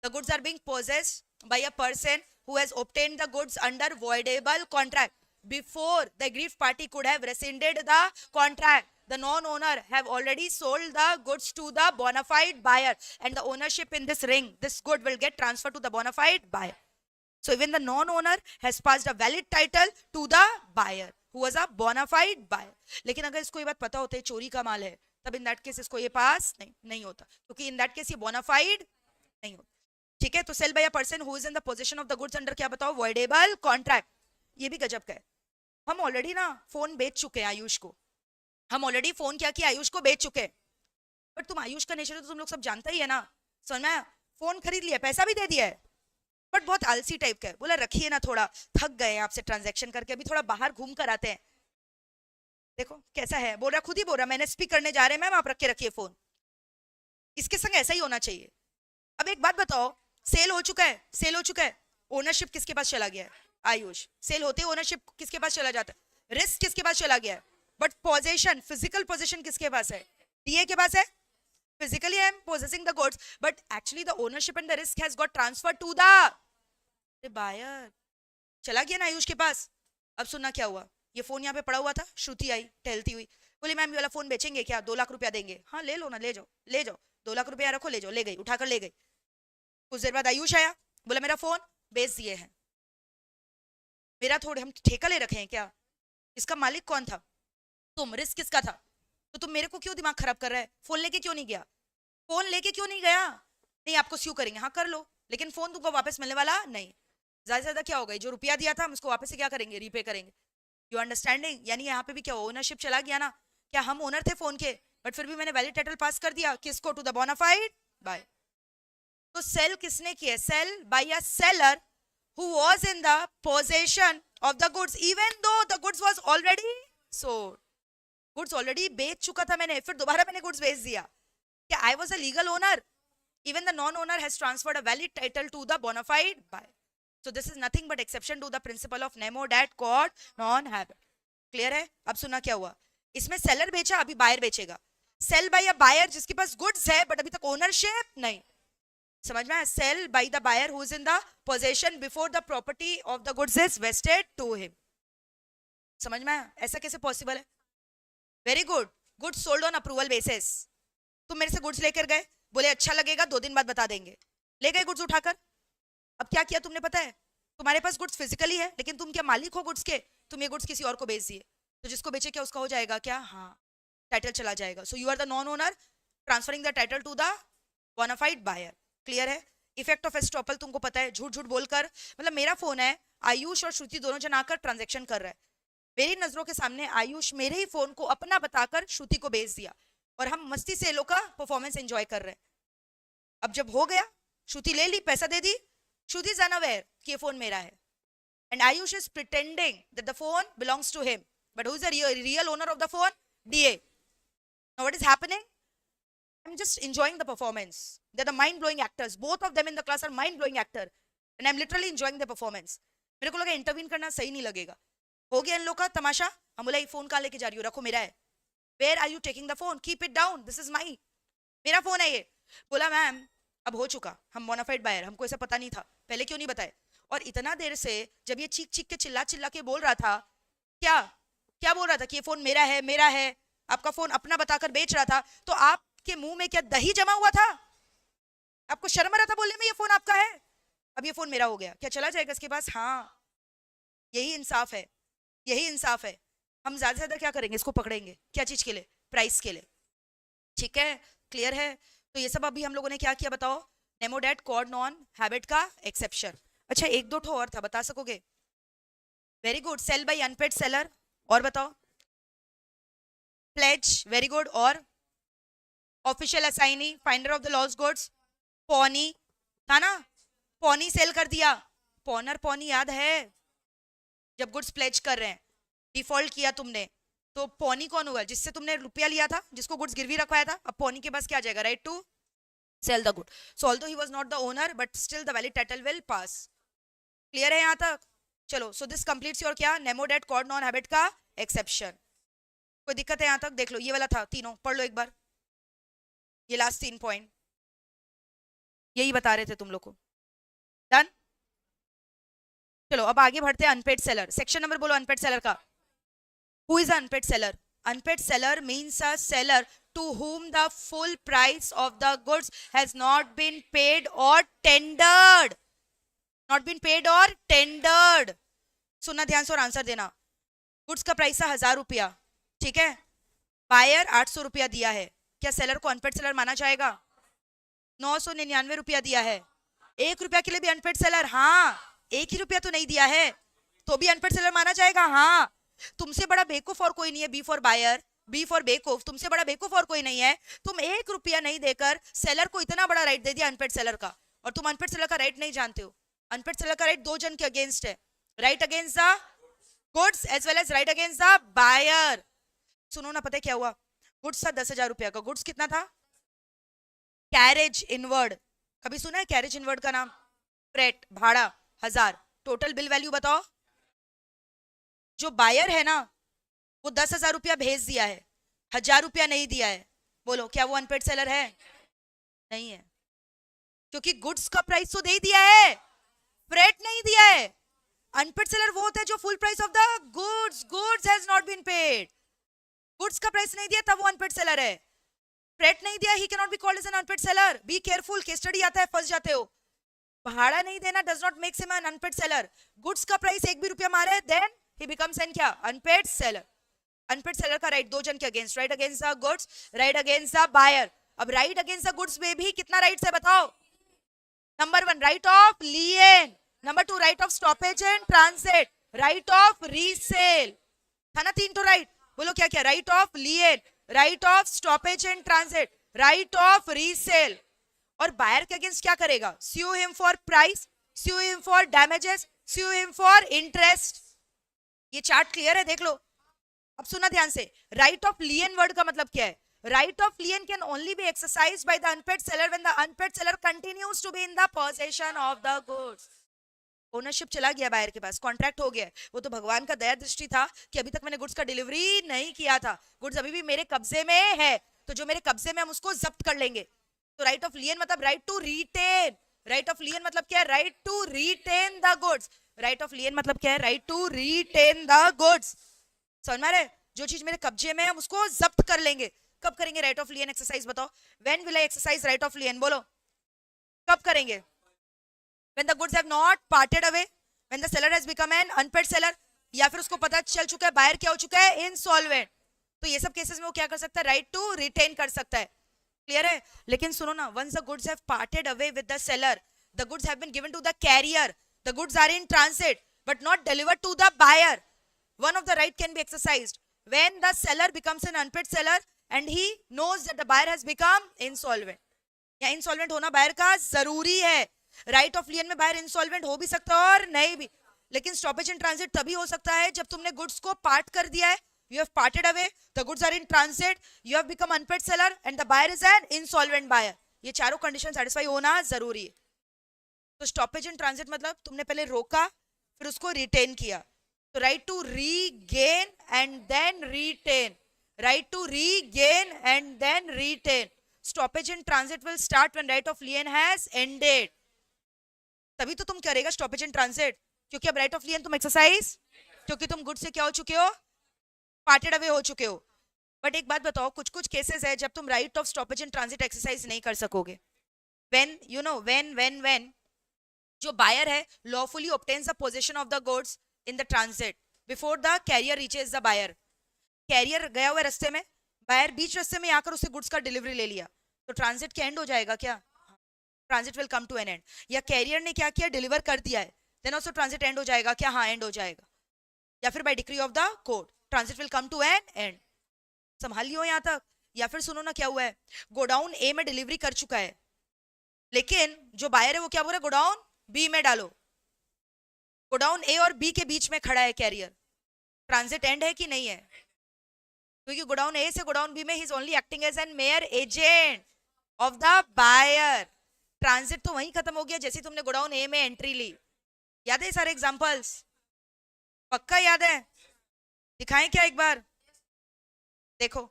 The goods are being possessed by a person who has obtained the goods under voidable contract before the aggrieved party could have rescinded the contract. The non-owner have already sold the goods to the bona fide buyer and the ownership in this ring, this good will get transferred to the bona fide buyer. So even the non-owner has passed a valid title to the buyer who was a bona fide buyer. लेकिन अगर इसको ये बात पता होता है चोरी का माल है तब इन दैट केस इसको ये पास नहीं होता, क्योंकि इन दैट केस ये bona fide नहीं होता. ठीक है. तो sale by a person who is in the possession of the goods under क्या बताओ? Voidable contract. ये भी गजब का है. हम ऑलरेडी ना फोन बेच चुके हैं आयुष को. हम ऑलरेडी फोन क्या किया? आयुष को बेच चुके हैं. बट तुम आयुष का नेचर तो तुम लोग सब जानता ही है ना. समझ में? फोन खरीद लिया, पैसा भी दे दिया है, बट बहुत आलसी टाइप का है. बोला रखिए ना, थोड़ा थक गए आपसे ट्रांजैक्शन करके, अभी थोड़ा बाहर घूम कर आते हैं. देखो कैसा है. बोल रहा, खुद ही बोल रहा मैंने एसपी करने जा रहे हैं मैम, आप रख के रखिए फोन. इसके संग ऐसा ही होना चाहिए. अब एक बात बताओ, सेल हो चुका है, सेल हो चुका है, ओनरशिप किसके पास चला गया है? आयुष. सेल होते ओनरशिप किसके पास चला जाता है? रिस्क किसके पास चला गया है? बट पोजीशन, फिजिकल पोजीशन किसके पास है? डीए के पास है. physically I am possessing the goods, but actually the ownership and the risk has got transferred to the buyer. चला गया ना आयुष के पास. अब सुनना क्या हुआ. ये फोन यहाँ पे पड़ा हुआ था. श्रुति आई टहलती हुई, बोली मैम ये वाला फोन बेचेंगे क्या, 2 लाख रुपया देंगे. हाँ ले लो ना, ले जाओ ले जाओ, 2 लाख रुपया रखो, ले जाओ. ले गई, उठाकर ले गई. कुछ देर बाद आयुष आया, बोला मेरा फोन बेच दिए हैं. मेरा थोड़े हम ठेका ले रखे हैं क्या, इसका मालिक कौन था, तुम. रिस्क किसका था, तो तुम मेरे को क्यों दिमाग खराब कर रहा है. फोन लेके क्यों नहीं गया, फोन लेके क्यों नहीं गया. नहीं आपको स्यू करेंगे, हाँ कर लो, लेकिन फोन तुमको वापस मिलने वाला नहीं. ज्यादा से ज्यादा क्या होगा, जो रुपया दिया था हम उसको वापस से क्या करेंगे, रीपे करेंगे. You understanding. यानी यहाँ पे भी क्या ओनरशिप चला गया ना. क्या हम ओनर थे फोन के, बट फिर भी मैंने वैलिड टाइटल पास कर दिया किसको, टू द बोनाफाइड बाय. तो सेल किसने किया, sale by a seller who was in the possession of the goods even though the goods was already sold. goods already बेच चुका था मैंने, फिर दोबारा मैंने goods बेच दिया. क्या I was a legal owner, even the non-owner has transferred a valid title to the bona fide buyer. So this is nothing but exception to the principle of nemo dat quod non habet. Clear है. अब सुना क्या हुआ, इसमें seller बेचा, अभी buyer बेचेगा. Cell by a buyer जिसके पास गुड्स है बट अभी तक ओनरशिप नहीं. समझ में. Sale by the buyer who is in the possession before the property of the goods is vested to him. समझ में. ऐसा कैसे पॉसिबल है. Very good. Goods sold on approval basis. तुम मेरे से गुड्स लेकर गए, बोले अच्छा लगेगा 2 दिन बाद बता देंगे. ले गए गुड्स उठाकर. अब क्या किया तुमने पता है, तुम्हारे पास गुड्स फिजिकली है लेकिन तुम क्या मालिक हो गुड्स के, तुम ये गुड्स किसी और को बेच दिए. तो जिसको बेचे क्या उसका हो जाएगा क्या, हाँ टाइटल चला जाएगा. So you are the non owner transferring the title to the bona fide buyer. Clear है. इफेक्ट ऑफ एस्टॉपल तुमको पता है, झूठ झूठ बोलकर, मतलब मेरा फोन है, आयुष और श्रुति दोनों जन आकर ट्रांजैक्शन कर रहा है. मेरी नजरों के सामने आयुष मेरे ही फोन को अपना बताकर श्रुति को बेच दिया और हम मस्ती से लोग का परफॉर्मेंस एंजॉय कर रहे हैं. अब जब हो गया, श्रुति ले ली, पैसा दे दी. श्रुति इज अनअवेयर कि ये फोन मेरा है, and Ayush is pretending that the phone belongs to him, but who is the real owner of the phone, डीए. Now what is happening, I'm just enjoying the performance. They're the mind-blowing actors. Both of them in the class are mind-blowing actor, and I'm literally enjoying the performance. मेरे को लगा intervene करना सही नहीं लगेगा. हो गया इन लोग का तमाशा. हम बोला ये फोन कहाँ लेके जा रही हो, रखो मेरा है. Where are you taking the phone? Keep it down. This is my. मेरा फोन है ये. बोला मैम अब हो चुका, हम बोनाफाइड बायर, हमको ऐसा पता नहीं था, पहले क्यों नहीं बताए. और इतना देर से जब ये चीख चीख के चिल्ला चिल्ला के बोल रहा था, क्या क्या बोल रहा था कि ये फोन मेरा है, मेरा है, आपका फोन अपना बताकर बेच रहा था, तो आप के मुंह में क्या दही जमा हुआ था, आपको शर्म आ रहा था बोलने में ये फोन आपका है. अब ये फोन मेरा हो गया, क्या चला जाएगा इसके पास. हाँ यही इंसाफ है, यही इंसाफ है. हम ज्यादा से ज्यादा क्या करेंगे, इसको पकड़ेंगे. क्या चीज के लिए, प्राइस के लिए. ठीक है. क्लियर है. तो ये सब अभी हम लोगों ने क्या किया बताओ, नेमो डैट कॉड नॉन हैबिट का एक्सेप्शन. अच्छा 1-2 ठो और था, बता सकोगे. Very good. Sale by unpaid seller. और बताओ. प्लेज. Very good. और official assignee, finder of the lost goods. Pawnee था ना, पॉनी सेल कर दिया. पॉनर पॉनी याद है, जब गुड्स प्लेज कर रहे हैं, डिफॉल्ट किया तुमने, तो पॉनी कौन हुआ, जिससे तुमने रुपया लिया था, जिसको गुड्स गिरवी रखवाया था. अब पॉनी के पास क्या आ जाएगा, right to sell the good. So although he was not the owner but still the valid title will pass. Clear है यहाँ तक. चलो सो दिस कंप्लीट्स योर क्या, nemo that code non habit का एक्सेप्शन. कोई दिक्कत है यहाँ तक. देख लो ये वाला था, तीनों पढ़ लो एक बार. ये लास्ट 3 पॉइंट यही बता रहे थे तुम लोग को. डन. चलो अब आगे बढ़ते हैं. Unpaid seller. सेक्शन नंबर बोलो अनपेड सेलर का. Who is unpaid seller. Unpaid seller means a seller to whom the full price of the goods has not been paid or tendered. Not been paid or tendered. सुनना ध्यान से और answer देना. Goods का price है 1000 रुपया, ठीक है. बायर 800 रुपया दिया है. क्या सेलर को अनपेड सेलर माना जाएगा. 999 रुपया दिया है. 1 रुपया के लिए भी अनपेड सेलर. हाँ 1 ही रुपया तो नहीं दिया है तो भी अनपेड सेलर माना जाएगा. हाँ तुमसे बड़ा बेवकूफ और कोई नहीं है. B for buyer, B for बेवकूफ. तुमसे बड़ा बेवकूफ और कोई नहीं है. तुम 1 रुपया नहीं देकर सेलर को इतना बड़ा राइट दे दिया अनपेड सेलर का, और तुम अनपेड सेलर का राइट नहीं जानते हो. अनपेड सेलर का राइट 2 जन के अगेंस्ट है. Right against the goods as well as right against the buyer. सुनो ना, पता है क्या हुआ. गुड्स था 10,000 रुपया का. गुड्स कितना था, कैरेज इनवर्ड. कभी सुना है कैरेज इनवर्ड का नाम. फ्रेट भाड़ा 1000. टोटल बिल वैल्यू बताओ. जो बायर है ना वो 10,000 रुपया भेज दिया है, 1000 रुपया नहीं दिया है. बोलो क्या वो अनपेड सेलर है. नहीं है, क्योंकि गुड्स का प्राइस तो दे ही दिया है, फ्रेट नहीं दिया है। अनपेड सेलर वो होता है जो full price of the goods has not been paid. Goods का प्राइस नहीं दिया तब वो अनपेड सेलर है। फ्रेट नहीं दिया, he can not be called as an unpaid seller. Be careful, case study आता है, फंस जाते हो। भाड़ा नहीं देना does not makes him an unpaid seller. Goods का प्राइस 1 भी रुपया मारे देन ही बिकम्स एन क्या, अनपेड सेलर। अनपेड सेलर का राइट दो जन के against, right against the goods, right against the buyer. अब राइट अगेंस्ट द गुड्स में भी कितना राइट्स है बताओ? Number 1 right of lien, number 2 right of stoppage and transit, right of resale. था ना 3 तो राइट, बोलो क्या क्या? Right of lien, right of stoppage and transit, right of resale. और बायर के अगेंस्ट क्या करेगा? sue him for price, sue him for damages, sue him for interest। ये चार्ट क्लियर है, देख लो। अब सुना ध्यान से, राइट ऑफ लियन वर्ड का मतलब क्या है? Right of lien can only be exercised by the unpaid seller when the unpaid seller continues to be in the possession of the goods. Ownership चला गया बायर के पास, कॉन्ट्रैक्ट हो गया, वो तो भगवान का दया दृष्टि था कि अभी तक मैंने गुड्स का डिलीवरी नहीं किया था, गुड्स अभी भी मेरे कब्जे में है, तो जो मेरे कब्जे में हम उसको जब्त कर लेंगे। तो राइट ऑफ लियन मतलब right to retain. Right of lien मतलब क्या है? Right to retain the goods. Right of lien मतलब क्या है? Right to retain the goods. समझ में आ रहा है? जो चीज मेरे कब्जे में है हम उसको जब्त कर लेंगे। कब करेंगे राइट ऑफ लियन एक्सरसाइज बताओ? When will I exercise right of लियन? बोलो कब करेंगे? when the goods have not parted away, when the seller has become an unpaid seller, या फिर उसको पता चल चुका है बायर क्या हो चुका है, insolvent। तो ये सब केसेस में वो क्या कर सकता है? राइट टू रिटेन कर सकता है। क्लियर है? लेकिन सुनो ना, once the goods have parted away with the seller, the goods have been given to the carrier, the goods are in transit but not delivered to the buyer, one of the right can be exercised when the seller becomes an unpaid seller and he knows that the buyer has become insolvent। या insolvent होना buyer का जरूरी है। Right of लियन में buyer insolvent हो भी सकता है और नहीं भी, लेकिन स्टॉपेज इन ट्रांजिट तभी हो सकता है जब तुमने गुड्स को पार्ट कर दिया है, you have parted away, the goods are in transit, you have become unpaid seller and the buyer is an insolvent buyer। ये चारों कंडीशन सेटिस्फाई होना जरूरी है। तो स्टॉपेज इन ट्रांजिट मतलब तुमने पहले रोका फिर उसको रिटेन किया, तो right to regain and then retain, right to regain and then retain. Stoppage in transit will start when right of lien has ended. तभी तो तुम करेगा स्टॉपेज इन ट्रांजिट, क्योंकि अब राइट ऑफ लियन तुम एक्सरसाइज, क्योंकि तुम गुड से क्या हो चुके हो? पार्टेड अवे हो चुके हो। बट एक बात बताओ, कुछ कुछ केसेस है जब तुम right of stoppage in transit exercise नहीं कर सकोगे। व्हेन यू नो व्हेन जो बायर है lawfully obtains the possession of the goods in the transit before the carrier reaches the buyer. Carrier गया हुआ रास्ते में, बायर बीच रास्ते में आकर उसे गुड्स का डिलीवरी ले लिया, तो ट्रांजिट के एंड हो जाएगा क्या? Transit will come to an end. या कैरियर ने क्या किया? डिलीवर कर दिया है, देन ऑल्सो ट्रांजिट एंड हो जाएगा क्या? हाँ, एंड हो जाएगा। या फिर by decree of the court transit will come to an end. संभाल लियो यहाँ तक। या फिर सुनो ना क्या हुआ है, गोडाउन ए में डिलीवरी कर चुका है, लेकिन जो बायर है वो क्या बोल रहा है? गोडाउन बी में डालो। गोडाउन ए और बी के बीच में खड़ा है कैरियर, ट्रांजिट एंड है कि नहीं है? क्योंकि गोडाउन ए से गोडाउन बी में ही is only acting as an mere agent of the buyer. Transit तो वहीं खत्म हो गया जैसे तुमने गोडाउन ए में एंट्री ली। याद है सारे एग्जांपल्स? पक्का याद है? दिखाएं क्या एक बार? देखो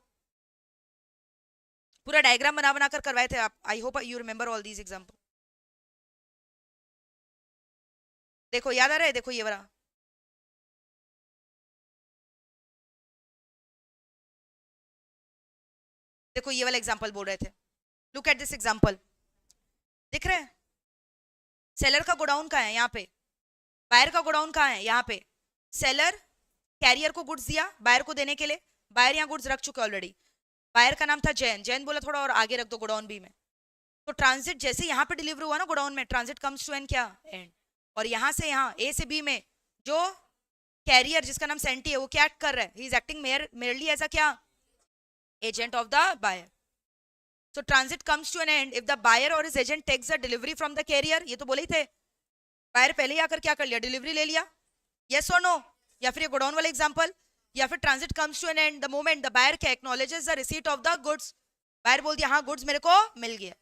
पूरा डायग्राम बना बना कर करवाए थे आप। I hope you remember all these example. देखो याद आ रहा है? देखो ये वाला, देखो ये वाला एग्जांपल बोल रहे थे। लुक एट दिस एग्जांपल, दिख रहा है? सेलर का गोडाउन कहाँ है? यहाँ पे। बायर का गोडाउन कहाँ है? यहाँ पे। सेलर कैरियर को गुड्स दिया बायर को देने के लिए, बायर यहाँ गुड्स रख चुका ऑलरेडी। बायर का नाम था जैन, जैन बोला थोड़ा और आगे रख दो गोडाउन बी में। तो ट्रांजिट जैसे यहाँ पे डिलीवर हुआ ना गोडाउन में, ट्रांजिट कम्स टू एन क्या? एंड। और यहाँ से यहाँ ए से बी में जो कैरियर जिसका नाम सेंटी है वो क्या एक्ट कर रहा है? He is acting merely as a क्या? Agent of the buyer. So transit comes to an end if the buyer or his agent takes the delivery from the carrier। ये तो बोले ही थे, बायर पहले ही आकर क्या कर लिया? डिलीवरी ले लिया। yes or no? या फिर ये गोडाउन वाला एग्जांपल, या फिर transit comes to an end the moment the buyer क्या acknowledges the receipt of the goods. Buyer बोल दिया हाँ गुड्स मेरे को मिल गया।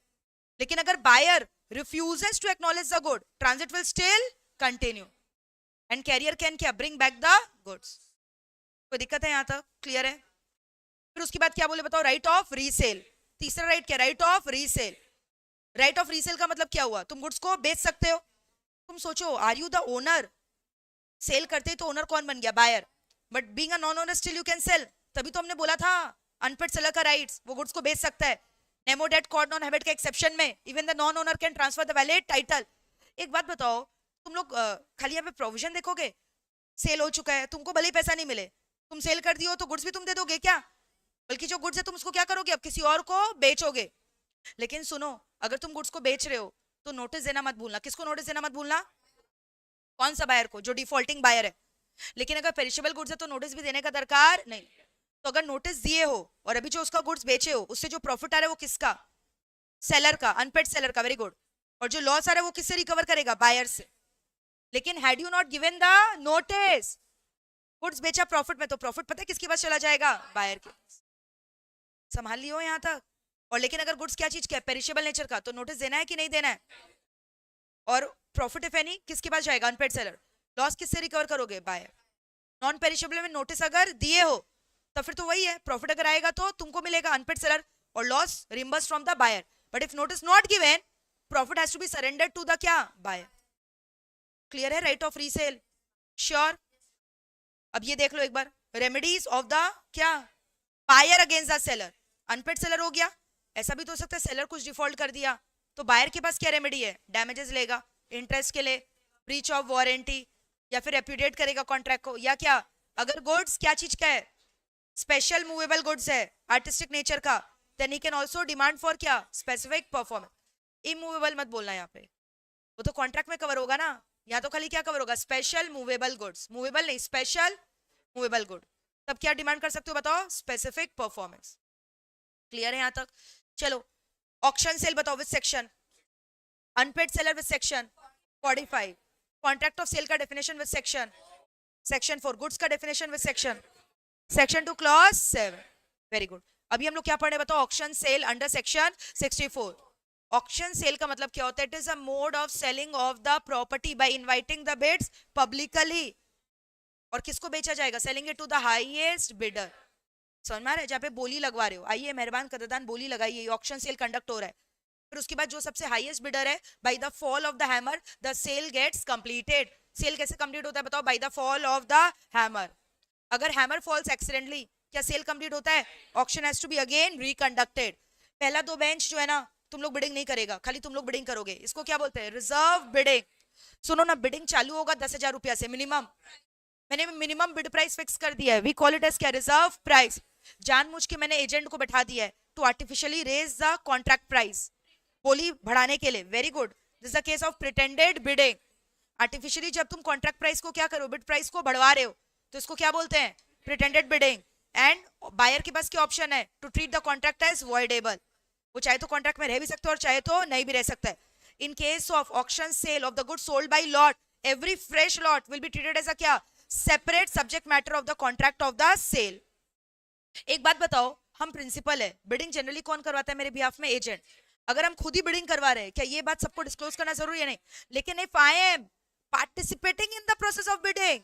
लेकिन अगर buyer refuses to acknowledge the good, transit will still continue and carrier can क्या? Bring back the goods. कोई दिक्कत है यहाँ तक? क्लियर है? फिर उसके बाद क्या बोले बताओ? Right of resale. तीसरा राइट क्या? Right of resale. Right of resale का मतलब क्या हुआ? तुम गुड्स को बेच सकते हो. तुम सोचो, are you the owner? Sell करते ही तो ओनर कौन बन गया? Buyer. But being a non owner still you can sell. तभी तो हमने बोला था अनपेड सेलर का राइट्स, वो गुड्स को बेच सकता है. Nemo dat quod non habet के एक्सेप्शन में even the non owner can transfer the valid title. एक बात बताओ, तुम लोग खाली यहाँ पे प्रोविजन देखोगे, सेल हो चुका है, तुमको भले ही पैसा नहीं मिले, तुम सेल कर दियो तो गुड्स भी तुम दे दोगे क्या? बल्कि जो गुड्स है तुम उसको क्या करोगे? अब किसी और को बेचोगे. लेकिन सुनो, अगर तुम गुड्स को बेच रहे हो तो नोटिस देना मत भूलना. किसको नोटिस देना मत भूलना? कौन सा बायर को? जो डिफॉल्टिंग बायर है. लेकिन अगर पेरिशेबल गुड्स है तो नोटिस भी देने का दरकार नहीं. तो अगर नोटिस दिए हो और अभी जो उसका गुड्स बेचे हो उससे जो प्रॉफिट आ रहा है वो किसका? सेलर का, अनपेड सेलर का. Very good. और जो लॉस आ रहा है वो किससे रिकवर करेगा? बायर से. लेकिन had you not given the notice, goods बेचा प्रॉफिट में, तो प्रॉफिट पता है किसके पास चला जाएगा? बायर के पास. संभाल लियो यहाँ तक. और लेकिन अगर गुड्स क्या चीज का है? पेरिशेबल नेचर का, तो नोटिस देना है कि नहीं देना है? और प्रॉफिट इफ एनी किसके पास जाएगा? Unpaid seller. लॉस किससे रिकवर करोगे? बायर. नॉन पेरिशेबल में नोटिस अगर दिए हो तो फिर तो वही है, प्रॉफिट अगर आएगा तो तुमको मिलेगा अनपेड सेलर और loss reimburse from the buyer. But if notice not given, profit has to be surrendered to the क्या? बायर. क्लियर है? Right of resale. श्योर. अब ये देख लो एक बार, रेमेडीज ऑफ द क्या? Buyer against the seller. Unpaid seller हो गया, ऐसा भी तो हो सकता है सेलर कुछ डिफॉल्ट कर दिया, तो बायर के पास क्या रेमेडी है? डैमेजेस लेगा, इंटरेस्ट के लिए, ब्रीच ऑफ वारंटी, या फिर रेप्यूडिएट करेगा कॉन्ट्रैक्ट को, या क्या? अगर गुड्स क्या चीज का है? स्पेशल मूवेबल गुड्स है, आर्टिस्टिक नेचर का, then he can also demand for क्या? Specific performance. इमूवेबल मत बोलना यहाँ पे, वो तो कॉन्ट्रैक्ट में कवर होगा ना. यहाँ तो खाली क्या कवर होगा? Special movable goods. मूवेबल नहीं, स्पेशल मूवेबल गुड. तब क्या डिमांड कर सकते हो बताओ? Specific performance. क्लियर है यहाँ तक? चलो, ऑक्शन सेल बताओ with section. Unpaid seller with section 45. Contract of sale का definition with section. Section 4 goods का definition with section. Section 2 clause 7. Very good. अभी हम लोग क्या पढ़ रहे हैं बताओ? Auction sale under section 64. Auction sale का मतलब क्या होता है? It is a mode of selling of the property by inviting the bids publicly. और किसको बेचा जाएगा? Selling it to the highest bidder. समझ में आ रहा है? जहाँ पे बोली लगवा रहे हो, आइए मेहरबान कदरदान बोली लगाइए, ऑक्शन सेल कंडक्ट हो रहा है. फिर उसके बाद जो सबसे हाईएस्ट बिडर है, by the fall of the hammer the sale gets completed. Sale कैसे कंप्लीट होता है बताओ? By the fall of the hammer. अगर हैमर फॉल्स एक्सीडेंटली, क्या सेल कंप्लीट होता है? Auction has to be again reconducted. पहला दो बेंच जो है ना, तुम लोग बिडिंग नहीं करेगा, खाली तुम लोग बिडिंग करोगे. इसको क्या बोलते हैं? Reserve bidding. सुनो ना, बिडिंग चालू होगा 10,000 रुपया से मिनिमम. मैंने मिनिमम बिड प्राइस फिक्स कर दिया है. वी कॉल इट एज क्या? Reserve price. जानबूझ के मैंने एजेंट को बैठा दिया है to artificially raise the contract price, बोली बढ़ाने के लिए. Very good. This the case of pretended bidding. Artificially जब तुम कॉन्ट्रैक्ट प्राइस को क्या करो? बिड प्राइस को बढ़वा रहे हो, तो इसको क्या बोलते हैं? Pretended bidding. एंड बायर के पास क्या ऑप्शन है? To treat the contract as voidable. वो चाहे तो कॉन्ट्रैक्ट में रह भी सकता है और चाहे तो नहीं भी रह सकता है. In case of auction sale of the goods sold by lot, every fresh lot will be treated as a क्या? Separate subject matter of the contract of the sale. एक बात बताओ, हम प्रिंसिपल है, बिडिंग जनरली कौन करवाता है मेरे बिहाफ में? एजेंट. अगर हम खुद ही बिडिंग करवा रहे हैं, क्या ये बात सबको डिस्क्लोज करना जरूरी है? नहीं. लेकिन if I am participating in the process of bidding,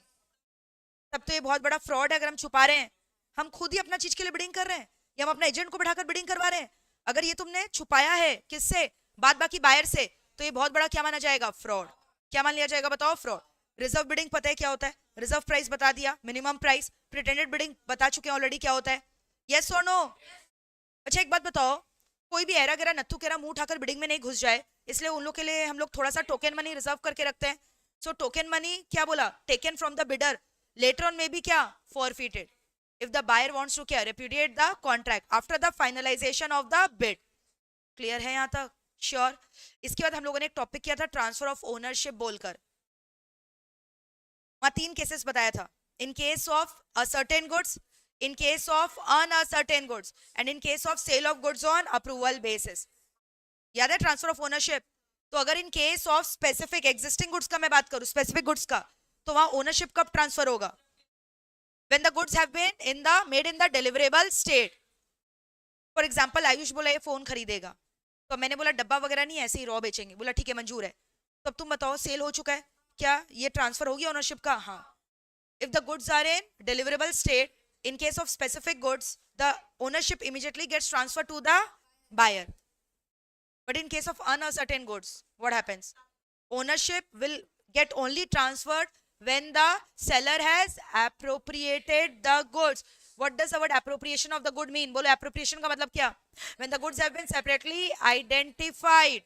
तब तो ये बहुत बड़ा फ्रॉड है. अगर हम छुपा रहे हैं, हम खुद ही अपना चीज के लिए बिडिंग कर रहे हैं, या हम अपना एजेंट को बिठाकर बिडिंग करवा रहे हैं. अगर ये तुमने छुपाया है किससे? बाद बाकी बायर से, तो ये बहुत बड़ा क्या माना जाएगा? फ्रॉड. क्या मान लिया जाएगा बताओ? फ्रॉड. रिजर्व बिडिंग पता है क्या होता है? रिजर्व प्राइस बता दिया, मिनिमम प्राइस. प्रिटेंडेड बिडिंग बता चुके हैं ऑलरेडी क्या होता है. यस और नो? अच्छा एक बात बताओ, कोई भी एरा गेरा नत्थु केरा मुंह उठाकर बिडिंग में नहीं घुस जाए, इसलिए उन लोग के लिए हम लोग थोड़ा सा टोकन मनी रिजर्व करके रखते हैं. सो टोकन मनी क्या बोला? Taken from the bidder, later on में भी क्या? Forfeited. If the buyer wants to क्या? Repudiate the contract after the finalization of the bid. Clear है यहाँ तक? श्योर. इसके बाद हम लोगों ने एक टॉपिक किया था ट्रांसफर ऑफ ओनरशिप बोलकर. वहां 3 केसेस बताया था. इन case of a certain goods, in case of uncertain goods, and in case of sale of goods on approval basis. याद है ट्रांसफर ऑफ ओनरशिप? तो अगर इन case of specific existing goods का मैं बात करूं, स्पेसिफिक गुड्स का, तो वहां ओनरशिप कब ट्रांसफर होगा? when the goods have been in the made in the deliverable state. For example Ayush बोला ये फोन खरीदेगा, तो मैंने बोला डब्बा वगैरह नहीं, ऐसे ही रॉ बेचेंगे. बोला ठीक है मंजूर है. तब तुम बताओ सेल हो चुका है क्या? ये ट्रांसफर हो गया ओनरशिप का? हाँ. If the goods are in deliverable state, in case of specific goods, the ownership immediately gets transferred to the buyer. But in case of uncertain goods, what happens? Ownership will get only transferred when the seller has appropriated the goods. What does the word appropriation of the good mean? बोलो appropriation का मतलब क्या? When the goods have been separately identified,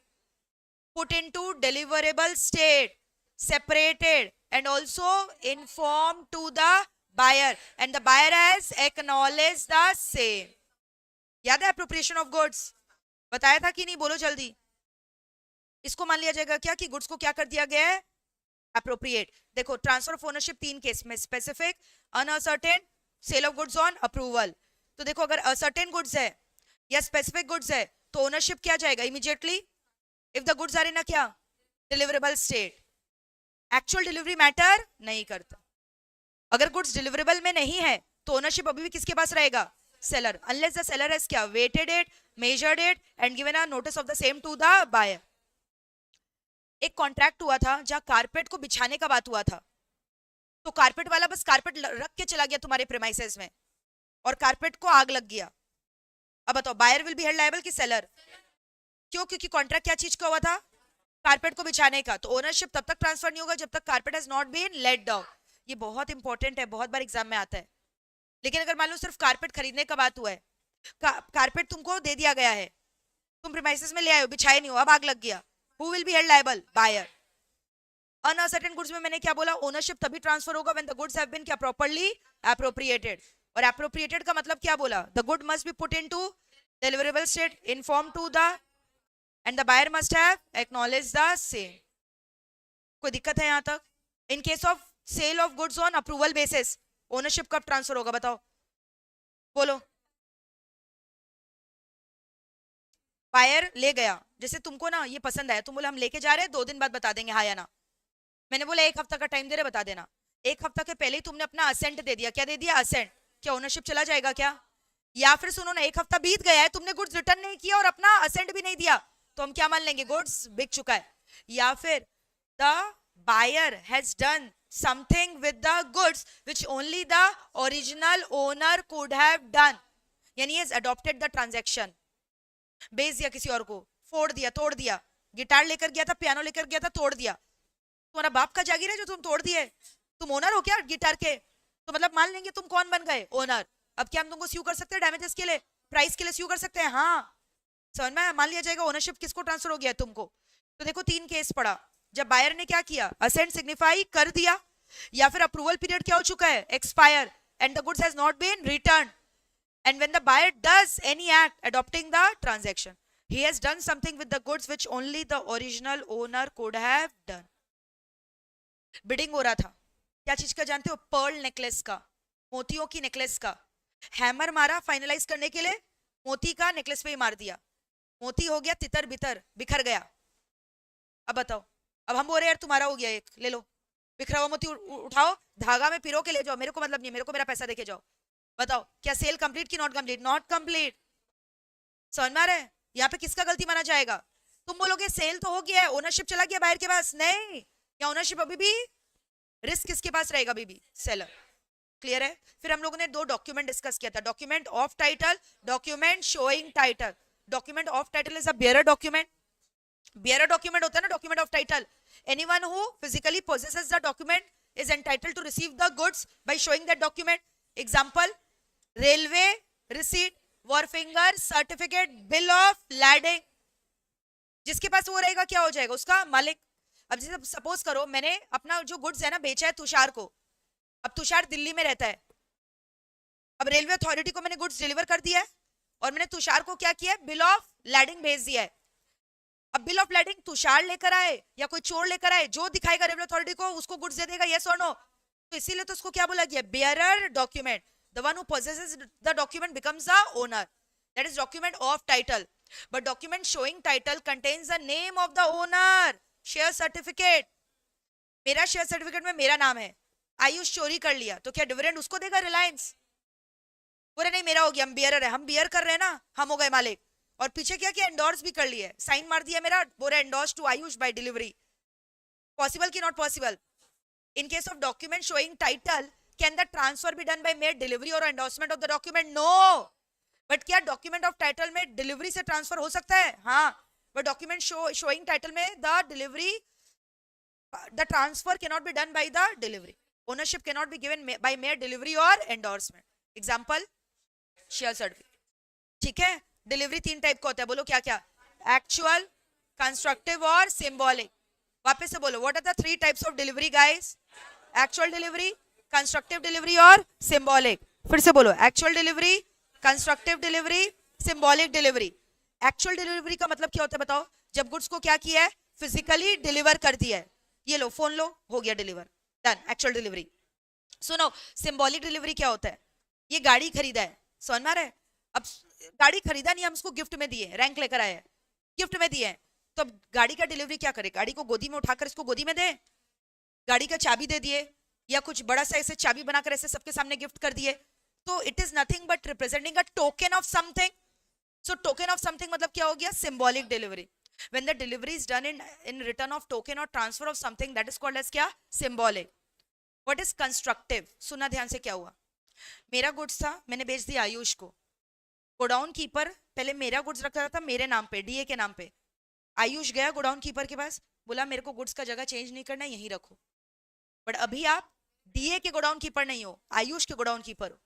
put into deliverable state, separated, and also informed to the buyer, and the buyer has acknowledged the same. याद है appropriation of goods? बताया था कि नहीं? बोलो जल्दी. इसको मान लिया जाएगा क्या कि गुड्स को क्या कर दिया गया है? अप्रोप्रिएट. देखो ट्रांसफर ऑफ ओनरशिप 3 केस में, specific, unascertained, sale of goods on approval. तो देखो अगर असर्टेन गुड्स है या स्पेसिफिक गुड्स है तो ओनरशिप क्या जाएगा? Immediately if the goods are in a क्या? Deliverable state. Actual delivery matter नहीं करता. अगर गुड्स डिलीवरेबल में नहीं है तो ओनरशिप अभी भी किसके पास रहेगा? Seller. Unless the seller has क्या? Weighted it, measured it and given a notice of the same to the buyer. एक कॉन्ट्रैक्ट हुआ था जहां कारपेट को बिछाने का बात हुआ था. तो कारपेट वाला बस कारपेट रख के चला गया तुम्हारे प्रेमाइसेस में और कारपेट को आग लग गया. अब बताओ buyer will be held liable कि सेलर? क्यों? क्योंकि कॉन्ट्रैक्ट क्या चीज का हुआ था? कारपेट को बिछाने का. तो ओनरशिप तब तक ट्रांसफर नहीं होगा जब तक carpet has not been let down. ये बहुत इंपॉर्टेंट है, बहुत बार एग्जाम में आता है. लेकिन अगर मान लो सिर्फ कारपेट खरीदने का बात हुआ है, कारपेट तुमको दे दिया गया है, तुम प्रीमाइसेस में ले आए हो, बिछाए नहीं हो, अब आग लग गया, who will be held liable? Buyer. Uncertain goods में मैंने क्या बोला? ओनरशिप तभी ट्रांसफर होगा when the goods have been क्या? Properly appropriated. और appropriated का मतलब क्या बोला? The good must be put into deliverable state, informed to the, and the buyer must have acknowledged the same. कोई दिक्कत है यहाँ तक? In case of sale of goods on approval basis, ownership कब ट्रांसफर होगा? बताओ, बोलो. बायर ले गया, जैसे तुमको ना ये पसंद आया, तुम बोले हम लेके जा रहे हैं, 2 दिन बाद बता देंगे हाँ या ना. मैंने बोला 1 हफ्ता का टाइम दे रहे, बता देना. 1 हफ्ता के पहले ही तुमने अपना असेंट दे दिया. क्या दे दिया? असेंट. क्या ओनरशिप चला जाएगा क्या? या फिर सुनो ना, 1 हफ्ता बीत गया है, तुमने गुड्स रिटर्न नहीं किया और अपना असेंट भी नहीं दिया, तो हम क्या मान लेंगे? गुड्स बिक चुका है. या फिर the buyer has done something with the goods which only the original owner could have done, यानी हैज अडॉप्टेड द ट्रांजैक्शन. बेच दिया किसी और को, फोड़ दिया, तोड़ दिया. गिटार लेकर गया था, पियानो लेकर गया था, तोड़ दिया. तुम्हारा बाप का जागीर है जो तुम तोड़ दिए? तुम ओनर हो क्या गिटार के? तो मतलब मान लेंगे तुम कौन बन गए? ओनर. अब क्या हम तुमको स्यू कर सकते हैं डैमेजेस के लिए, प्राइस के लिए स्यू कर सकते हैं? हाँ, समझ में? मान लिया जाएगा ओनरशिप किसको ट्रांसफर हो गया? तुमको. तो देखो 3 केस पड़ा. जब बायर ने क्या किया? असेंट सिग्निफाई कर दिया, या फिर अप्रूवल पीरियड क्या हो चुका है? Expire, and the goods has not been return. And when the buyer does any act adopting the transaction, he has done something with the goods which only the original owner could have done. Bidding हो रहा था, क्या चीज का जानते हो? Perl necklace का, मोतियों की नेकलेस का. हैमर मारा फाइनलाइज करने के लिए, मोती का नेकलेस पे ही मार दिया, मोती हो गया तितर बितर, बिखर गया. अब बताओ, अब हम बोल रहे यार तुम्हारा हो गया, एक ले लो, बिखरा हुआ मोती उठाओ, धागा में पिरो के ले जाओ, मेरे को मतलब नहीं, मेरे को मेरा पैसा देके जाओ. बताओ क्या सेल कंप्लीट की नॉट कंप्लीट? Not complete. समझ में आ रहा है? यहाँ पे किसका गलती माना जाएगा? तुम बोलोगे सेल तो हो गया है, ओनरशिप चला गया बायर के पास. नहीं, क्या ओनरशिप अभी भी, रिस्क किसके पास रहेगा? अभी भी सेलर. क्लियर है? फिर हम लोगों ने 2 डॉक्यूमेंट डिस्कस किया था, document of title, document showing title. Document of title is a bearer document. Bearer document होता है ना document of title. Anyone who physically possesses the document is entitled to receive the goods by showing that document. Example, railway receipt, wharfinger certificate, bill of lading. जिसके पास वो रहेगा क्या हो जाएगा? उसका मालिक. अब जैसे सपोज करो मैंने अपना जो गुड्स है ना बेचा है तुषार को. अब तुषार दिल्ली में रहता है. अब रेलवे अथॉरिटी को मैंने गुड्स डिलीवर कर दिया है और मैंने तुषार को क्या किया है? बिल ऑफ लैडिंग भेज दिया है. अब बिल ऑफ लैडिंग तुषार लेकर आए या कोई चोर लेकर आए, जो दिखाएगा रेलवे अथॉरिटी को उसको गुड्स दे देगा, यस और नो? तो इसीलिए तो उसको क्या बोला गया? Bearer document. The one who possesses the document becomes the owner. That is document of title. But document showing title contains the name of the owner. Share certificate. मेरा शेयर सर्टिफिकेट में मेरा नाम है, आयुष चोरी कर लिया, तो क्या डिविडेंड उसको देगा रिलायंस? बोले नहीं मेरा हो गया, हम बियरर है, हम बियर कर रहे हैं ना, हम हो गए मालिक. और पीछे क्या किया? एंडोर्स भी कर लिया, साइन मार दिया मेरा, बोला endorse to Ayush by delivery. Possible कि not possible? In case of document showing title, can the transfer be done by mere delivery or endorsement of the document? No. But क्या document of title में delivery से transfer हो सकता है? हाँ. But document showing title में the delivery the transfer cannot be done by the delivery. Ownership cannot be given by mere delivery or endorsement. Example, share certificate. ठीक है, delivery 3 type का होता है, बोलो क्या क्या? एक्चुअल, कंस्ट्रक्टिव और सिंबॉलिक. वापस से बोलो, what are the 3 types of delivery guys? Actual delivery, constructive delivery और सिंबॉलिक. फिर से बोलो, actual delivery, constructive delivery, symbolic delivery. Actual delivery का मतलब क्या होता है बताओ? जब गुड्स को क्या किया है? फिजिकली डिलीवर कर दिया है. ये लो, फोन लो, हो गया डिलीवर, डन, एक्चुअल डिलीवरी. सुनो, सिंबॉलिक डिलीवरी क्या होता है? ये गाड़ी खरीदा है, समझ में आ रहा है? अब गाड़ी खरीदा नहीं, हम उसको गिफ्ट में दिए, रैंक लेकर आए हैं, गिफ्ट में दिए हैं, तो अब गाड़ी का डिलीवरी क्या करे? गाड़ी को गोदी में उठाकर इसको गोदी में दे? गाड़ी का चाबी दे दिए, या कुछ बड़ा सा ऐसे चाबी बनाकर ऐसे सबके सामने गिफ्ट कर दिए, तो it is nothing but representing a token of something. So token of something मतलब क्या हो गया? Symbolic delivery. When the delivery is done in return of token or transfer of something, that is called as क्या? Symbolic. What is constructive? सुना ध्यान से, क्या हुआ? मेरा गुड्स था, मैंने बेच दिया आयुष को. गोडाउन कीपर पहले मेरा गुड्स रखा था मेरे नाम पे, डीए के नाम पे. आयुष गया गोडाउन कीपर के पास, बोला मेरे को गुड्स का जगह चेंज नहीं करना, यहीं रखो. बट अभी आप डीए के गोडाउन कीपर नहीं हो, आयुष के गोडाउन कीपर हो.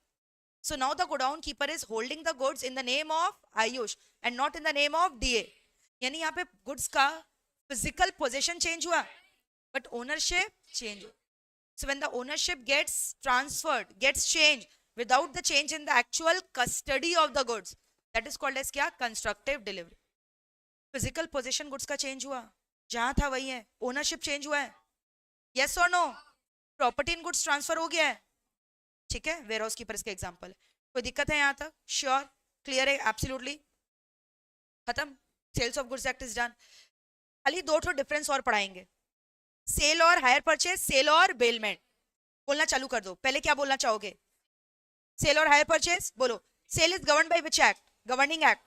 So now the godown keeper is holding the goods in the name of Ayush and not in the name of DA. यानी यहाँ पे गुड्स का फिजिकल पोजीशन चेंज हुआ, बट ओनरशिप चेंज हुआ. So when the ownership gets transferred, gets change without the change in the actual custody of the goods, that is called as क्या? Constructive delivery. Physical position goods का change हुआ, जहां था वही है, ownership change हुआ है. यस और no? Property in goods transfer हो गया है. ठीक है, वेयर हाउस कीपर्स के एग्जांपल. कोई दिक्कत है यहाँ तक? श्योर, क्लियर है, एब्सोल्युटली खत्म. Sales of goods act is done. खाली 2 डिफरेंस और पढ़ाएंगे, सेल और हायर परचेज, सेल और बेलमेंट. बोलना चालू कर दो. पहले क्या बोलना चाहोगे? सेल और हायर परचेज बोलो. Sale is governed by which act? Governing act.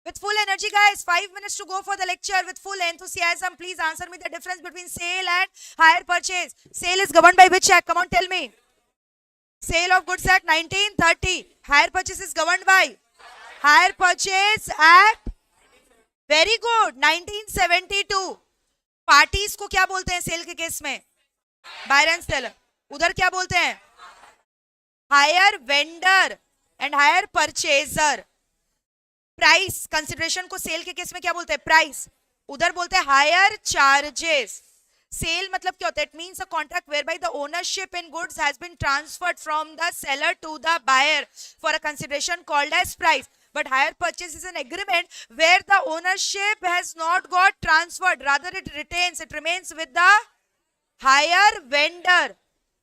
With full energy guys, 5 minutes to go for the lecture. With full enthusiasm, please answer me the difference between sale and hire purchase. Sale is governed by which act? Come on, tell me. Sale of Goods Act 1930. Hire purchase is governed by Hire Purchase Act. Very good. 1972. Parties को क्या बोलते हैं sale के case में? Buyer and seller. उधर क्या बोलते हैं? Hire vendor and hire purchaser. Price consideration को सेल के केस में क्या बोलते हैं? प्राइस. उधर बोलते हैं हायर चार्जेस. सेल मतलब क्या होता है? It means a contract whereby the ownership in goods has been transferred from the seller to the buyer for a consideration called as price. But hire purchase is an agreement where the ownership has not got transferred, rather it remains with the hire vendor,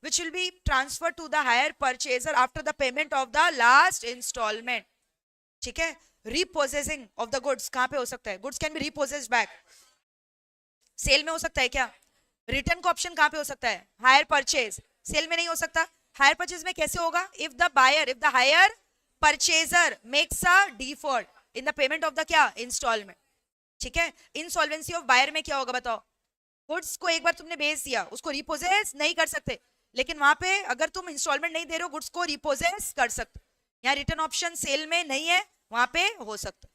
which will be transferred to the hire purchaser after the payment of the last installment. ठीक है. Repossessing of the goods कहाँ पे हो सकता है? Goods can be repossessed back. Sale में हो सकता है क्या? रिटर्न का ऑप्शन कहाँ पे हो सकता है? Higher purchase. सेल में नहीं हो सकता. हायर परचेज में कैसे होगा? If the hire purchaser makes a default in the payment of the क्या? इंस्टॉलमेंट. ठीक है. इंसॉल्वेंसी ऑफ बायर में क्या होगा बताओ? गुड्स को एक बार तुमने बेच दिया, उसको रिपोजेस नहीं कर सकते, लेकिन वहां पे अगर तुम इंस्टॉलमेंट नहीं दे रहे हो, गुड्स को रिपोजेस कर सकते. यहाँ रिटर्न ऑप्शन सेल में नहीं है, वहां पे हो सकता.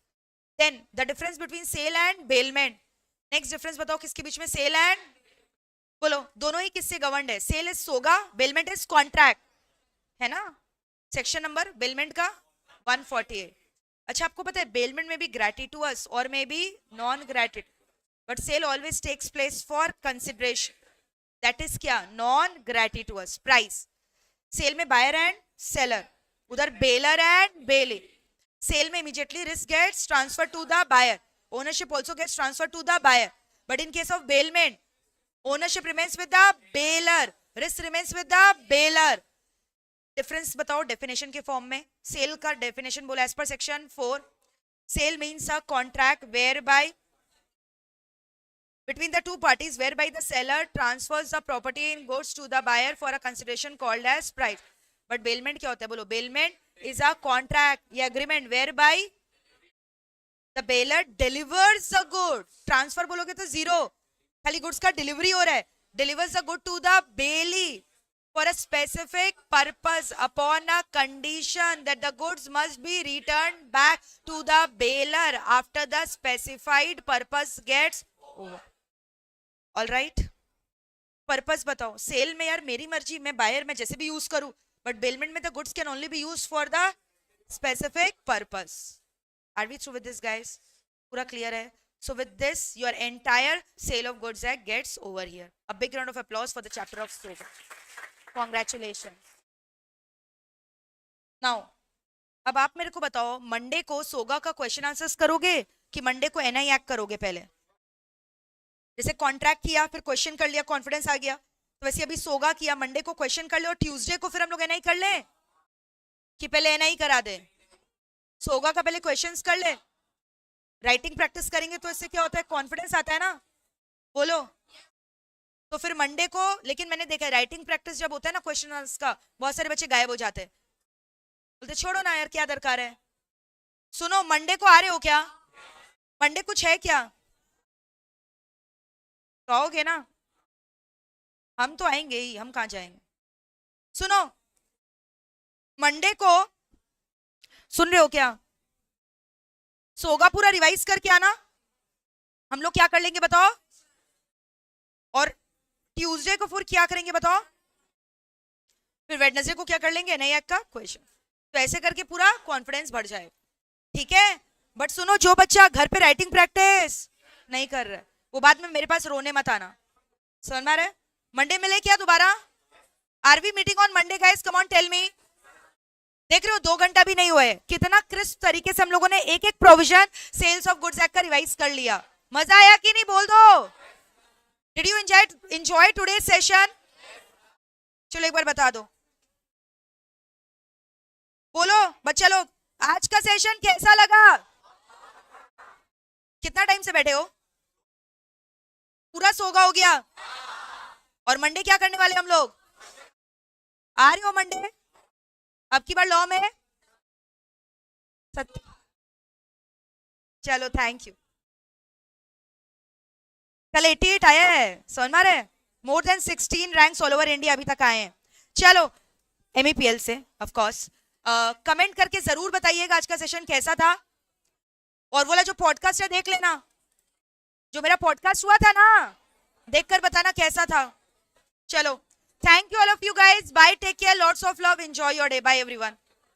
Then the difference between sale and bailment. Next difference बताओ किसके बीच में? सेल एंड, बोलो दोनों ही किससे गवर्नड है? सेल इज सोगा, बेलमेंट इज कॉन्ट्रैक्ट, है ना? सेक्शन नंबर बेलमेंट का 148. अच्छा, आपको पता है बेलमेंट में भी ग्रेटिटुअस और में भी non gratuitous, but sale always takes place for consideration, that is क्या? Non gratuitous. प्राइस. सेल में बायर एंड सेलर, उधर बेलर एंड बेली. सेल में immediately risk gets transfer to the buyer, ownership also gets transferred to the buyer, but in case of bailment ownership remains with the bailor, risk remains with the bailor. Difference बताओ definition के form में. Sale का definition बोला as per section 4. Sale means a contract whereby between the two parties whereby the seller transfers the property in goods to the buyer for a consideration called as price. But bailment क्या होता है? बोलो. bailment is a contract, ये agreement whereby the bailor delivers the good. Transfer बोलोगे तो zero, खाली goods का delivery हो रहा है. delivers the good to the bailey for a specific purpose upon a condition that the goods must be returned back to the bailor after the specified purpose gets over. All right? Purpose बताओ. Cell में यार मेरी मर्जी, मैं buyer में जैसे भी use करूं, बट बेलमेंट में the goods can only be use for the specific purpose. Are we through with this guys? पूरा क्लियर है? So with this, your entire sale of goods act gets over here. A big round of applause for the chapter of SOGA. Congratulations. Now, अब आप मेरे को बताओ, Monday को सोगा का question answers करोगे कि मंडे को एनआई एक्ट करोगे? पहले जैसे कॉन्ट्रैक्ट किया, फिर क्वेश्चन कर लिया, कॉन्फिडेंस आ गया, तो वैसे अभी सोगा किया, मंडे को क्वेश्चन कर ले और ट्यूसडे को फिर हम लोग एनआई कर ले कि पहले एनआई करा दे? सोगा का पहले क्वेश्चंस कर ले, राइटिंग प्रैक्टिस करेंगे तो इससे क्या होता है? कॉन्फिडेंस आता है ना. बोलो. तो फिर मंडे को, लेकिन मैंने देखा है राइटिंग प्रैक्टिस जब होता है ना क्वेश्चन आंसर का, बहुत सारे बच्चे गायब हो जाते हैं, बोलते छोड़ो ना यार क्या दरकार है. सुनो, मंडे को आ रहे हो क्या? मंडे कुछ है क्या? तो आओगे ना? हम तो आएंगे ही, हम कहां जाएंगे. सुनो, मंडे को सुन रहे हो क्या? सोगा पूरा रिवाइज करके आना. हम लोग क्या कर लेंगे बताओ? और ट्यूसडे को फिर क्या करेंगे बताओ? फिर वेडनेसडे को क्या कर लेंगे? नई एक्ट का क्वेश्चन. तो ऐसे करके पूरा कॉन्फिडेंस बढ़ जाएगा. ठीक है? बट सुनो, जो बच्चा घर पे राइटिंग प्रैक्टिस नहीं कर रहा है, वो बाद में मेरे पास रोने मत आना. समझ में आ रहा है? मंडे मिले क्या दोबारा? Are we meeting on Monday guys? Come on tell me. देख रहे हो 2 घंटा भी नहीं हुआ है, कितना क्रिस्प तरीके से हम लोगों ने एक एक provision sales of goods act का रिवाइज कर लिया. मजा आया कि नहीं? बोल दो. Did you enjoy today session? चलो एक बार बता दो. बोलो बच्चा लोग, आज का सेशन कैसा लगा? कितना टाइम से बैठे हो? पूरा सोगा हो गया? और मंडे क्या करने वाले हम लोग? आ रहे हो मंडे? अब की बार लॉ में सत्य. चलो थैंक यू. कल 88 आया है, समझ में रहे? More than 16 ranks all over India अभी तक आए हैं. चलो एमईपीएल से ऑफ कोर्स. कमेंट करके जरूर बताइएगा आज का सेशन कैसा था. और बोला जो पॉडकास्ट है देख लेना, जो मेरा पॉडकास्ट हुआ था ना, देखकर बताना कैसा था. चलो, thank you all of you guys. Bye, take care, lots of love, enjoy your day. Bye everyone.